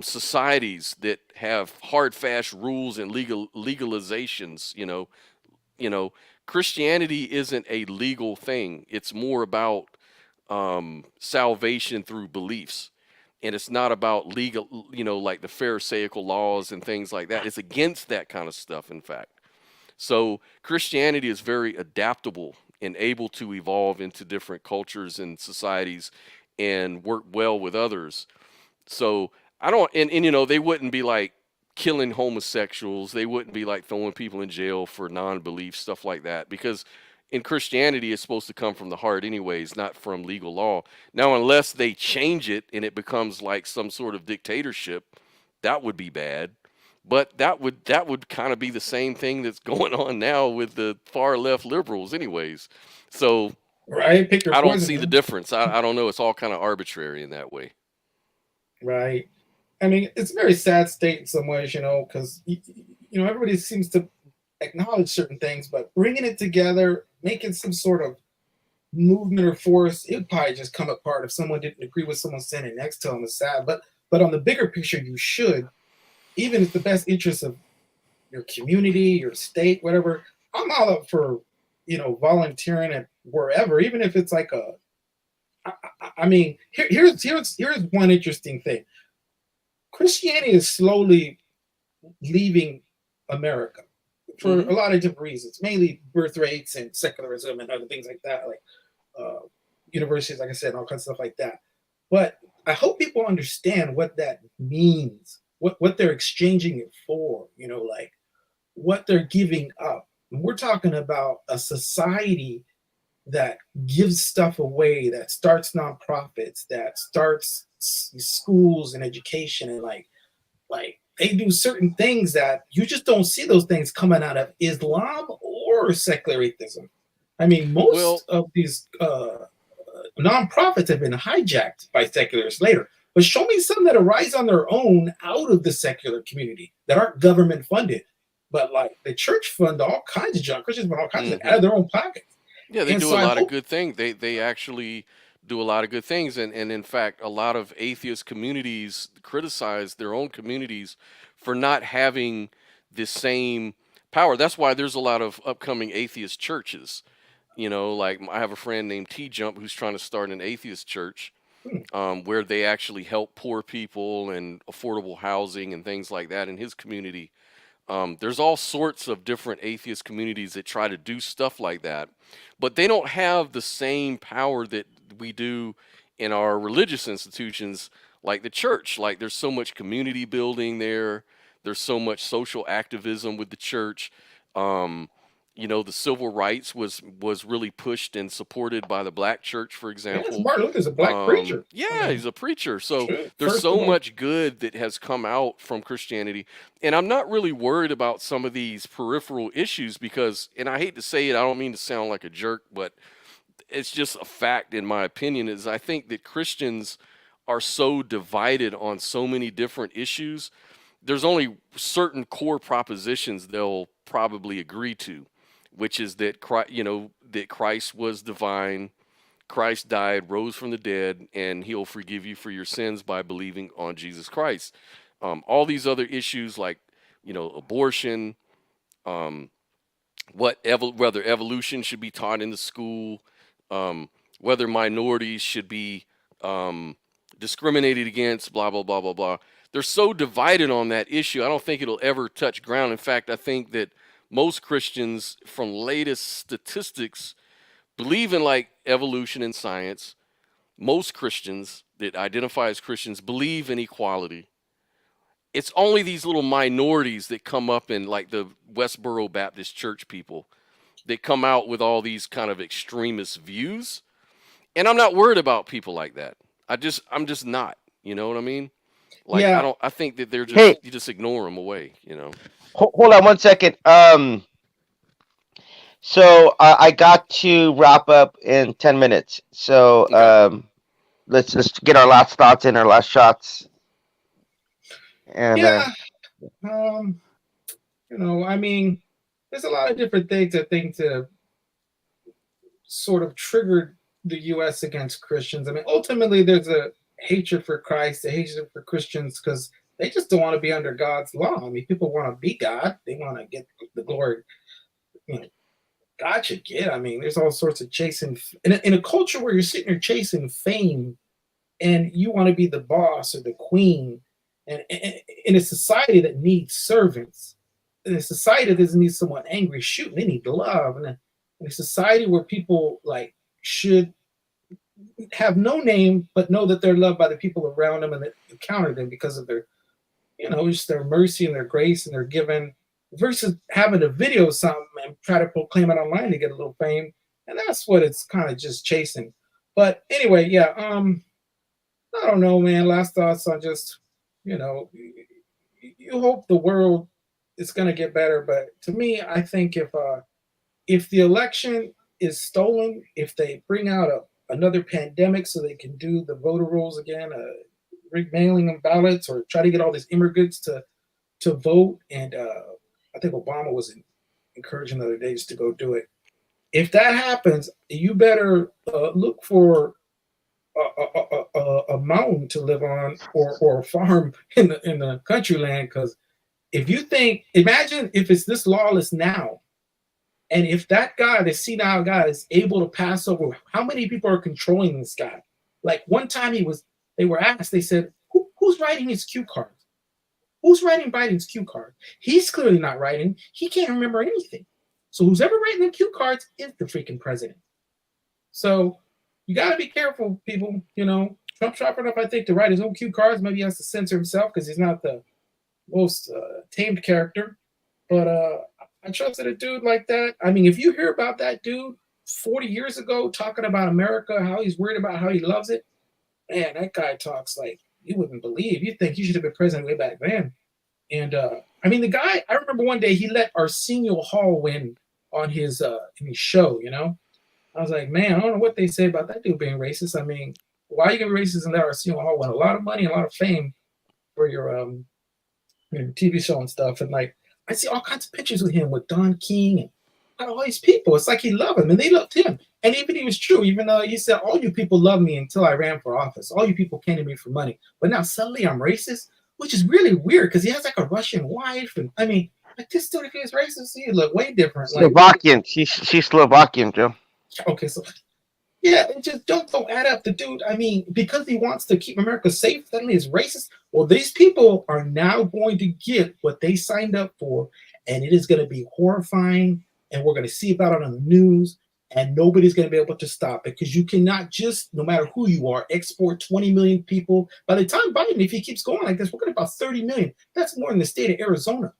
societies that have hard, fast rules and legalizations. Christianity isn't a legal thing. It's more about salvation through beliefs, and it's not about legal, like the Pharisaical laws and things like that. It's against that kind of stuff, in fact. So Christianity is very adaptable and able to evolve into different cultures and societies and work well with others. So I don't, and they wouldn't be like killing homosexuals. They wouldn't be like throwing people in jail for non-belief, stuff like that, because in Christianity, it's supposed to come from the heart anyways, not from legal law. Now, unless they change it and it becomes like some sort of dictatorship, that would be bad. But that would kind of be the same thing that's going on now with the far left liberals anyways. So right. Pick your I don't poison, see the man. difference. I don't know. It's all kind of arbitrary in that way. Right. I mean, it's a very sad state in some ways, because everybody seems to acknowledge certain things, but bringing it together, making some sort of movement or force, it would probably just come apart if someone didn't agree with someone standing next to them. It's sad, but on the bigger picture, you should, even if the best interest of your community, your state, whatever. I'm all up for volunteering at wherever, even if it's like I mean, here's one interesting thing. Christianity is slowly leaving America for a lot of different reasons, mainly birth rates and secularism and other things like that, like universities, like I said, and all kinds of stuff like that. But I hope people understand what that means, what they're exchanging it for, like what they're giving up. And we're talking about a society that gives stuff away, that starts nonprofits, that starts schools and education, and like they do certain things that you just don't see those things coming out of Islam or secular atheism. I mean, most of these nonprofits have been hijacked by secularists later. But show me some that arise on their own out of the secular community that aren't government funded. But like the church fund all kinds of junk. Christians fund all kinds of out of their own pockets. Yeah, they do a lot of good things. They actually do a lot of good things, and in fact, a lot of atheist communities criticize their own communities for not having the same power. That's why there's a lot of upcoming atheist churches. Like I have a friend named T Jump who's trying to start an atheist church, where they actually help poor people and affordable housing and things like that in his community. There's all sorts of different atheist communities that try to do stuff like that, but they don't have the same power that we do in our religious institutions like the church. Like there's so much community building there. There's so much social activism with the church. The civil rights was really pushed and supported by the black church, for example. Yeah, Martin Luther's a black preacher. Yeah, he's a preacher. So there's so much good that has come out from Christianity. And I'm not really worried about some of these peripheral issues because, and I hate to say it, I don't mean to sound like a jerk, but it's just a fact in my opinion, is I think that Christians are so divided on so many different issues. There's only certain core propositions they'll probably agree to, which is that Christ was divine, Christ died, rose from the dead, and he'll forgive you for your sins by believing on Jesus Christ. All these other issues like, abortion, whether evolution should be taught in the school, whether minorities should be discriminated against, blah, blah, blah, blah, blah. They're so divided on that issue. I don't think it'll ever touch ground. In fact, I think that most Christians, from latest statistics, believe in like evolution and science. Most Christians that identify as Christians believe in equality. It's only these little minorities that come up in like the Westboro Baptist Church people that come out with all these kind of extremist views. And I'm not worried about people like that. I'm just not, you know what I mean? Like, yeah. I think that they're just, you just ignore them away, Hold on 1 second. So I got to wrap up in 10 minutes. So let's just get our last thoughts in, our last shots. And I mean, there's a lot of different things I think to sort of triggered the U.S. against Christians. I mean, ultimately, there's a hatred for Christ, a hatred for Christians, because they just don't want to be under God's law. I mean, people want to be God. They want to get the glory, God should get. I mean, there's all sorts of chasing. In a culture where you're sitting there chasing fame and you want to be the boss or the queen, and in a society that needs servants, in a society that doesn't need someone angry shooting, they need love. And in a society where people like should have no name, but know that they're loved by the people around them and that encounter them because of their, just their mercy and their grace and their giving, versus having a video of something and try to proclaim it online to get a little fame. And that's what it's kind of just chasing. But anyway, yeah, I don't know, man. Last thoughts on just, you hope the world is going to get better. But to me, I think if the election is stolen, if they bring out another pandemic so they can do the voter rolls again, mailing them ballots, or try to get all these immigrants to vote. And I think Obama was encouraging the other days to go do it. If that happens, you better look for a mountain to live on, or a farm in the country land. Because if you imagine if it's this lawless now, and if that guy, the senile guy, is able to pass over, how many people are controlling this guy? Like one time they were asked, they said, who's writing his cue cards? Who's writing Biden's cue card? He's clearly not writing. He can't remember anything. So who's ever writing the cue cards is the freaking president. So you got to be careful, people, Trump's sharp enough, I think, to write his own cue cards. Maybe he has to censor himself because he's not the most tamed character. But I trusted a dude like that. I mean, if you hear about that dude 40 years ago talking about America, how he's worried about how he loves it, man, that guy talks like you wouldn't believe. You'd think he should have been president way back then. And I mean, the guy, I remember one day he let Arsenio Hall win on his show, you know? I was like, man, I don't know what they say about that dude being racist. I mean, why are you going to be racist and let Arsenio Hall win a lot of money and a lot of fame for your TV show and stuff? And like, I see all kinds of pictures with him with Don King and all these people. It's like he loved him and they loved him. And even he was true, even though he said, all you people love me until I ran for office. All you people came to me for money. But now suddenly I'm racist, which is really weird because he has like a Russian wife. And I mean, like this dude, if he was racist, he'd look way different. Slovakian. Like, she's Slovakian, Joe. Okay, so yeah, it just don't add up. The dude, I mean, because he wants to keep America safe, suddenly is racist. Well, these people are now going to get what they signed up for, and it is going to be horrifying, and we're going to see about it on the news, and nobody's going to be able to stop it because you cannot just, no matter who you are, export 20 million people. By the time Biden, if he keeps going like this, we're going to about 30 million. That's more than the state of Arizona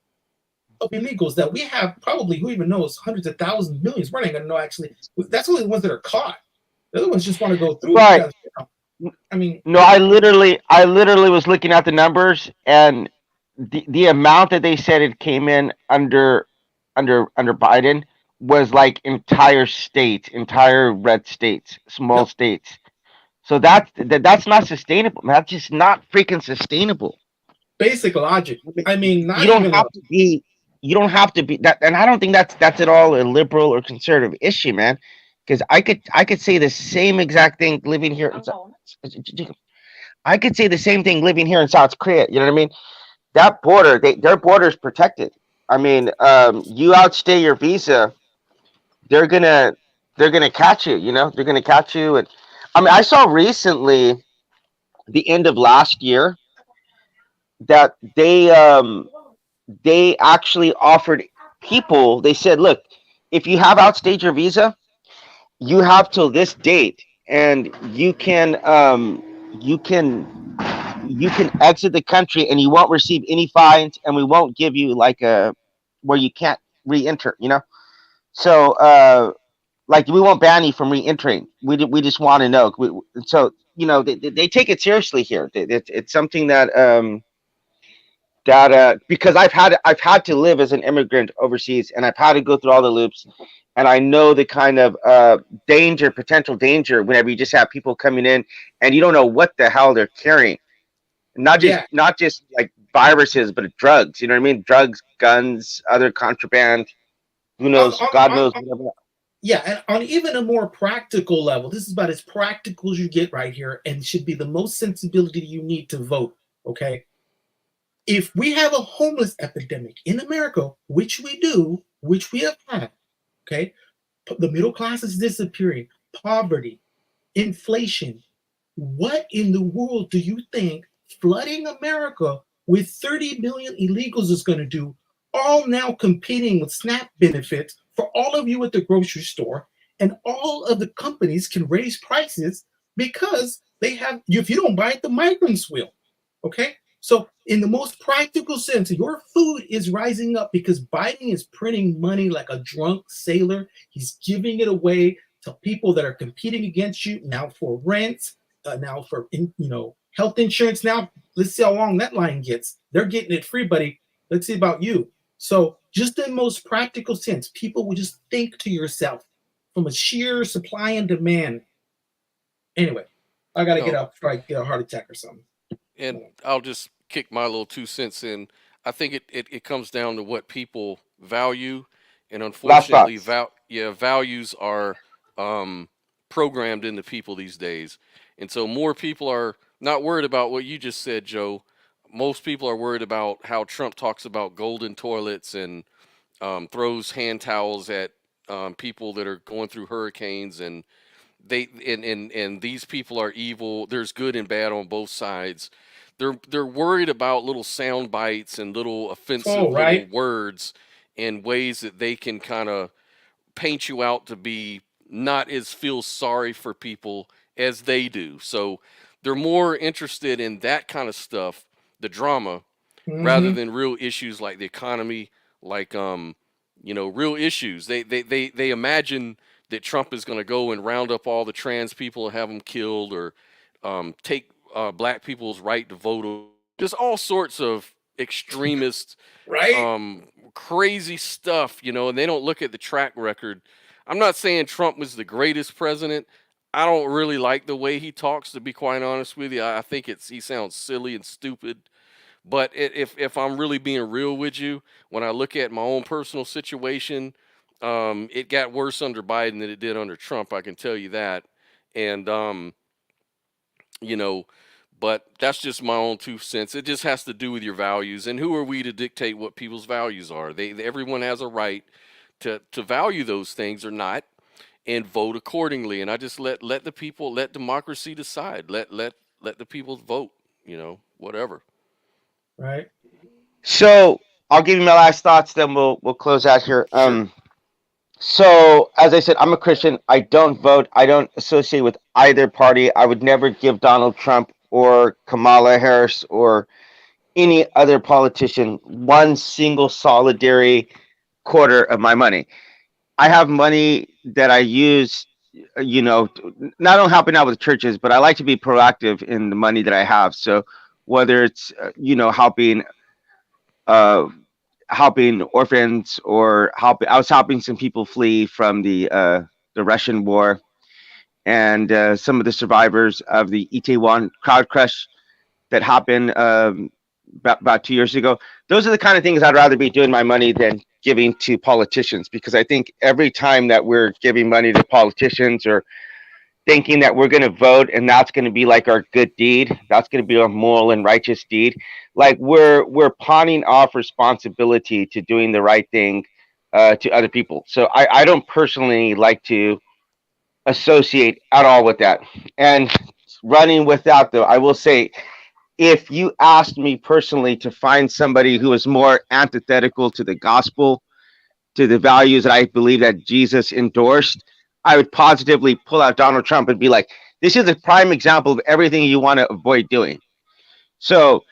of illegals that we have probably, who even knows, hundreds of thousands, millions. We're not going to know actually. That's only the ones that are caught. The other ones just want to go through. Right. Because, I mean, no, I literally was looking at the numbers, and the amount that they said it came in under Biden was like entire states, entire red states, small states. So that's not sustainable. That's just not freaking sustainable. Basic logic. I mean, you don't have to be that, and I don't think that's at all a liberal or conservative issue, man. Because I could say the same exact thing living here. I could say the same thing living here in South Korea. You know what I mean? That border, their border is protected. I mean, you outstay your visa, they're gonna catch you. You know, they're gonna catch you. And I mean, I saw recently, the end of last year, that they actually offered people. They said, look, if you have outstayed your visa, you have till this date, and you can exit the country, and you won't receive any fines, and we won't give you like a where you can't re-enter. You know, so like we won't ban you from re-entering. We just want to know. So you know they take it seriously here. It's something that because I've had to live as an immigrant overseas, and I've had to go through all the loops. And I know the kind of potential danger whenever you just have people coming in and you don't know what the hell they're carrying. Not just like viruses, but drugs. You know what I mean? Drugs, guns, other contraband. Who knows? God knows. Yeah, and on even a more practical level, this is about as practical as you get right here, and should be the most sensibility you need to vote. Okay, if we have a homeless epidemic in America, which we do, which we have had. Okay, the middle class is disappearing. Poverty, inflation. What in the world do you think flooding America with 30 million illegals is going to do? All now competing with SNAP benefits for all of you at the grocery store, and all of the companies can raise prices because they have. If you don't buy it, the migrants will. Okay. So in the most practical sense, your food is rising up because Biden is printing money like a drunk sailor. He's giving it away to people that are competing against you now for rent, now for health insurance. Now let's see how long that line gets. They're getting it free, buddy. Let's see about you. So just in the most practical sense, people will just think to yourself from a sheer supply and demand. Anyway, I got to get up before I get a heart attack or something. And I'll just kick my little 2 cents in. I think it comes down to what people value, and unfortunately, values are programmed into people these days. And so more people are not worried about what you just said, Joe. Most people are worried about how Trump talks about golden toilets and throws hand towels at people that are going through hurricanes, and and these people are evil. There's good and bad on both sides. They're worried about little sound bites and little offensive little words and ways that they can kind of paint you out to be not as feel sorry for people as they do. So they're more interested in that kind of stuff, the drama, rather Mm-hmm. than real issues like the economy, like real issues. They imagine that Trump is going to go and round up all the trans people and have them killed, or take black people's right to vote. Just all sorts of extremist, Right? crazy stuff, and they don't look at the track record. I'm not saying Trump was the greatest president. I don't really like the way he talks, to be quite honest with you. I think he sounds silly and stupid. But if I'm really being real with you, when I look at my own personal situation, it got worse under Biden than it did under Trump. I can tell you that. And you know, but that's just my own 2 cents. It just has to do with your values, and who are we to dictate what people's values are? Everyone has a right to value those things or not, and vote accordingly. And I just let the people, let democracy decide. Let the people vote. Whatever. Right? So I'll give you my last thoughts, then we'll close out here. Sure. So as I said, I'm a Christian. I don't vote. I don't associate with either party. I would never give Donald Trump or Kamala Harris or any other politician one single solitary quarter of my money. I have money that I use, not only helping out with churches, but I like to be proactive in the money that I have. So whether it's, uh, helping orphans, or I was helping some people flee from the Russian war, and some of the survivors of the Itaewon crowd crush that happened about 2 years ago. Those are the kind of things I'd rather be doing my money than giving to politicians, because I think every time that we're giving money to politicians, or thinking that we're going to vote and that's going to be like our good deed, that's going to be our moral and righteous deed, like we're pawning off responsibility to doing the right thing to other people. So I don't personally like to associate at all with that. And running with that, though, I will say, if you asked me personally to find somebody who is more antithetical to the gospel, to the values that I believe that Jesus endorsed, I would positively pull out Donald Trump and be like, this is a prime example of everything you want to avoid doing. So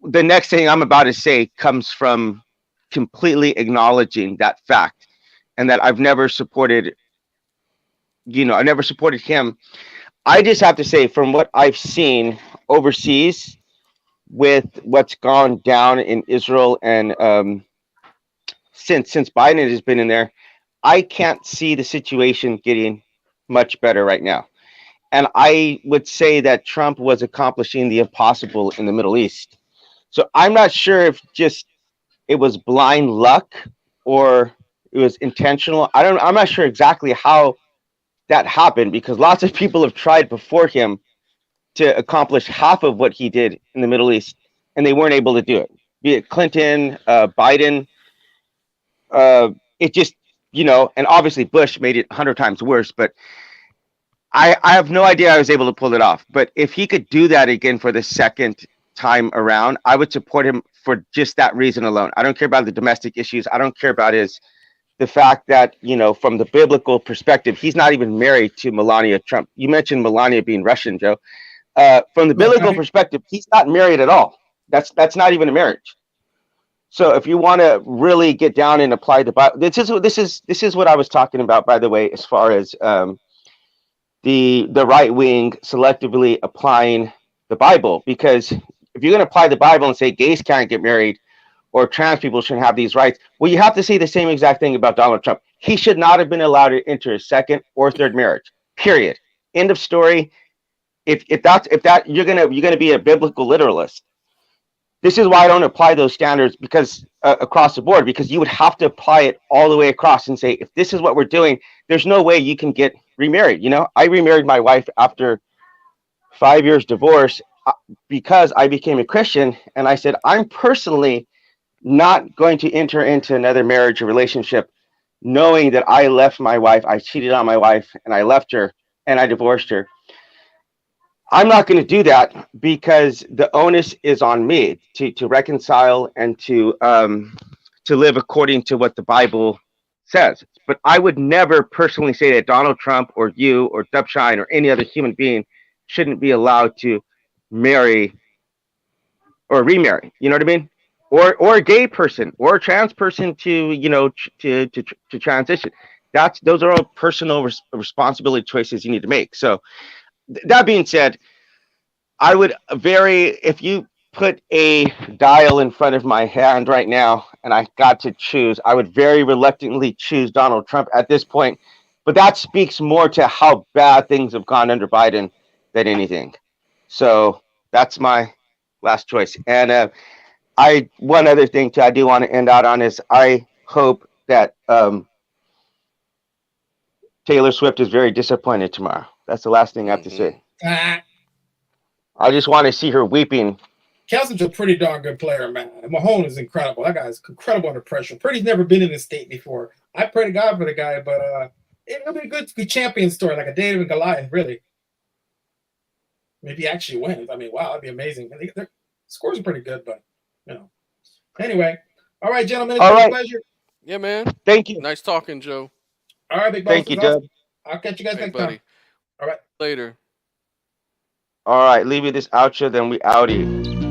the next thing I'm about to say comes from completely acknowledging that fact, and that I've never supported him. I just have to say, from what I've seen overseas with what's gone down in Israel, and since Biden has been in there, I can't see the situation getting much better right now. And I would say that Trump was accomplishing the impossible in the Middle East. So I'm not sure if just it was blind luck or it was intentional. I'm not sure exactly how that happened, because lots of people have tried before him to accomplish half of what he did in the Middle East, and they weren't able to do it. Be it Clinton, Biden, it just, and obviously Bush made it 100 times worse, but I have no idea I was able to pull it off. But if he could do that again for the second time around, I would support him for just that reason alone. I don't care about the domestic issues. I don't care about the fact that, from the biblical perspective, he's not even married to Melania Trump. You mentioned Melania being Russian, Joe. From the biblical perspective, he's not married at all. That's not even a marriage. So if you want to really get down and apply the Bible, this is what I was talking about, by the way, as far as the right wing selectively applying the Bible. Because if you're going to apply the Bible and say gays can't get married or trans people shouldn't have these rights, well, you have to say the same exact thing about Donald Trump. He should not have been allowed to enter a second or third marriage. Period. End of story. If that you're gonna be a biblical literalist. This is why I don't apply those standards, because across the board, because you would have to apply it all the way across and say, if this is what we're doing, there's no way you can get remarried. I remarried my wife after 5 years divorce because I became a Christian, and I said, I'm personally not going to enter into another marriage or relationship knowing that I left my wife, I cheated on my wife, and I left her, and I divorced her. I'm not going to do that, because the onus is on me to reconcile and to live according to what the Bible says. But I would never personally say that Donald Trump or you or Dubshine or any other human being shouldn't be allowed to marry or remarry. You know what I mean? Or a gay person or a trans person to to transition. Those are all personal responsibility choices you need to make. So that being said, I would if you put a dial in front of my hand right now and I got to choose, I would very reluctantly choose Donald Trump at this point. But that speaks more to how bad things have gone under Biden than anything. So that's my last choice. And one other thing too, I do want to end out on is I hope that Taylor Swift is very disappointed tomorrow. That's the last thing I have to say. I just want to see her weeping. Kelsey's a pretty darn good player, man. Mahone is incredible. That guy's incredible under pressure. Purdy's never been in this state before. I pray to God for the guy, but it'll be a good champion story, like a David and Goliath, really. Maybe he actually wins. I mean, wow, that'd be amazing. The scores are pretty good, but Anyway, all right, gentlemen, it's been a pleasure. Yeah, man. Thank you. Nice talking, Joe. All right, big boss. Thank you, Doug. I'll catch you guys next time. All right. Later. All right, leave me this outro, then we outie.